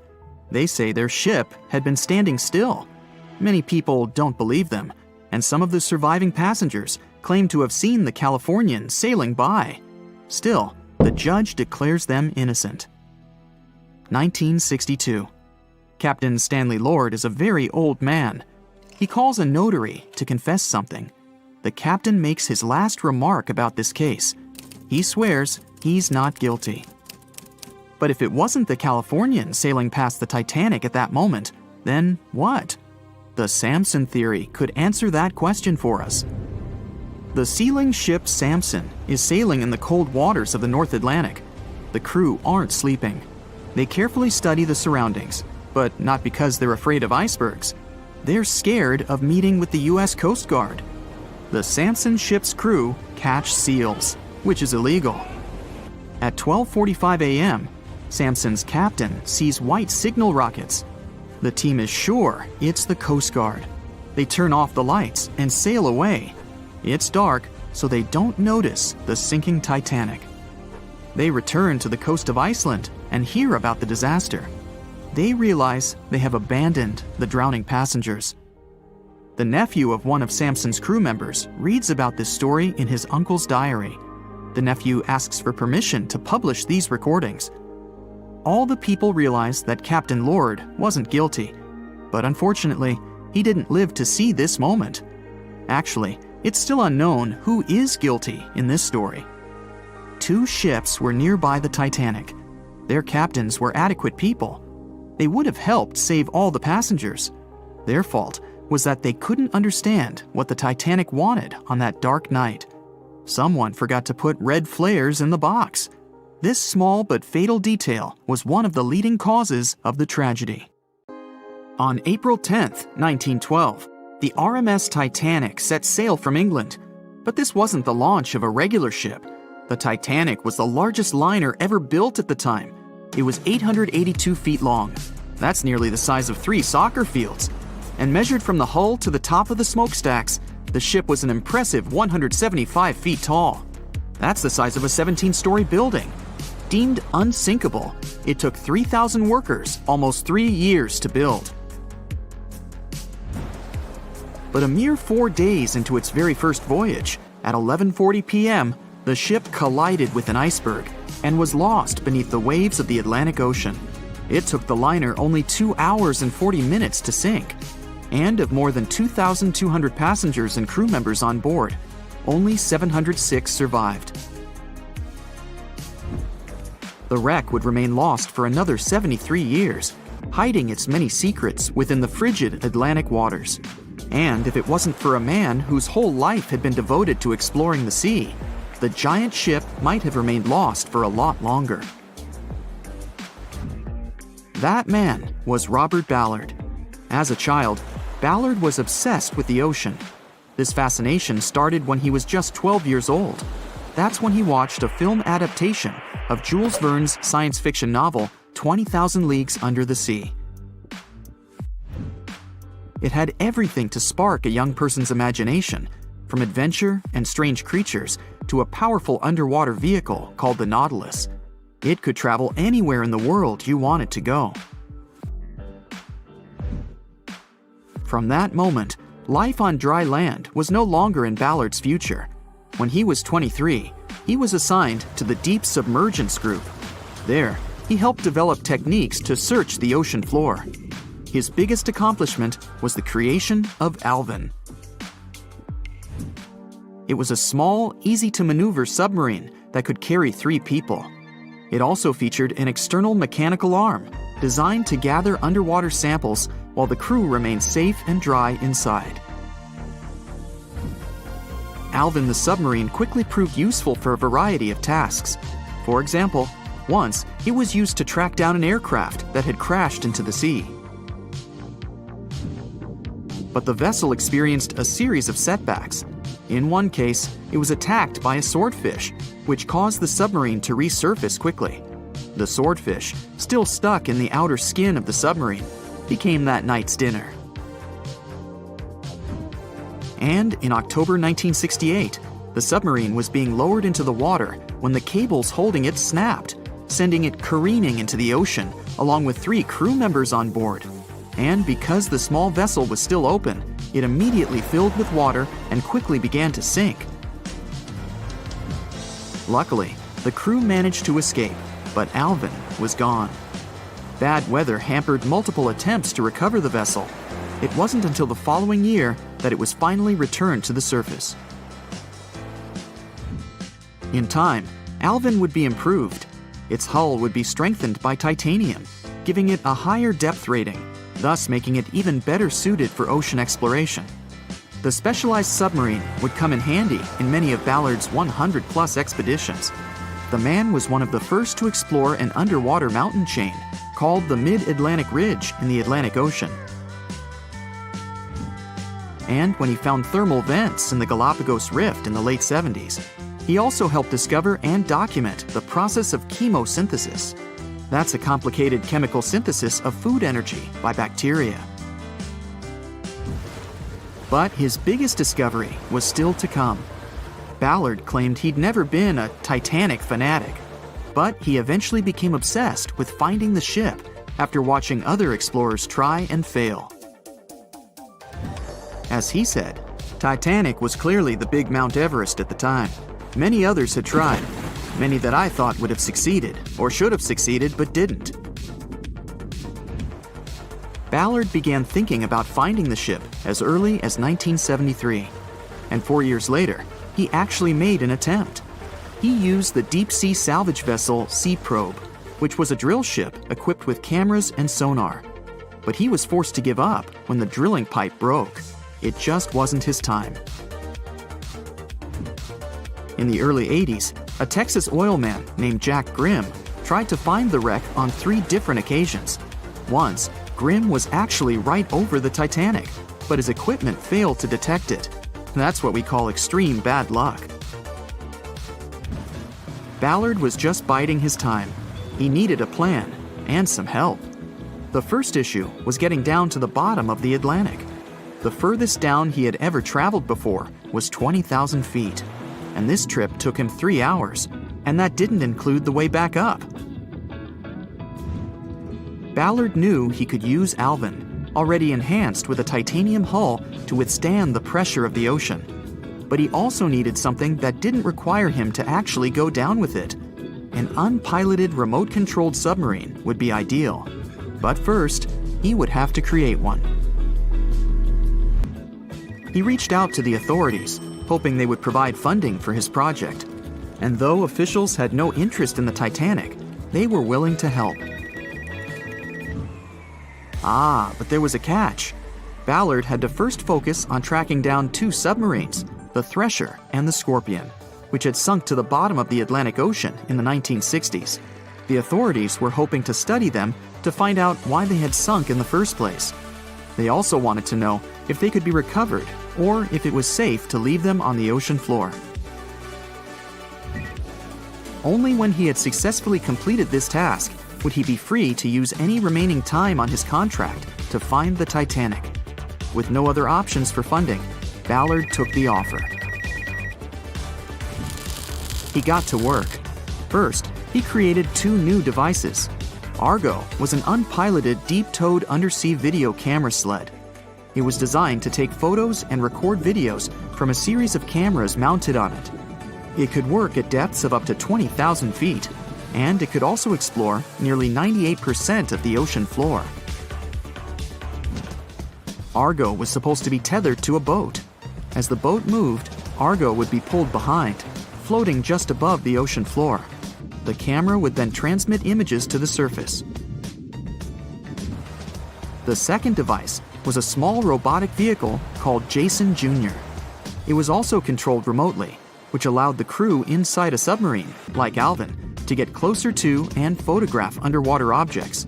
They say their ship had been standing still. Many people don't believe them, and some of the surviving passengers claim to have seen the Californian sailing by. Still, the judge declares them innocent. 1962. Captain Stanley Lord is a very old man. He calls a notary to confess something. The captain makes his last remark about this case. He swears he's not guilty. But if it wasn't the Californian sailing past the Titanic at that moment, then what? The Samson theory could answer that question for us. The sealing ship Samson is sailing in the cold waters of the North Atlantic. The crew aren't sleeping. They carefully study the surroundings, but not because they're afraid of icebergs. They're scared of meeting with the U.S. Coast Guard. The Samson ship's crew catch seals, which is illegal. At 12:45 a.m., Samson's captain sees white signal rockets. The team is sure it's the Coast Guard. They turn off the lights and sail away. It's dark, so they don't notice the sinking Titanic. They return to the coast of Iceland and hear about the disaster. They realize they have abandoned the drowning passengers. The nephew of one of Samson's crew members reads about this story in his uncle's diary. The nephew asks for permission to publish these recordings. All the people realize that Captain Lord wasn't guilty, but unfortunately, he didn't live to see this moment. Actually, it's still unknown who is guilty in this story. 2 ships were nearby the Titanic. Their captains were adequate people. They would have helped save all the passengers. Their fault was that they couldn't understand what the Titanic wanted on that dark night. Someone forgot to put red flares in the box. This small but fatal detail was one of the leading causes of the tragedy. On April 10, 1912, the RMS Titanic set sail from England. But this wasn't the launch of a regular ship. The Titanic was the largest liner ever built at the time. It was 882 feet long. That's nearly the size of 3 soccer fields. And measured from the hull to the top of the smokestacks, the ship was an impressive 175 feet tall. That's the size of a 17-story building. Deemed unsinkable, it took 3,000 workers almost 3 years to build. But a mere 4 days into its very first voyage, at 11:40 p.m., the ship collided with an iceberg and was lost beneath the waves of the Atlantic Ocean. It took the liner only 2 hours and 40 minutes to sink. And of more than 2,200 passengers and crew members on board, only 706 survived. The wreck would remain lost for another 73 years, hiding its many secrets within the frigid Atlantic waters. And if it wasn't for a man whose whole life had been devoted to exploring the sea, the giant ship might have remained lost for a lot longer. That man was Robert Ballard. As a child, Ballard was obsessed with the ocean. This fascination started when he was just 12 years old. That's when he watched a film adaptation of Jules Verne's science fiction novel 20,000 Leagues Under the Sea. It had everything to spark a young person's imagination, from adventure and strange creatures to a powerful underwater vehicle called the Nautilus. It could travel anywhere in the world you wanted to go. From that moment, life on dry land was no longer in Ballard's future. When he was 23, he was assigned to the Deep Submergence Group. There, he helped develop techniques to search the ocean floor. His biggest accomplishment was the creation of Alvin. It was a small, easy-to-maneuver submarine that could carry 3 people. It also featured an external mechanical arm designed to gather underwater samples while the crew remained safe and dry inside. Alvin the submarine quickly proved useful for a variety of tasks. For example, once it was used to track down an aircraft that had crashed into the sea. But the vessel experienced a series of setbacks. In one case, it was attacked by a swordfish, which caused the submarine to resurface quickly. The swordfish, still stuck in the outer skin of the submarine, became that night's dinner. And in October 1968, the submarine was being lowered into the water when the cables holding it snapped, sending it careening into the ocean along with 3 crew members on board. And because the small vessel was still open, it immediately filled with water and quickly began to sink. Luckily, the crew managed to escape, but Alvin was gone. Bad weather hampered multiple attempts to recover the vessel. It wasn't until the following year that it was finally returned to the surface. In time, Alvin would be improved. Its hull would be strengthened by titanium, giving it a higher depth rating, thus making it even better suited for ocean exploration. The specialized submarine would come in handy in many of Ballard's 100-plus expeditions. The man was one of the first to explore an underwater mountain chain called the Mid-Atlantic Ridge in the Atlantic Ocean. And when he found thermal vents in the Galapagos Rift in the late 70s, he also helped discover and document the process of chemosynthesis. That's a complicated chemical synthesis of food energy by bacteria. But his biggest discovery was still to come. Ballard claimed he'd never been a Titanic fanatic, but he eventually became obsessed with finding the ship after watching other explorers try and fail. As he said, Titanic was clearly the big Mount Everest at the time. Many others had tried, many that I thought would have succeeded, or should have succeeded but didn't. Ballard began thinking about finding the ship as early as 1973, and 4 years later, he actually made an attempt. He used the deep-sea salvage vessel Sea Probe, which was a drill ship equipped with cameras and sonar. But he was forced to give up when the drilling pipe broke. It just wasn't his time. In the early 80s, a Texas oil man named Jack Grimm tried to find the wreck on 3 different occasions. Once, Grimm was actually right over the Titanic, but his equipment failed to detect it. That's what we call extreme bad luck. Ballard was just biding his time. He needed a plan and some help. The first issue was getting down to the bottom of the Atlantic. The furthest down he had ever traveled before was 20,000 feet, and this trip took him 3 hours, and that didn't include the way back up. Ballard knew he could use Alvin, already enhanced with a titanium hull to withstand the pressure of the ocean. But he also needed something that didn't require him to actually go down with it. An unpiloted remote-controlled submarine would be ideal. But first, he would have to create one. He reached out to the authorities, hoping they would provide funding for his project. And though officials had no interest in the Titanic, they were willing to help. But there was a catch. Ballard had to first focus on tracking down 2 submarines, the Thresher and the Scorpion. which had sunk to the bottom of the Atlantic Ocean in the 1960s. The authorities were hoping to study them to find out why they had sunk in the first place. They also wanted to know if they could be recovered or if it was safe to leave them on the ocean floor. Only when he had successfully completed this task would he be free to use any remaining time on his contract to find the Titanic. With no other options for funding, Ballard took the offer. He got to work. First, he created 2 new devices. Argo was an unpiloted deep-towed undersea video camera sled. It was designed to take photos and record videos from a series of cameras mounted on it. It could work at depths of up to 20,000 feet, and it could also explore nearly 98% of the ocean floor. Argo was supposed to be tethered to a boat. As the boat moved, Argo would be pulled behind, floating just above the ocean floor. The camera would then transmit images to the surface. The second device was a small robotic vehicle called Jason Jr. It was also controlled remotely, which allowed the crew inside a submarine, like Alvin, to get closer to and photograph underwater objects.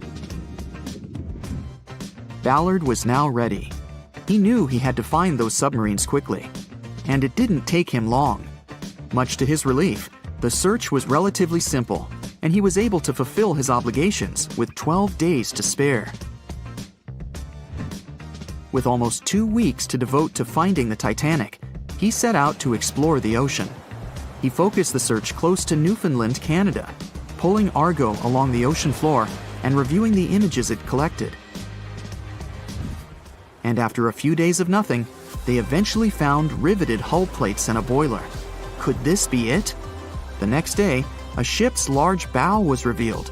Ballard was now ready. He knew he had to find those submarines quickly, and it didn't take him long. Much to his relief, the search was relatively simple, and he was able to fulfill his obligations with 12 days to spare. With almost 2 weeks to devote to finding the Titanic, he set out to explore the ocean. He focused the search close to Newfoundland, Canada, pulling Argo along the ocean floor and reviewing the images it collected. And after a few days of nothing, they eventually found riveted hull plates and a boiler. Could this be it? The next day, a ship's large bow was revealed.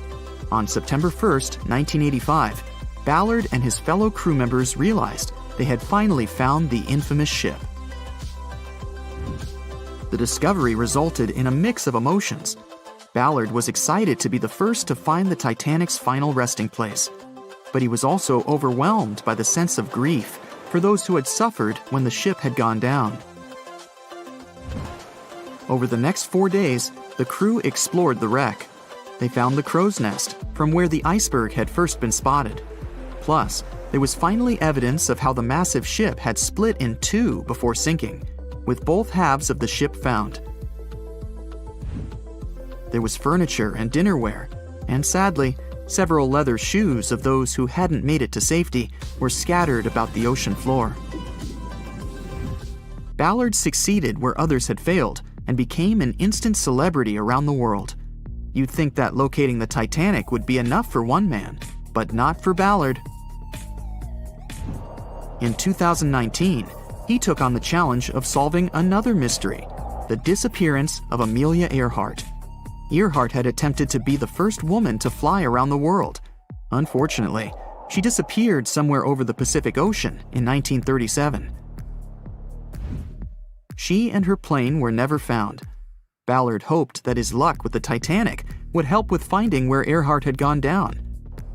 On September 1st, 1985, Ballard and his fellow crew members realized they had finally found the infamous ship. The discovery resulted in a mix of emotions. Ballard was excited to be the first to find the Titanic's final resting place, but he was also overwhelmed by the sense of grief for those who had suffered when the ship had gone down. Over the next 4 days, the crew explored the wreck. They found the crow's nest, from where the Iceberg had first been spotted. Plus, there was finally evidence of how the massive ship had split in 2 before sinking, with both halves of the ship found. There was furniture and dinnerware, and sadly, several leather shoes of those who hadn't made it to safety were scattered about the ocean floor. Ballard succeeded where others had failed and became an instant celebrity around the world. You'd think that locating the Titanic would be enough for one man, but not for Ballard. In 2019, he took on the challenge of solving another mystery, the disappearance of Amelia Earhart. Earhart had attempted to be the first woman to fly around the world. Unfortunately, she disappeared somewhere over the Pacific Ocean in 1937. She and her plane were never found. Ballard hoped that his luck with the Titanic would help with finding where Earhart had gone down,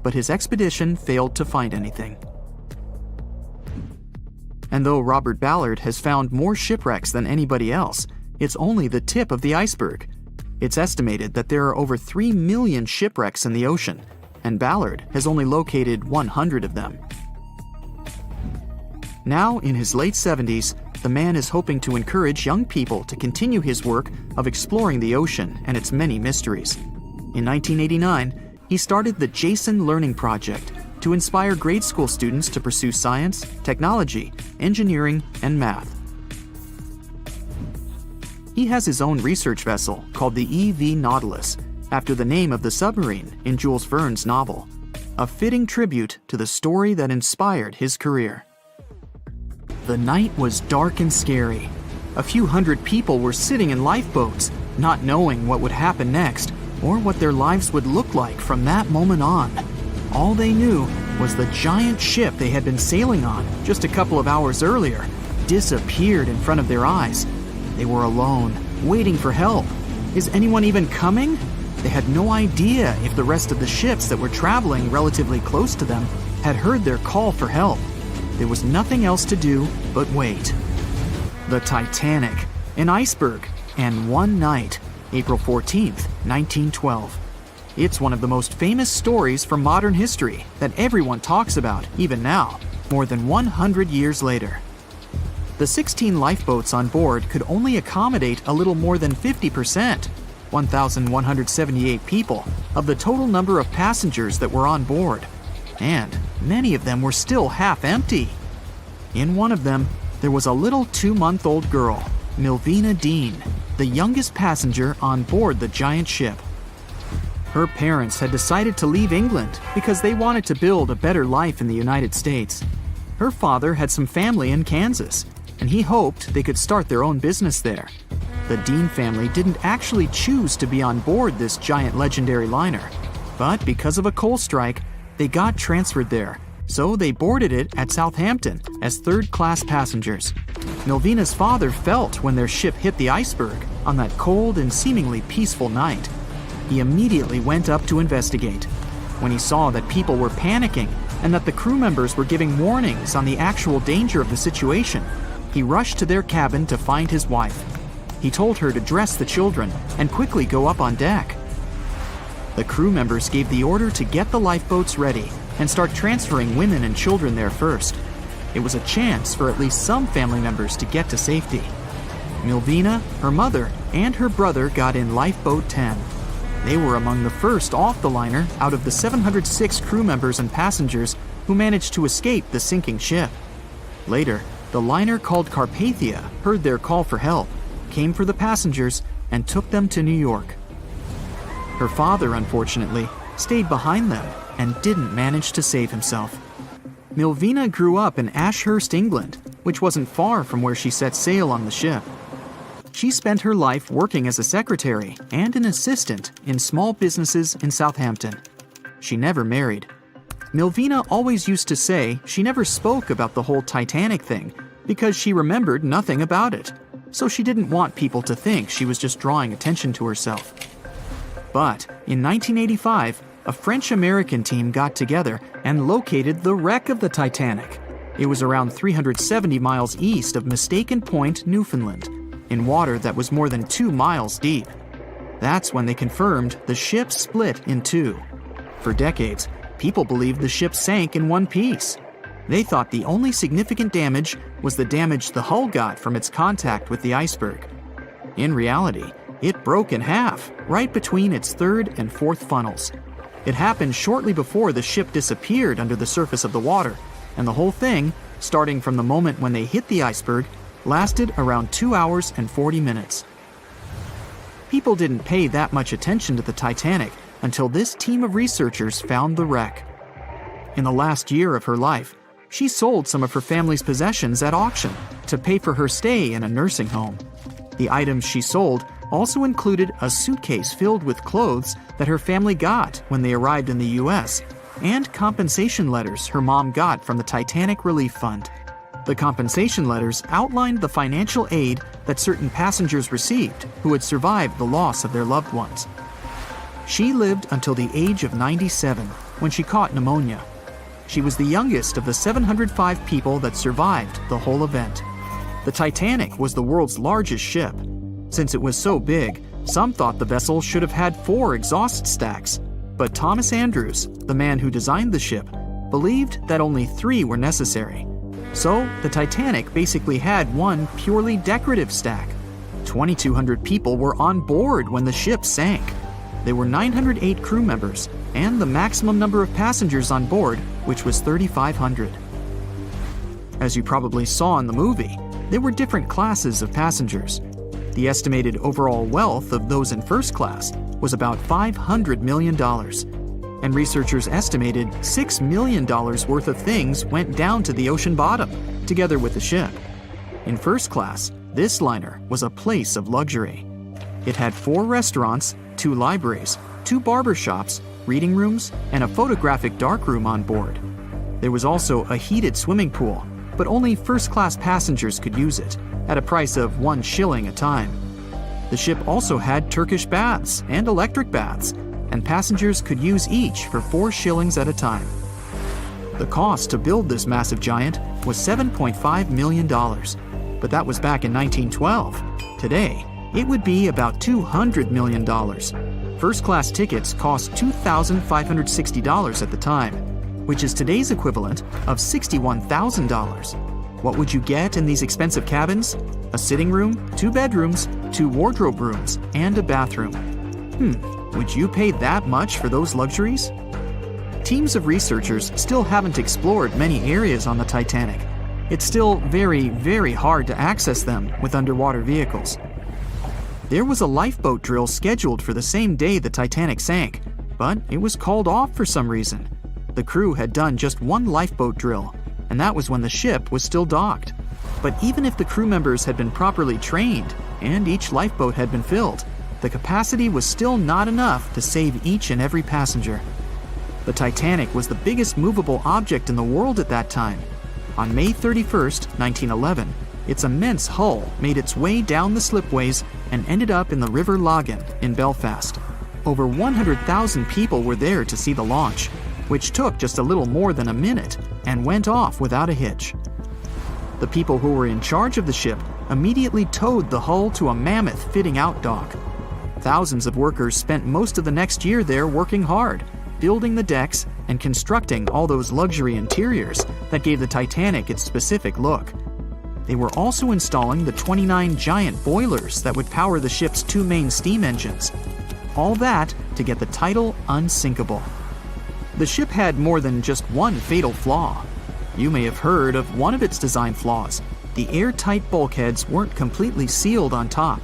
but his expedition failed to find anything. And though Robert Ballard has found more shipwrecks than anybody else, it's only the tip of the iceberg. It's estimated that there are over 3 million shipwrecks in the ocean, and Ballard has only located 100 of them. Now, in his late 70s, the man is hoping to encourage young people to continue his work of exploring the ocean and its many mysteries. In 1989, he started the Jason Learning Project to inspire grade school students to pursue science, technology, engineering, and math. He has his own research vessel called the EV Nautilus, after the name of the submarine in Jules Verne's novel, a fitting tribute to the story that inspired his career. The night was dark and scary. A few hundred people were sitting in lifeboats, not knowing what would happen next or what their lives would look like from that moment on. All they knew was the giant ship they had been sailing on just a couple of hours earlier disappeared in front of their eyes. They were alone, waiting for help. Is anyone even coming? They had no idea if the rest of the ships that were traveling relatively close to them had heard their call for help. There was nothing else to do but wait. The Titanic, an iceberg, and One Night, April 14th, 1912. It's one of the most famous stories from modern history that everyone talks about, even now, more than 100 years later. The 16 lifeboats on board could only accommodate a little more than 50%, 1,178 people, of the total number of passengers that were on board. And many of them were still half empty. In one of them, there was a little 2-month-old girl, Milvina Dean, the youngest passenger on board the giant ship. Her parents had decided to leave England because they wanted to build a better life in the United States. Her father had some family in Kansas, and he hoped they could start their own business there. The Dean family didn't actually choose to be on board this giant legendary liner, but because of a coal strike, they got transferred there, so they boarded it at Southampton as third-class passengers. Milvina's father felt when their ship hit the Iceberg on that cold and seemingly peaceful night. He immediately went up to investigate. When he saw that people were panicking and that the crew members were giving warnings on the actual danger of the situation, he rushed to their cabin to find his wife. He told her to dress the children and quickly go up on deck. The crew members gave the order to get the lifeboats ready and start transferring women and children there first. It was a chance for at least some family members to get to safety. Milvina, her mother, and her brother got in Lifeboat 10. They were among the first off the liner out of the 706 crew members and passengers who managed to escape the sinking ship. Later, the liner called Carpathia heard their call for help, came for the passengers, and took them to New York. Her father, unfortunately, stayed behind them and didn't manage to save himself. Milvina grew up in Ashurst, England, which wasn't far from where she set sail on the ship. She spent her life working as a secretary and an assistant in small businesses in Southampton. She never married. Milvina always used to say she never spoke about the whole Titanic thing because she remembered nothing about it, so she didn't want people to think she was just drawing attention to herself. But in 1985, a French-American team got together and located the wreck of the Titanic. It was around 370 miles east of Mistaken Point, Newfoundland, in water that was more than 2 miles deep. That's when they confirmed the ship split in two. For decades, people believed the ship sank in one piece. They thought the only significant damage was the damage the hull got from its contact with the iceberg. In reality, it broke in half, right between its third and fourth funnels. It happened shortly before the ship disappeared under the surface of the water, and the whole thing, starting from the moment when they hit the iceberg, lasted around 2 hours and 40 minutes. People didn't pay that much attention to the Titanic until this team of researchers found the wreck. In the last year of her life, she sold some of her family's possessions at auction to pay for her stay in a nursing home. The items she sold also included a suitcase filled with clothes that her family got when they arrived in the US, and compensation letters her mom got from the Titanic Relief Fund. The compensation letters outlined the financial aid that certain passengers received who had survived the loss of their loved ones. She lived until the age of 97 when she caught pneumonia. She was the youngest of the 705 people that survived the whole event. The Titanic was the world's largest ship. Since it was so big, some thought the vessel should have had 4 exhaust stacks. But Thomas Andrews, the man who designed the ship, believed that only 3 were necessary. So, the Titanic basically had one purely decorative stack. 2,200 people were on board when the ship sank. There were 908 crew members, and the maximum number of passengers on board, which was 3,500. As you probably saw in the movie, there were different classes of passengers. The estimated overall wealth of those in first class was about $500 million, and researchers estimated $6 million worth of things went down to the ocean bottom, together with the ship. In first class, this liner was a place of luxury. It had 4 restaurants, 2 libraries, 2 barber shops, reading rooms, and a photographic darkroom on board. There was also a heated swimming pool, but only first-class passengers could use it, at a price of 1 shilling a time. The ship also had Turkish baths and electric baths, and passengers could use each for 4 shillings at a time. The cost to build this massive giant was $7.5 million, but that was back in 1912. Today, it would be about $200 million. First-class tickets cost $2,560 at the time, which is today's equivalent of $61,000. What would you get in these expensive cabins? A sitting room, 2 bedrooms, 2 wardrobe rooms, and a bathroom. Would you pay that much for those luxuries? Teams of researchers still haven't explored many areas on the Titanic. It's still very, very hard to access them with underwater vehicles. There was a lifeboat drill scheduled for the same day the Titanic sank, but it was called off for some reason. The crew had done just one lifeboat drill, and that was when the ship was still docked. But even if the crew members had been properly trained and each lifeboat had been filled, the capacity was still not enough to save each and every passenger. The Titanic was the biggest movable object in the world at that time. On May 31st, 1911, its immense hull made its way down the slipways and ended up in the River Lagan in Belfast. Over 100,000 people were there to see the launch, which took just a little more than a minute and went off without a hitch. The people who were in charge of the ship immediately towed the hull to a mammoth fitting-out dock. Thousands of workers spent most of the next year there working hard, building the decks and constructing all those luxury interiors that gave the Titanic its specific look. They were also installing the 29 giant boilers that would power the ship's 2 main steam engines. All that to get the title Unsinkable. The ship had more than just one fatal flaw. You may have heard of one of its design flaws. The airtight bulkheads weren't completely sealed on top.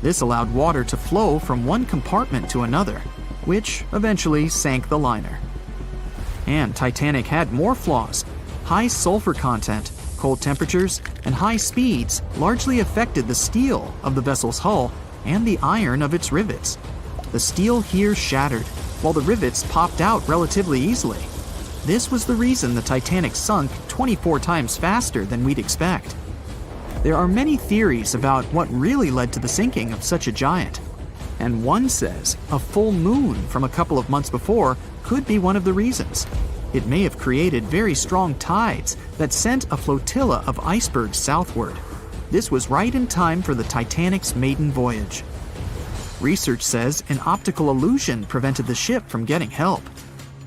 This allowed water to flow from one compartment to another, which eventually sank the liner. And Titanic had more flaws. High sulfur content, cold temperatures, and high speeds largely affected the steel of the vessel's hull and the iron of its rivets. The steel here shattered, while the rivets popped out relatively easily. This was the reason the Titanic sunk 24 times faster than we'd expect. There are many theories about what really led to the sinking of such a giant. And one says a full moon from a couple of months before could be one of the reasons. It may have created very strong tides that sent a flotilla of icebergs southward. This was right in time for the Titanic's maiden voyage. Research says an optical illusion prevented the ship from getting help.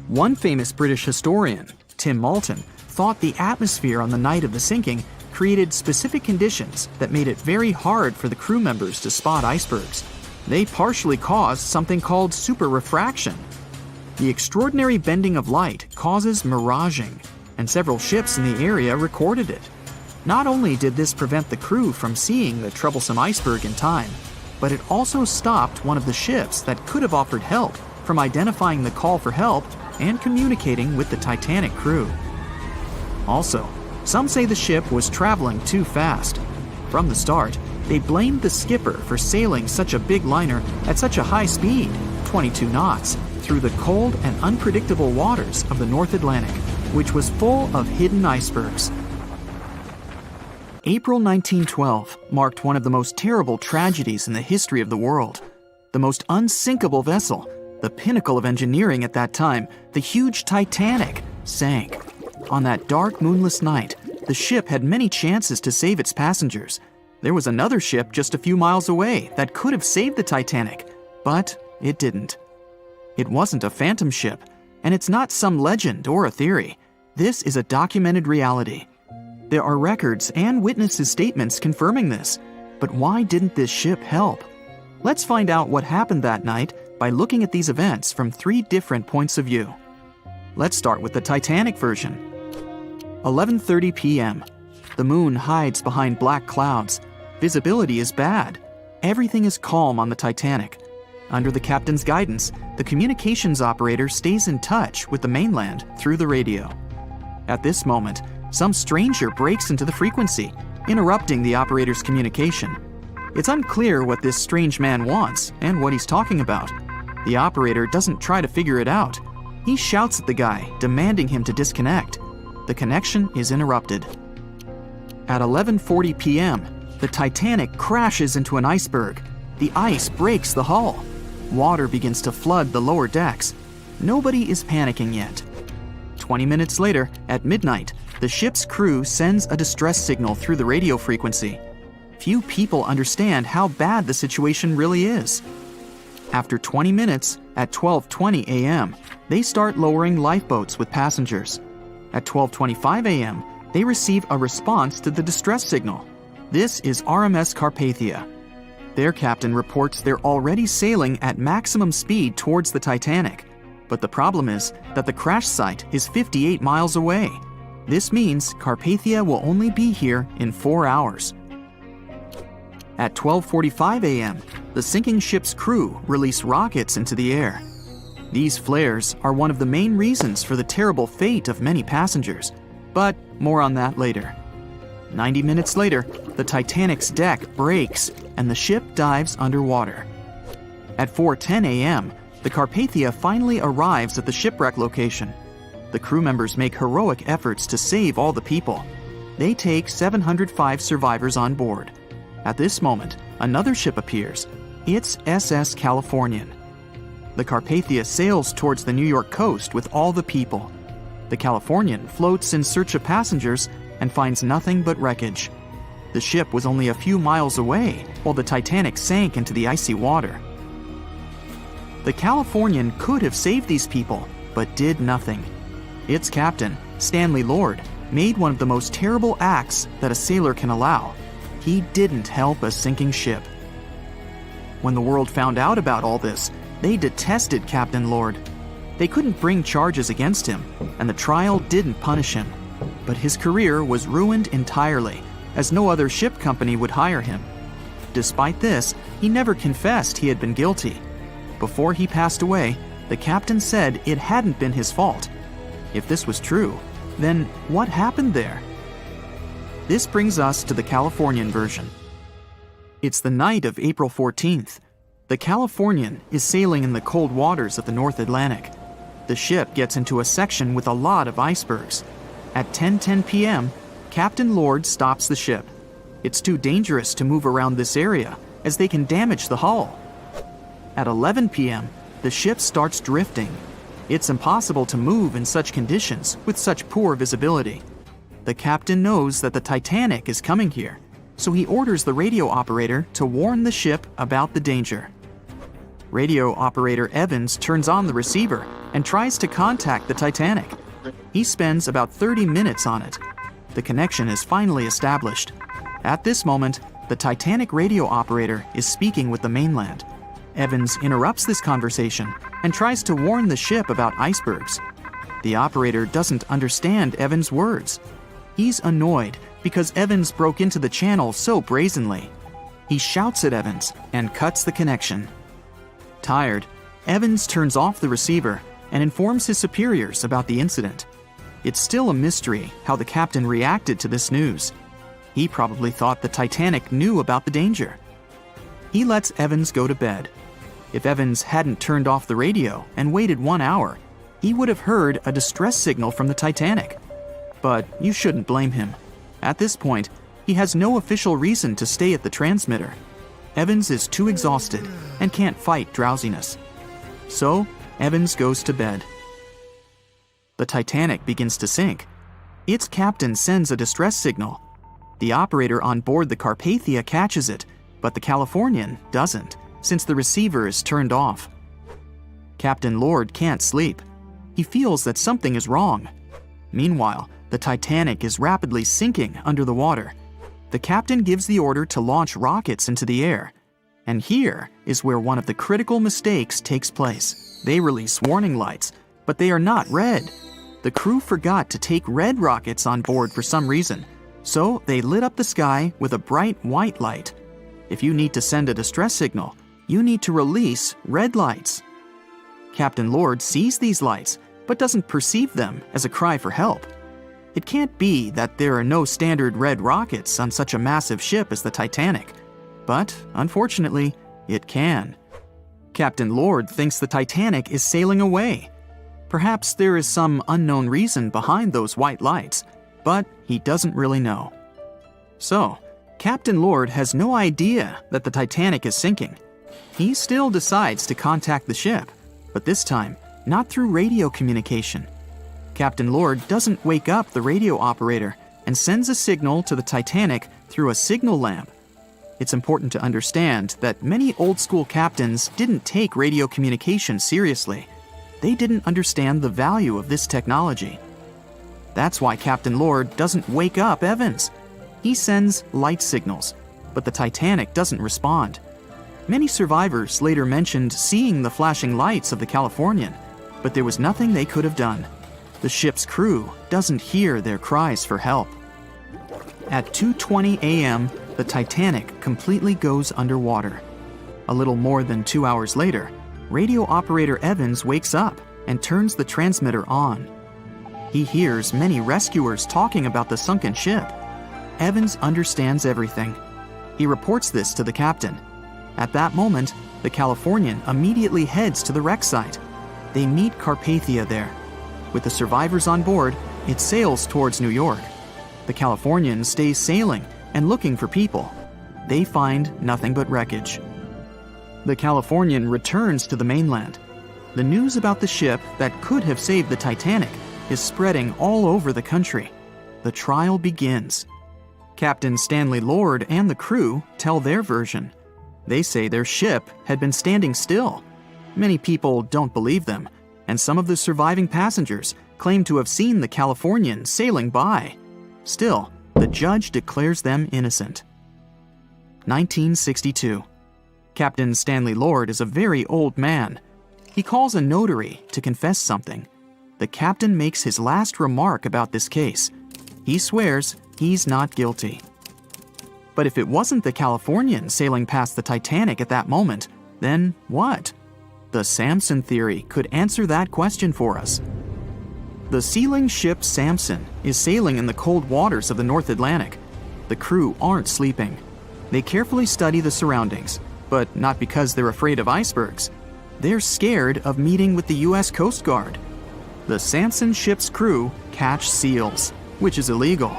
One famous British historian, Tim Moulton, thought the atmosphere on the night of the sinking created specific conditions that made it very hard for the crew members to spot icebergs. They partially caused something called superrefraction. The extraordinary bending of light causes miraging, and several ships in the area recorded it. Not only did this prevent the crew from seeing the troublesome iceberg in time, but it also stopped one of the ships that could have offered help from identifying the call for help and communicating with the Titanic crew. Also, some say the ship was traveling too fast. From the start, they blamed the skipper for sailing such a big liner at such a high speed, 22 knots, through the cold and unpredictable waters of the North Atlantic, which was full of hidden icebergs. April 1912 marked one of the most terrible tragedies in the history of the world. The most unsinkable vessel, the pinnacle of engineering at that time, the huge Titanic, sank. On that dark, moonless night, the ship had many chances to save its passengers. There was another ship just a few miles away that could have saved the Titanic, but it didn't. It wasn't a phantom ship, and it's not some legend or a theory. This is a documented reality. There are records and witnesses' statements confirming this, but why didn't this ship help? Let's find out what happened that night by looking at these events from 3 different points of view. Let's start with the Titanic version. 11:30 p.m. The moon hides behind black clouds. Visibility is bad. Everything is calm on the Titanic. Under the captain's guidance, the communications operator stays in touch with the mainland through the radio. At this moment, some stranger breaks into the frequency, interrupting the operator's communication. It's unclear what this strange man wants and what he's talking about. The operator doesn't try to figure it out. He shouts at the guy, demanding him to disconnect. The connection is interrupted. At 11:40 p.m., the Titanic crashes into an iceberg. The ice breaks the hull. Water begins to flood the lower decks. Nobody is panicking yet. 20 minutes later, at midnight, the ship's crew sends a distress signal through the radio frequency. few people understand how bad the situation really is. After 20 minutes, at 12:20 a.m., they start lowering lifeboats with passengers. At 12:25 a.m., they receive a response to the distress signal. This is RMS Carpathia. Their captain reports they're already sailing at maximum speed towards the Titanic. But the problem is that the crash site is 58 miles away. This means Carpathia will only be here in 4 hours. At 12:45 a.m., the sinking ship's crew release rockets into the air. These flares are one of the main reasons for the terrible fate of many passengers, but more on that later. 90 minutes later, the Titanic's deck breaks and the ship dives underwater. At 4:10 a.m., the Carpathia finally arrives at the shipwreck location. The crew members make heroic efforts to save all the people. They take 705 survivors on board. At this moment, another ship appears. It's SS Californian. The Carpathia sails towards the New York coast with all the people. The Californian floats in search of passengers and finds nothing but wreckage. The ship was only a few miles away while the Titanic sank into the icy water. The Californian could have saved these people, but did nothing. Its captain, Stanley Lord, made one of the most terrible acts that a sailor can allow. He didn't help a sinking ship. When the world found out about all this, they detested Captain Lord. They couldn't bring charges against him, and the trial didn't punish him. But his career was ruined entirely, as no other ship company would hire him. Despite this, he never confessed he had been guilty. Before he passed away, the captain said it hadn't been his fault. If this was true, then what happened there? This brings us to the Californian version. It's the night of April 14th. The Californian is sailing in the cold waters of the North Atlantic. The ship gets into a section with a lot of icebergs. At 10:10 p.m., Captain Lord stops the ship. It's too dangerous to move around this area, as they can damage the hull. At 11 p.m., the ship starts drifting. It's impossible to move in such conditions with such poor visibility. The captain knows that the Titanic is coming here, so he orders the radio operator to warn the ship about the danger. Radio operator Evans turns on the receiver and tries to contact the Titanic. He spends about 30 minutes on it. The connection is finally established. At this moment, the Titanic radio operator is speaking with the mainland. Evans interrupts this conversation and tries to warn the ship about icebergs. The operator doesn't understand Evans' words. He's annoyed because Evans broke into the channel so brazenly. He shouts at Evans and cuts the connection. Tired, Evans turns off the receiver and informs his superiors about the incident. It's still a mystery how the captain reacted to this news. He probably thought the Titanic knew about the danger. He lets Evans go to bed. If Evans hadn't turned off the radio and waited 1 hour, he would have heard a distress signal from the Titanic. But you shouldn't blame him. At this point, he has no official reason to stay at the transmitter. Evans is too exhausted and can't fight drowsiness. So, Evans goes to bed. The Titanic begins to sink. Its captain sends a distress signal. The operator on board the Carpathia catches it, but the Californian doesn't, since the receiver is turned off. Captain Lord can't sleep. He feels that something is wrong. Meanwhile, the Titanic is rapidly sinking under the water. The captain gives the order to launch rockets into the air. And here is where one of the critical mistakes takes place. They release warning lights, but they are not red. The crew forgot to take red rockets on board for some reason, so they lit up the sky with a bright white light. If you need to send a distress signal, you need to release red lights. Captain Lord sees these lights, but doesn't perceive them as a cry for help. It can't be that there are no standard red rockets on such a massive ship as the Titanic. But, unfortunately, it can. Captain Lord thinks the Titanic is sailing away. Perhaps there is some unknown reason behind those white lights, but he doesn't really know. So, Captain Lord has no idea that the Titanic is sinking. He still decides to contact the ship, but this time, not through radio communication. Captain Lord doesn't wake up the radio operator and sends a signal to the Titanic through a signal lamp. It's important to understand that many old-school captains didn't take radio communication seriously. They didn't understand the value of this technology. That's why Captain Lord doesn't wake up Evans. He sends light signals, but the Titanic doesn't respond. Many survivors later mentioned seeing the flashing lights of the Californian, but there was nothing they could have done. The ship's crew doesn't hear their cries for help. At 2:20 a.m., the Titanic completely goes underwater. A little more than 2 hours later, radio operator Evans wakes up and turns the transmitter on. He hears many rescuers talking about the sunken ship. Evans understands everything. He reports this to the captain. At that moment, the Californian immediately heads to the wreck site. They meet Carpathia there. With the survivors on board, it sails towards New York. The Californian stays sailing and looking for people. They find nothing but wreckage. The Californian returns to the mainland. The news about the ship that could have saved the Titanic is spreading all over the country. The trial begins. Captain Stanley Lord and the crew tell their version. They say their ship had been standing still. Many people don't believe them, and some of the surviving passengers claim to have seen the Californian sailing by. Still, the judge declares them innocent. 1962. Captain Stanley Lord is a very old man. He calls a notary to confess something. The captain makes his last remark about this case. He swears he's not guilty. But if it wasn't the Californian sailing past the Titanic at that moment, then what? The Samson theory could answer that question for us. The sealing ship Samson is sailing in the cold waters of the North Atlantic. The crew aren't sleeping. They carefully study the surroundings, but not because they're afraid of icebergs. They're scared of meeting with the U.S. Coast Guard. The Samson ship's crew catch seals, which is illegal.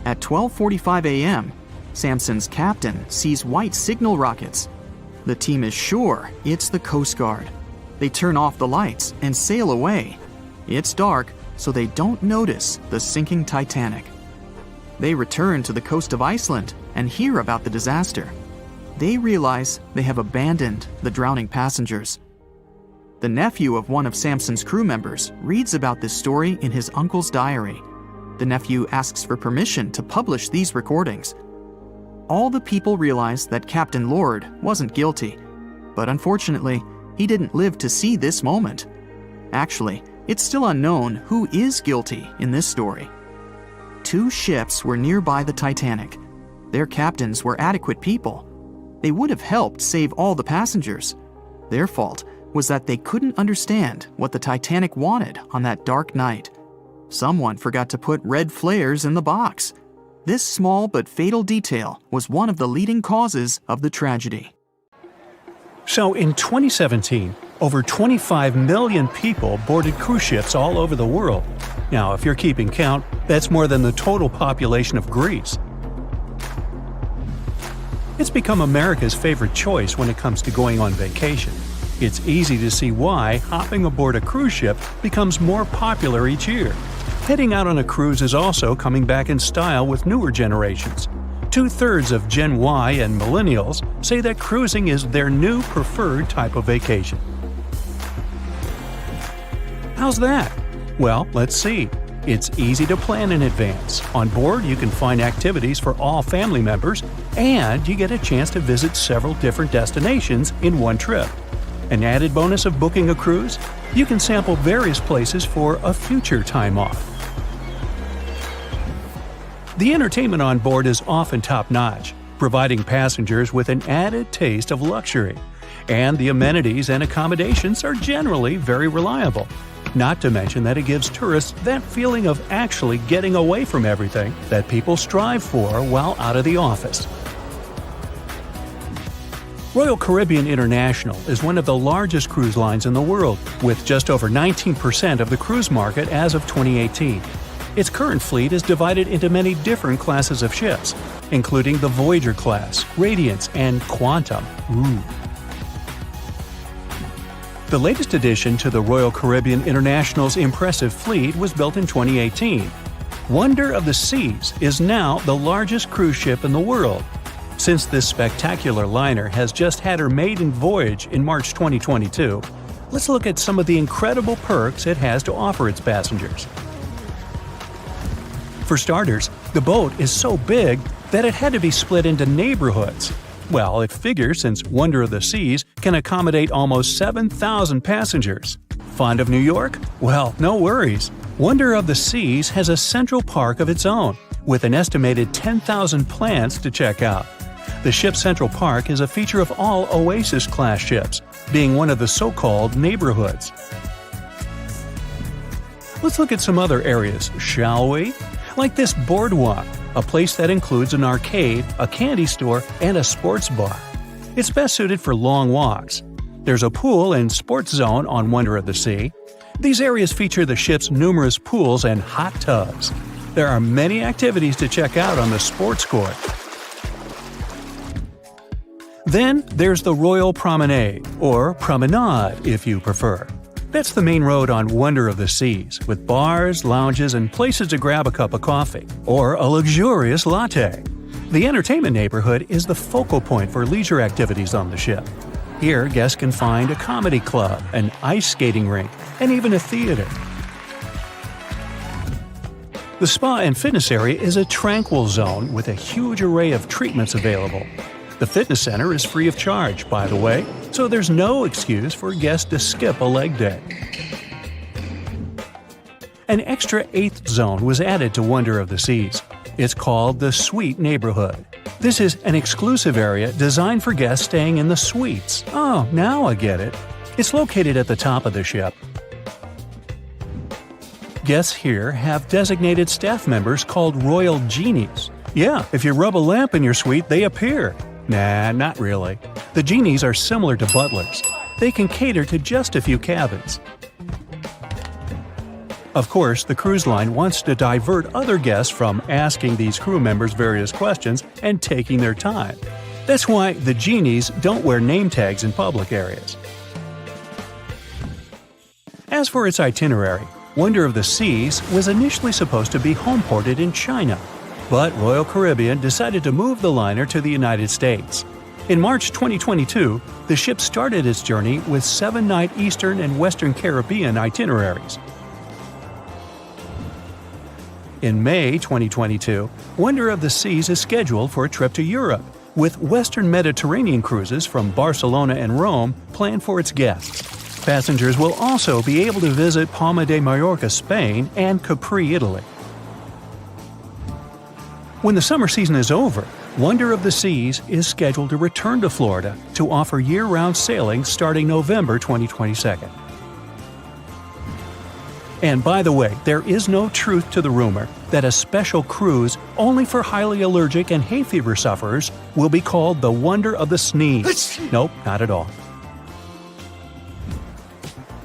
At 12:45 a.m., Samson's captain sees white signal rockets. The team is sure it's the Coast Guard. They turn off the lights and sail away. It's dark, so they don't notice the sinking Titanic. They return to the coast of Iceland and hear about the disaster. They realize they have abandoned the drowning passengers. The nephew of one of Samson's crew members reads about this story in his uncle's diary. The nephew asks for permission to publish these recordings. All the people realize that Captain Lord wasn't guilty, but unfortunately, he didn't live to see this moment. Actually, it's still unknown who is guilty in this story. 2 ships were nearby the Titanic. Their captains were adequate people. They would have helped save all the passengers. Their fault was that they couldn't understand what the Titanic wanted on that dark night. Someone forgot to put red flares in the box. This small but fatal detail was one of the leading causes of the tragedy. So in 2017, over 25 million people boarded cruise ships all over the world. Now, if you're keeping count, that's more than the total population of Greece. It's become America's favorite choice when it comes to going on vacation. It's easy to see why hopping aboard a cruise ship becomes more popular each year. Heading out on a cruise is also coming back in style with newer generations. 2/3 of Gen Y and millennials say that cruising is their new preferred type of vacation. How's that? Well, let's see. It's easy to plan in advance. On board, you can find activities for all family members, and you get a chance to visit several different destinations in one trip. An added bonus of booking a cruise? You can sample various places for a future time off. The entertainment on board is often top-notch, providing passengers with an added taste of luxury. And the amenities and accommodations are generally very reliable. Not to mention that it gives tourists that feeling of actually getting away from everything that people strive for while out of the office. Royal Caribbean International is one of the largest cruise lines in the world, with just over 19% of the cruise market as of 2018. Its current fleet is divided into many different classes of ships, including the Voyager class, Radiance, and Quantum. The latest addition to the Royal Caribbean International's impressive fleet was built in 2018. Wonder of the Seas is now the largest cruise ship in the world. Since this spectacular liner has just had her maiden voyage in March 2022, let's look at some of the incredible perks it has to offer its passengers. For starters, the boat is so big that it had to be split into neighborhoods. Well, it figures since Wonder of the Seas can accommodate almost 7,000 passengers. Fond of New York? Well, no worries. Wonder of the Seas has a central park of its own, with an estimated 10,000 plants to check out. The ship's Central Park is a feature of all Oasis-class ships, being one of the so-called neighborhoods. Let's look at some other areas, shall we? Like this boardwalk, a place that includes an arcade, a candy store, and a sports bar. It's best suited for long walks. There's a pool and sports zone on Wonder of the Sea. These areas feature the ship's numerous pools and hot tubs. There are many activities to check out on the sports court. Then there's the Royal Promenade, or Promenade if you prefer. That's the main road on Wonder of the Seas, with bars, lounges, and places to grab a cup of coffee, or a luxurious latte. The entertainment neighborhood is the focal point for leisure activities on the ship. Here, guests can find a comedy club, an ice skating rink, and even a theater. The spa and fitness area is a tranquil zone with a huge array of treatments available. The fitness center is free of charge, by the way, so there's no excuse for guests to skip a leg day. An extra 8th zone was added to Wonder of the Seas. It's called the Suite Neighborhood. This is an exclusive area designed for guests staying in the suites. Oh, now I get it. It's located at the top of the ship. Guests here have designated staff members called Royal Genies. Yeah, if you rub a lamp in your suite, they appear. Nah, not really. The genies are similar to butlers. They can cater to just a few cabins. Of course, the cruise line wants to divert other guests from asking these crew members various questions and taking their time. That's why the genies don't wear name tags in public areas. As for its itinerary, Wonder of the Seas was initially supposed to be homeported in China, but Royal Caribbean decided to move the liner to the United States. In March 2022, the ship started its journey with 7-night Eastern and Western Caribbean itineraries. In May 2022, Wonder of the Seas is scheduled for a trip to Europe, with Western Mediterranean cruises from Barcelona and Rome planned for its guests. Passengers will also be able to visit Palma de Mallorca, Spain, and Capri, Italy. When the summer season is over, Wonder of the Seas is scheduled to return to Florida to offer year-round sailing starting November 2022. And by the way, there is no truth to the rumor that a special cruise only for highly allergic and hay fever sufferers will be called the Wonder of the Sneeze. Nope, not at all.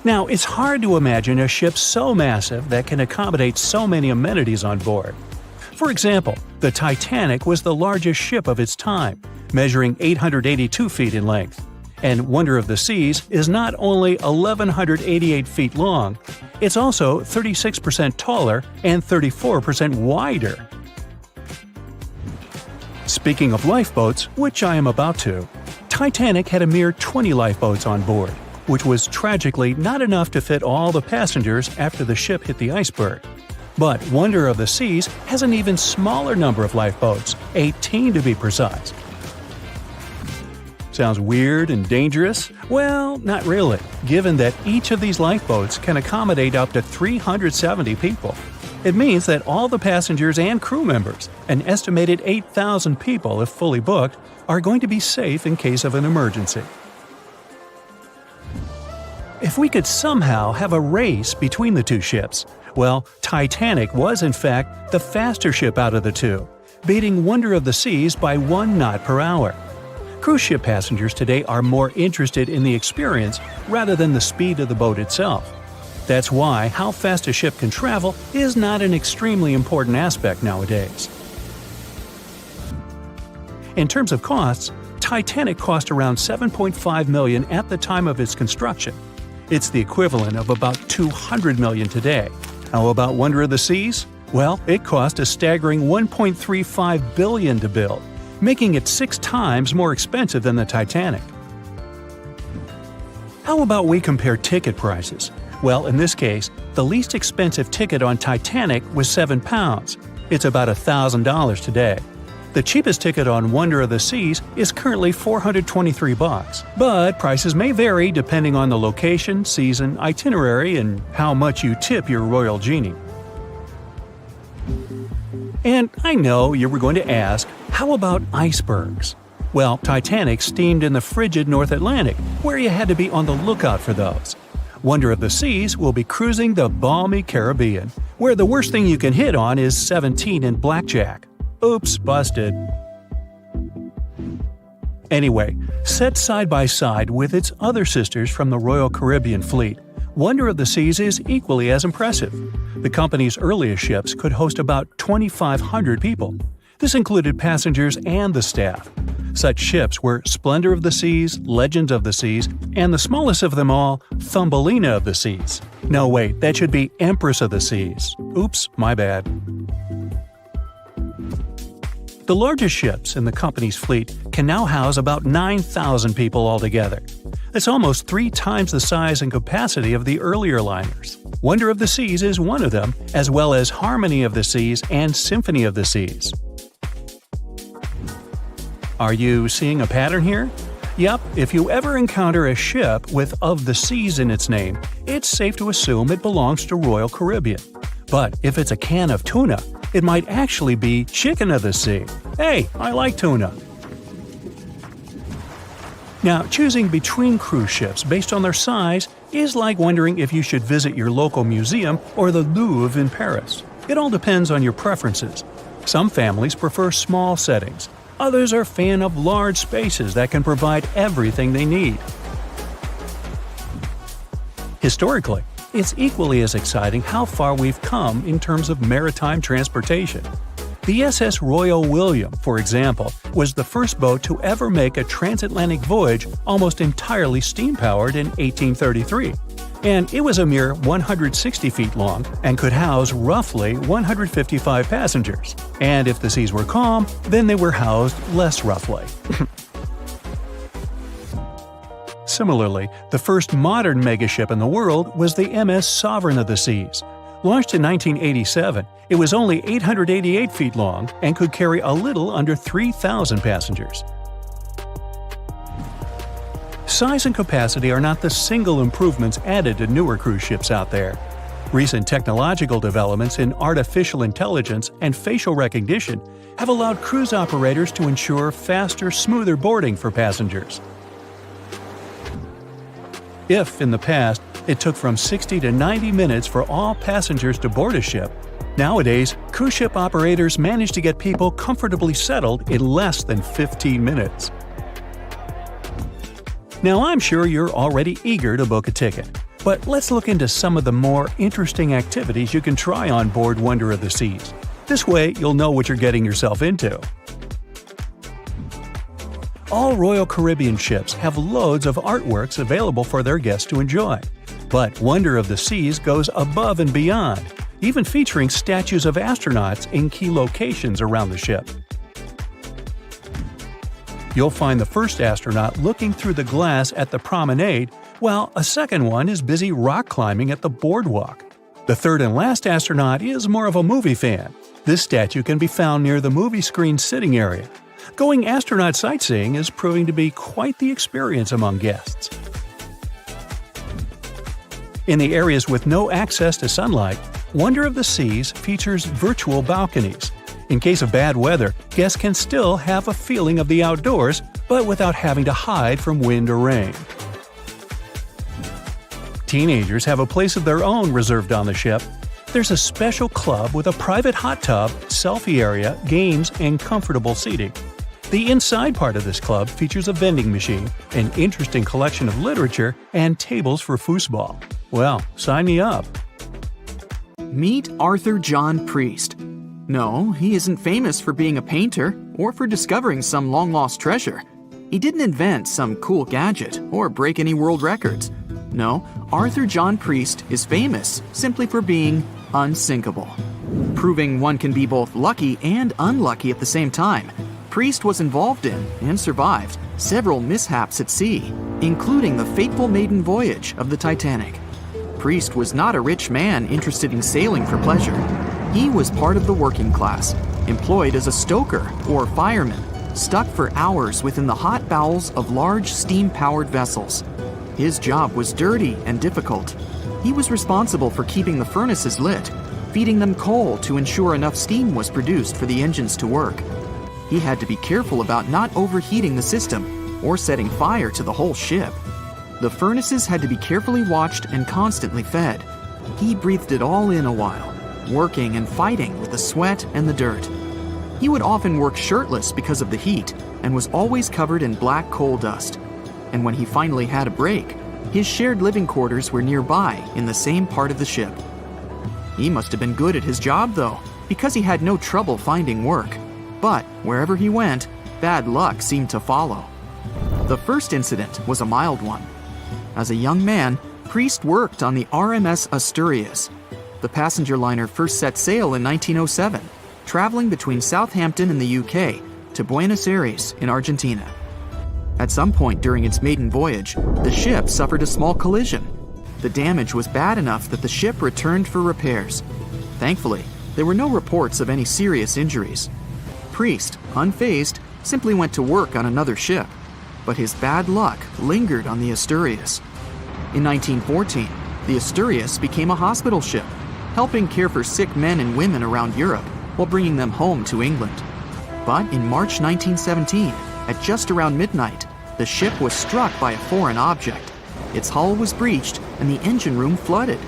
Now, it's hard to imagine a ship so massive that can accommodate so many amenities on board. For example, the Titanic was the largest ship of its time, measuring 882 feet in length. And Wonder of the Seas is not only 1,188 feet long, it's also 36% taller and 34% wider. Speaking of lifeboats, which I am about to, Titanic had a mere 20 lifeboats on board, which was tragically not enough to fit all the passengers after the ship hit the iceberg. But Wonder of the Seas has an even smaller number of lifeboats, 18 to be precise. Sounds weird and dangerous? Well, not really, given that each of these lifeboats can accommodate up to 370 people. It means that all the passengers and crew members, an estimated 8,000 people if fully booked, are going to be safe in case of an emergency. If we could somehow have a race between the two ships, well, Titanic was in fact the faster ship out of the two, beating Wonder of the Seas by 1 knot per hour. Cruise ship passengers today are more interested in the experience rather than the speed of the boat itself. That's why how fast a ship can travel is not an extremely important aspect nowadays. In terms of costs, Titanic cost around $7.5 million at the time of its construction. It's the equivalent of about $200 million today. How about Wonder of the Seas? Well, it cost a staggering $1.35 billion to build, making it 6 times more expensive than the Titanic. How about we compare ticket prices? Well, in this case, the least expensive ticket on Titanic was £7. It's about $1,000 today. The cheapest ticket on Wonder of the Seas is currently $423, but prices may vary depending on the location, season, itinerary, and how much you tip your royal genie. And I know you were going to ask, how about icebergs? Well, Titanic steamed in the frigid North Atlantic, where you had to be on the lookout for those. Wonder of the Seas will be cruising the balmy Caribbean, where the worst thing you can hit on is 17 and blackjack. Oops, busted. Anyway, set side by side with its other sisters from the Royal Caribbean Fleet, Wonder of the Seas is equally as impressive. The company's earliest ships could host about 2,500 people. This included passengers and the staff. Such ships were Splendor of the Seas, Legends of the Seas, and the smallest of them all, Thumbelina of the Seas. No, wait, that should be Empress of the Seas. Oops, my bad. The largest ships in the company's fleet can now house about 9,000 people altogether. That's almost 3 times the size and capacity of the earlier liners. Wonder of the Seas is one of them, as well as Harmony of the Seas and Symphony of the Seas. Are you seeing a pattern here? Yep, if you ever encounter a ship with Of the Seas in its name, it's safe to assume it belongs to Royal Caribbean. But if it's a can of tuna, it might actually be Chicken of the Sea. Hey, I like tuna. Now, choosing between cruise ships based on their size is like wondering if you should visit your local museum or the Louvre in Paris. It all depends on your preferences. Some families prefer small settings. Others are fan of large spaces that can provide everything they need. Historically, it's equally as exciting how far we've come in terms of maritime transportation. The SS Royal William, for example, was the first boat to ever make a transatlantic voyage almost entirely steam-powered in 1833. And it was a mere 160 feet long and could house roughly 155 passengers. And if the seas were calm, then they were housed less roughly. Similarly, the first modern megaship in the world was the MS Sovereign of the Seas. Launched in 1987, it was only 888 feet long and could carry a little under 3,000 passengers. Size and capacity are not the single improvements added to newer cruise ships out there. Recent technological developments in artificial intelligence and facial recognition have allowed cruise operators to ensure faster, smoother boarding for passengers. If, in the past, it took from 60 to 90 minutes for all passengers to board a ship, nowadays, cruise ship operators manage to get people comfortably settled in less than 15 minutes. Now, I'm sure you're already eager to book a ticket, but let's look into some of the more interesting activities you can try on board Wonder of the Seas. This way, you'll know what you're getting yourself into. All Royal Caribbean ships have loads of artworks available for their guests to enjoy. But Wonder of the Seas goes above and beyond, even featuring statues of astronauts in key locations around the ship. You'll find the first astronaut looking through the glass at the promenade, while a second one is busy rock climbing at the boardwalk. The third and last astronaut is more of a movie fan. This statue can be found near the movie screen sitting area. Going astronaut sightseeing is proving to be quite the experience among guests. In the areas with no access to sunlight, Wonder of the Seas features virtual balconies. In case of bad weather, guests can still have a feeling of the outdoors, but without having to hide from wind or rain. Teenagers have a place of their own reserved on the ship. There's a special club with a private hot tub, selfie area, games, and comfortable seating. The inside part of this club features a vending machine, an interesting collection of literature, and tables for foosball. Well, sign me up. Meet Arthur John Priest. No, he isn't famous for being a painter or for discovering some long-lost treasure. He didn't invent some cool gadget or break any world records. No, Arthur John Priest is famous simply for being unsinkable, proving one can be both lucky and unlucky at the same time. Priest was involved in, and survived, several mishaps at sea, including the fateful maiden voyage of the Titanic. Priest was not a rich man interested in sailing for pleasure. He was part of the working class, employed as a stoker or fireman, stuck for hours within the hot bowels of large steam-powered vessels. His job was dirty and difficult. He was responsible for keeping the furnaces lit, feeding them coal to ensure enough steam was produced for the engines to work. He had to be careful about not overheating the system or setting fire to the whole ship. The furnaces had to be carefully watched and constantly fed. He breathed it all in a while, working and fighting with the sweat and the dirt. He would often work shirtless because of the heat and was always covered in black coal dust. And when he finally had a break, his shared living quarters were nearby in the same part of the ship. He must have been good at his job, though, because he had no trouble finding work. But wherever he went, bad luck seemed to follow. The first incident was a mild one. As a young man, Priest worked on the RMS Asturias. The passenger liner first set sail in 1907, traveling between Southampton in the UK to Buenos Aires in Argentina. At some point during its maiden voyage, the ship suffered a small collision. The damage was bad enough that the ship returned for repairs. Thankfully, there were no reports of any serious injuries. Priest, unfazed, simply went to work on another ship, but his bad luck lingered on the Asturias. In 1914, the Asturias became a hospital ship, helping care for sick men and women around Europe while bringing them home to England. But in March 1917, at just around midnight, the ship was struck by a foreign object. Its hull was breached and the engine room flooded.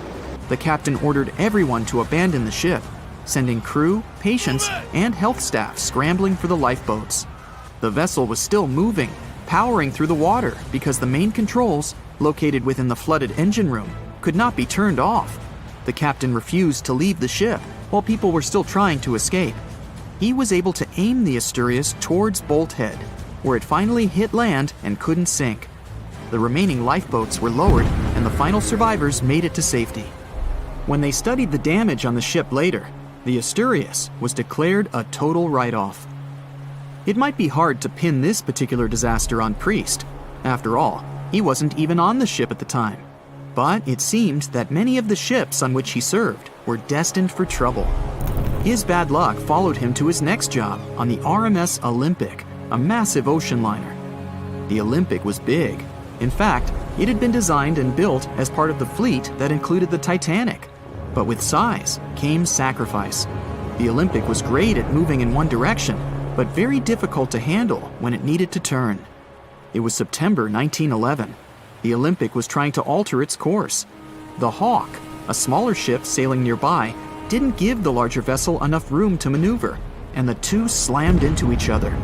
The captain ordered everyone to abandon the ship, sending crew, patients, and health staff scrambling for the lifeboats. The vessel was still moving, powering through the water because the main controls, located within the flooded engine room, could not be turned off. The captain refused to leave the ship while people were still trying to escape. He was able to aim the Asturias towards Bolt Head, where it finally hit land and couldn't sink. The remaining lifeboats were lowered and the final survivors made it to safety. When they studied the damage on the ship later, the Asturias was declared a total write-off. It might be hard to pin this particular disaster on Priest. After all, he wasn't even on the ship at the time. But it seemed that many of the ships on which he served were destined for trouble. His bad luck followed him to his next job on the RMS Olympic, a massive ocean liner. The Olympic was big. In fact, it had been designed and built as part of the fleet that included the Titanic. But with size came sacrifice. The Olympic was great at moving in one direction, but very difficult to handle when it needed to turn. It was September 1911. The Olympic was trying to alter its course. The Hawk, a smaller ship sailing nearby, didn't give the larger vessel enough room to maneuver, and the two slammed into each other.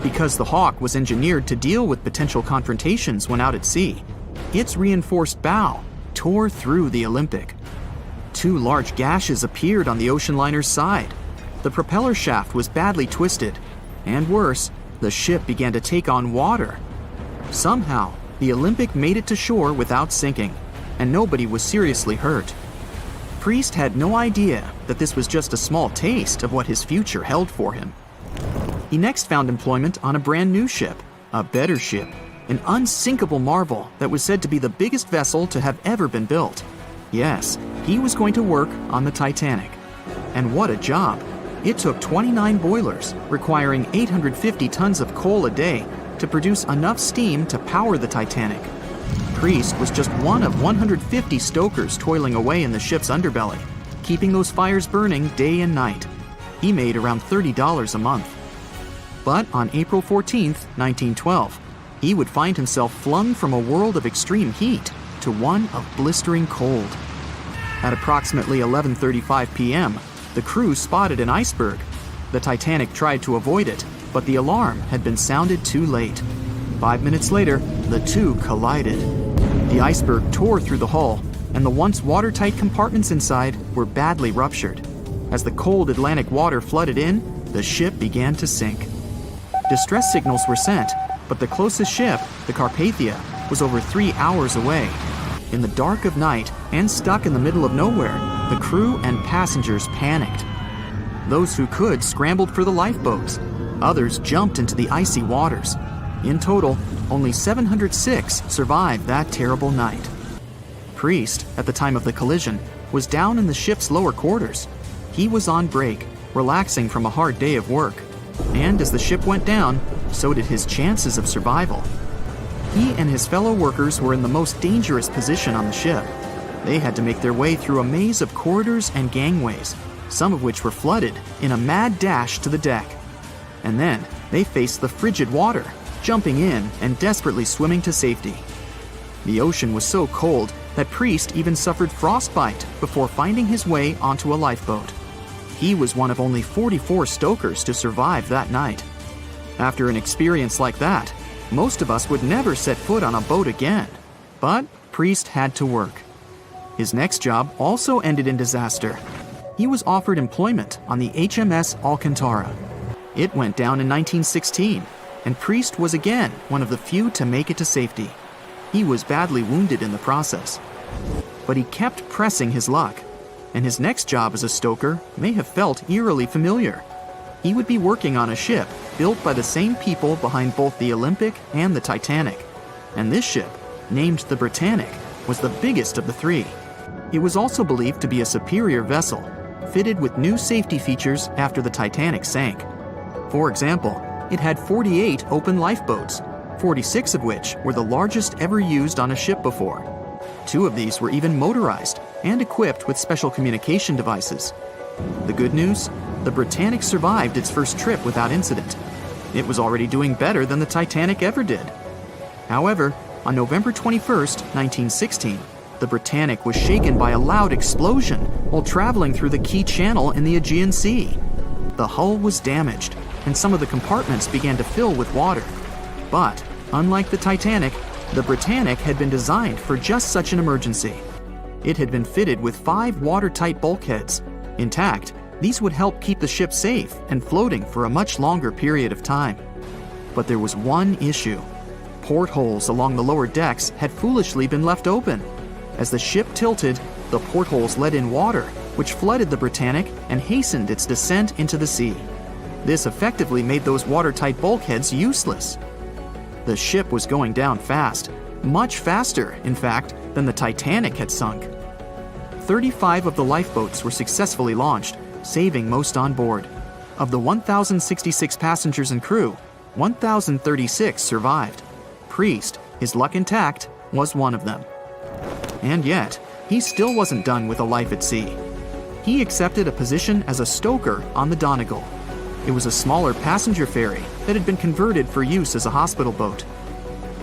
Because the Hawk was engineered to deal with potential confrontations when out at sea, its reinforced bow tore through the Olympic. Two large gashes appeared on the ocean liner's side. The propeller shaft was badly twisted, and worse, the ship began to take on water. Somehow, the Olympic made it to shore without sinking, and nobody was seriously hurt. Priest had no idea that this was just a small taste of what his future held for him. He next found employment on a brand new ship, a better ship, an unsinkable marvel that was said to be the biggest vessel to have ever been built. Yes, he was going to work on the Titanic. And what a job! It took 29 boilers, requiring 850 tons of coal a day to produce enough steam to power the Titanic. Priest was just one of 150 stokers toiling away in the ship's underbelly, keeping those fires burning day and night. He made around $30 a month. But on April 14, 1912, he would find himself flung from a world of extreme heat to one of blistering cold. At approximately 11:35 p.m., the crew spotted an iceberg. The Titanic tried to avoid it, but the alarm had been sounded too late. 5 minutes later, the two collided. The iceberg tore through the hull, and the once watertight compartments inside were badly ruptured. As the cold Atlantic water flooded in, the ship began to sink. Distress signals were sent, but the closest ship, the Carpathia, was over 3 hours away. In the dark of night and stuck in the middle of nowhere, the crew and passengers panicked. Those who could scrambled for the lifeboats. Others jumped into the icy waters. In total, only 706 survived that terrible night. Priest, at the time of the collision, was down in the ship's lower quarters. He was on break, relaxing from a hard day of work. And as the ship went down, so did his chances of survival. He and his fellow workers were in the most dangerous position on the ship. They had to make their way through a maze of corridors and gangways, some of which were flooded, in a mad dash to the deck. And then they faced the frigid water, jumping in and desperately swimming to safety. The ocean was so cold that Priest even suffered frostbite before finding his way onto a lifeboat. He was one of only 44 stokers to survive that night. After an experience like that, most of us would never set foot on a boat again. But Priest had to work. His next job also ended in disaster. He was offered employment on the HMS Alcantara. It went down in 1916, and Priest was again one of the few to make it to safety. He was badly wounded in the process. But he kept pressing his luck, and his next job as a stoker may have felt eerily familiar. He would be working on a ship built by the same people behind both the Olympic and the Titanic. And this ship, named the Britannic, was the biggest of the three. It was also believed to be a superior vessel, fitted with new safety features after the Titanic sank. For example, it had 48 open lifeboats, 46 of which were the largest ever used on a ship before. 2 of these were even motorized and equipped with special communication devices. The good news? The Britannic survived its first trip without incident. It was already doing better than the Titanic ever did. However, on November 21st, 1916, the Britannic was shaken by a loud explosion while traveling through the key channel in the Aegean Sea. The hull was damaged, and some of the compartments began to fill with water. But, unlike the Titanic, the Britannic had been designed for just such an emergency. It had been fitted with 5 watertight bulkheads. Intact, these would help keep the ship safe and floating for a much longer period of time. But there was one issue. Portholes along the lower decks had foolishly been left open. As the ship tilted, the portholes let in water, which flooded the Britannic and hastened its descent into the sea. This effectively made those watertight bulkheads useless. The ship was going down fast, much faster, in fact, than the Titanic had sunk. 35 of the lifeboats were successfully launched, saving most on board. Of the 1,066 passengers and crew, 1,036 survived. Priest, his luck intact, was one of them. And yet, he still wasn't done with a life at sea. He accepted a position as a stoker on the Donegal. It was a smaller passenger ferry that had been converted for use as a hospital boat.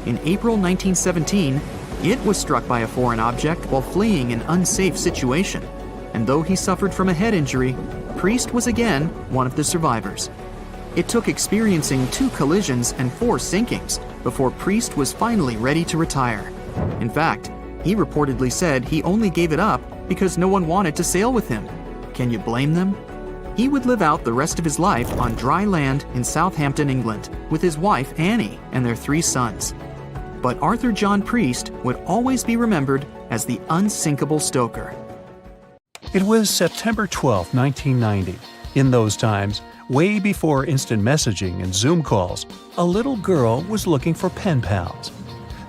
In April 1917, it was struck by a foreign object while fleeing an unsafe situation, and though he suffered from a head injury, Priest was again one of the survivors. It took experiencing 2 collisions and 4 sinkings before Priest was finally ready to retire. In fact, he reportedly said he only gave it up because no one wanted to sail with him. Can you blame them? He would live out the rest of his life on dry land in Southampton, England, with his wife Annie and their 3 sons. But Arthur John Priest would always be remembered as the unsinkable stoker. It was September 12, 1990. In those times, way before instant messaging and Zoom calls, a little girl was looking for pen pals.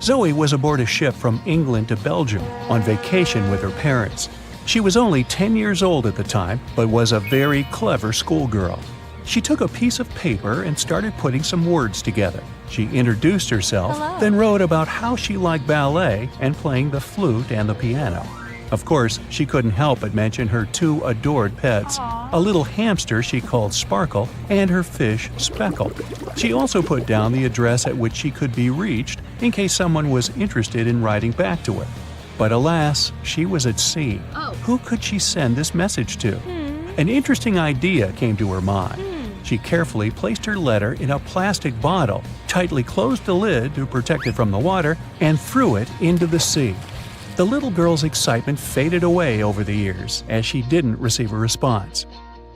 Zoe was aboard a ship from England to Belgium on vacation with her parents. She was only 10 years old at the time, but was a very clever schoolgirl. She took a piece of paper and started putting some words together. She introduced herself, then wrote about how she liked ballet and playing the flute and the piano. Of course, she couldn't help but mention her 2 adored pets, a little hamster she called Sparkle and her fish Speckle. She also put down the address at which she could be reached in case someone was interested in writing back to her. But alas, she was at sea. Who could she send this message to? An interesting idea came to her mind. She carefully placed her letter in a plastic bottle, tightly closed the lid to protect it from the water, and threw it into the sea. The little girl's excitement faded away over the years as she didn't receive a response.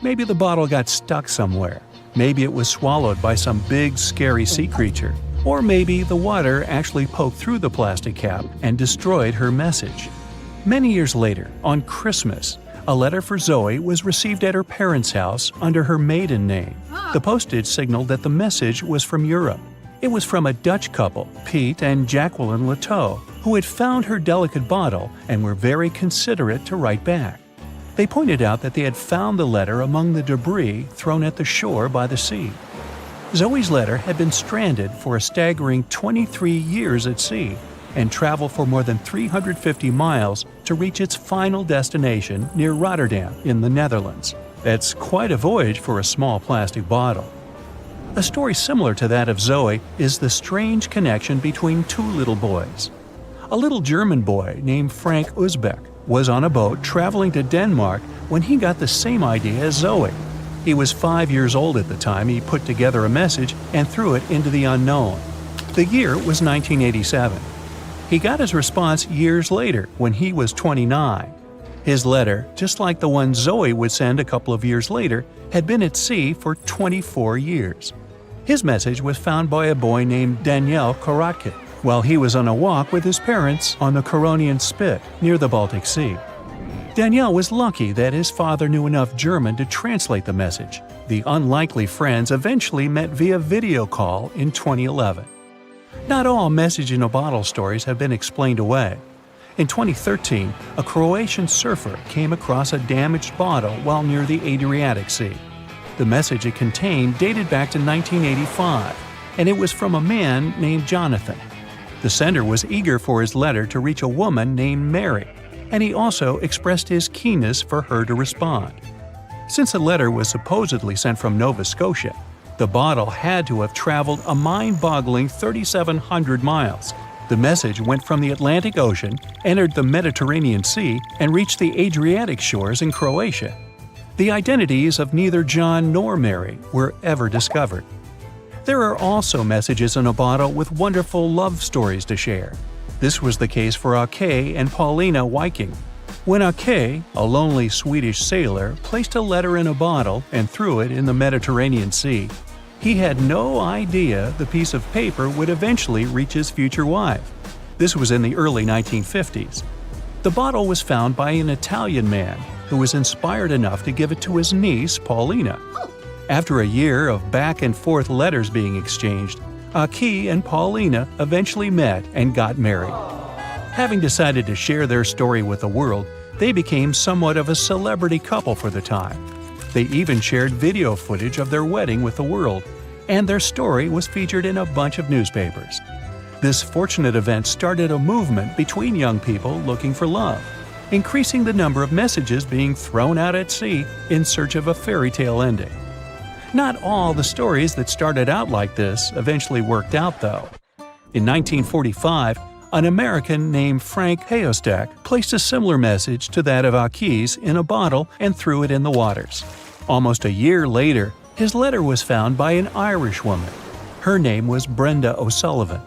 Maybe the bottle got stuck somewhere. Maybe it was swallowed by some big, scary sea creature. Or maybe the water actually poked through the plastic cap and destroyed her message. Many years later, on Christmas, A letter for Zoe was received at her parents' house under her maiden name. The postage signaled that the message was from Europe. It was from a Dutch couple, Piet and Jacqueline Leteau, who had found her delicate bottle and were very considerate to write back. They pointed out that they had found the letter among the debris thrown at the shore by the sea. Zoe's letter had been stranded for a staggering 23 years at sea and traveled for more than 350 miles to reach its final destination near Rotterdam in the Netherlands. That's quite a voyage for a small plastic bottle. A story similar to that of Zoe is the strange connection between two little boys. A little German boy named Frank Uzbek was on a boat traveling to Denmark when he got the same idea as Zoe. He was 5 years old at the time he put together a message and threw it into the unknown. The year was 1987. He got his response years later when he was 29. His letter, just like the one Zoe would send a couple of years later, had been at sea for 24 years. His message was found by a boy named Daniel Korotkin while he was on a walk with his parents on the Koronian Spit near the Baltic Sea. Daniel was lucky that his father knew enough German to translate the message. The unlikely friends eventually met via video call in 2011. Not all message-in-a-bottle stories have been explained away. In 2013, a Croatian surfer came across a damaged bottle while near the Adriatic Sea. The message it contained dated back to 1985, and it was from a man named Jonathan. The sender was eager for his letter to reach a woman named Mary, and he also expressed his keenness for her to respond. Since the letter was supposedly sent from Nova Scotia, the bottle had to have traveled a mind-boggling 3,700 miles. The message went from the Atlantic Ocean, entered the Mediterranean Sea, and reached the Adriatic shores in Croatia. The identities of neither John nor Mary were ever discovered. There are also messages in a bottle with wonderful love stories to share. This was the case for Ake and Paulina Viking. When Ake, a lonely Swedish sailor, placed a letter in a bottle and threw it in the Mediterranean Sea, he had no idea the piece of paper would eventually reach his future wife. This was in the early 1950s. The bottle was found by an Italian man who was inspired enough to give it to his niece, Paulina. After a year of back-and-forth letters being exchanged, Ake and Paulina eventually met and got married. Having decided to share their story with the world, they became somewhat of a celebrity couple for the time. They even shared video footage of their wedding with the world, and their story was featured in a bunch of newspapers. This fortunate event started a movement between young people looking for love, increasing the number of messages being thrown out at sea in search of a fairy tale ending. Not all the stories that started out like this eventually worked out, though. In 1945, an American named Frank Hayostek placed a similar message to that of Ake's in a bottle and threw it in the waters. Almost a year later, his letter was found by an Irish woman. Her name was Brenda O'Sullivan.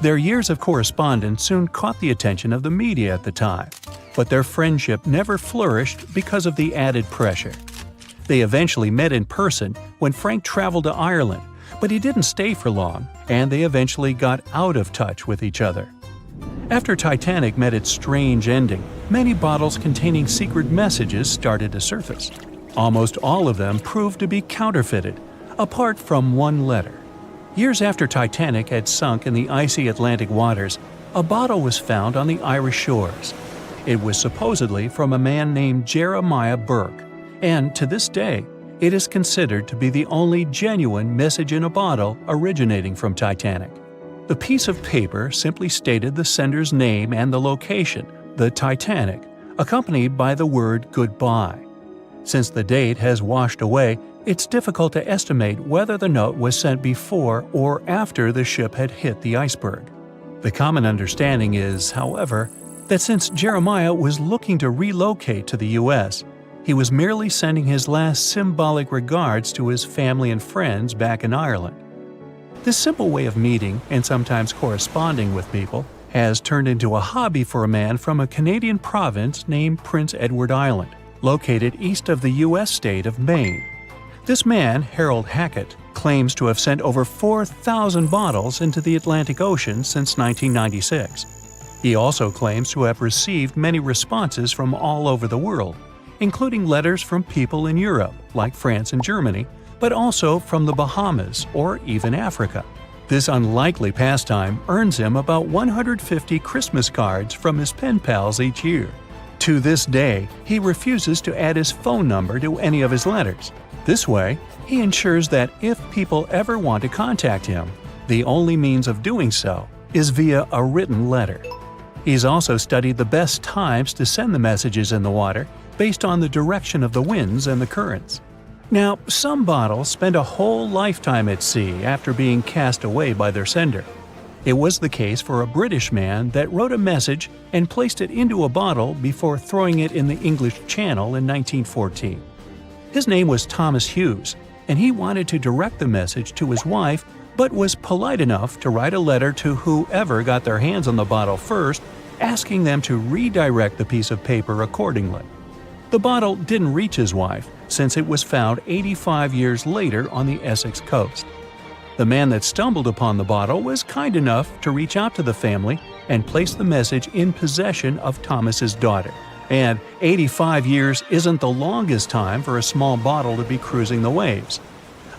Their years of correspondence soon caught the attention of the media at the time, but their friendship never flourished because of the added pressure. They eventually met in person when Frank traveled to Ireland, but he didn't stay for long, and they eventually got out of touch with each other. After Titanic met its strange ending, many bottles containing secret messages started to surface. Almost all of them proved to be counterfeited, apart from one letter. Years after Titanic had sunk in the icy Atlantic waters, a bottle was found on the Irish shores. It was supposedly from a man named Jeremiah Burke, and to this day, it is considered to be the only genuine message in a bottle originating from Titanic. The piece of paper simply stated the sender's name and the location, the Titanic, accompanied by the word goodbye. Since the date has washed away, it's difficult to estimate whether the note was sent before or after the ship had hit the iceberg. The common understanding is, however, that since Jeremiah was looking to relocate to the U.S., he was merely sending his last symbolic regards to his family and friends back in Ireland. This simple way of meeting and sometimes corresponding with people has turned into a hobby for a man from a Canadian province named Prince Edward Island, located east of the U.S. state of Maine. This man, Harold Hackett, claims to have sent over 4,000 bottles into the Atlantic Ocean since 1996. He also claims to have received many responses from all over the world, including letters from people in Europe, like France and Germany, but also from the Bahamas or even Africa. This unlikely pastime earns him about 150 Christmas cards from his pen pals each year. To this day, he refuses to add his phone number to any of his letters. This way, he ensures that if people ever want to contact him, the only means of doing so is via a written letter. He's also studied the best times to send the messages in the water based on the direction of the winds and the currents. Now, some bottles spend a whole lifetime at sea after being cast away by their sender. It was the case for a British man that wrote a message and placed it into a bottle before throwing it in the English Channel in 1914. His name was Thomas Hughes, and he wanted to direct the message to his wife, but was polite enough to write a letter to whoever got their hands on the bottle first, asking them to redirect the piece of paper accordingly. The bottle didn't reach his wife, since it was found 85 years later on the Essex coast. The man that stumbled upon the bottle was kind enough to reach out to the family and place the message in possession of Thomas's daughter. And 85 years isn't the longest time for a small bottle to be cruising the waves.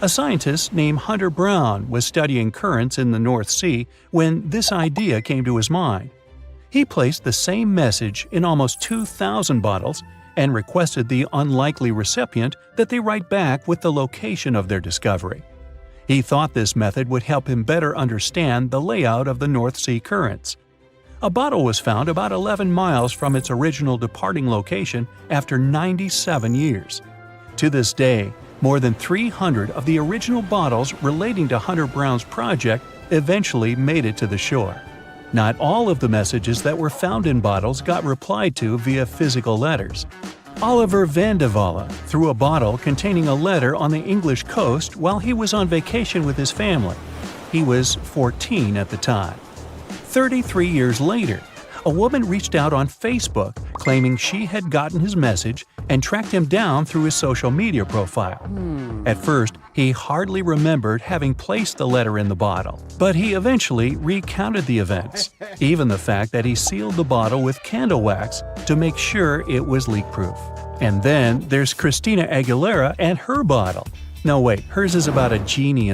A scientist named Hunter Brown was studying currents in the North Sea when this idea came to his mind. He placed the same message in almost 2,000 bottles and requested the unlikely recipient that they write back with the location of their discovery. He thought this method would help him better understand the layout of the North Sea currents. A bottle was found about 11 miles from its original departing location after 97 years. To this day, more than 300 of the original bottles relating to Hunter Brown's project eventually made it to the shore. Not all of the messages that were found in bottles got replied to via physical letters. Oliver van de Walle threw a bottle containing a letter on the English coast while he was on vacation with his family. He was 14 at the time. 33 years later, a woman reached out on Facebook claiming she had gotten his message and tracked him down through his social media profile. At first, he hardly remembered having placed the letter in the bottle, but he eventually recounted the events, even the fact that he sealed the bottle with candle wax to make sure it was leak-proof. And then there's Christina Aguilera and her bottle. No wait, hers is about a genie in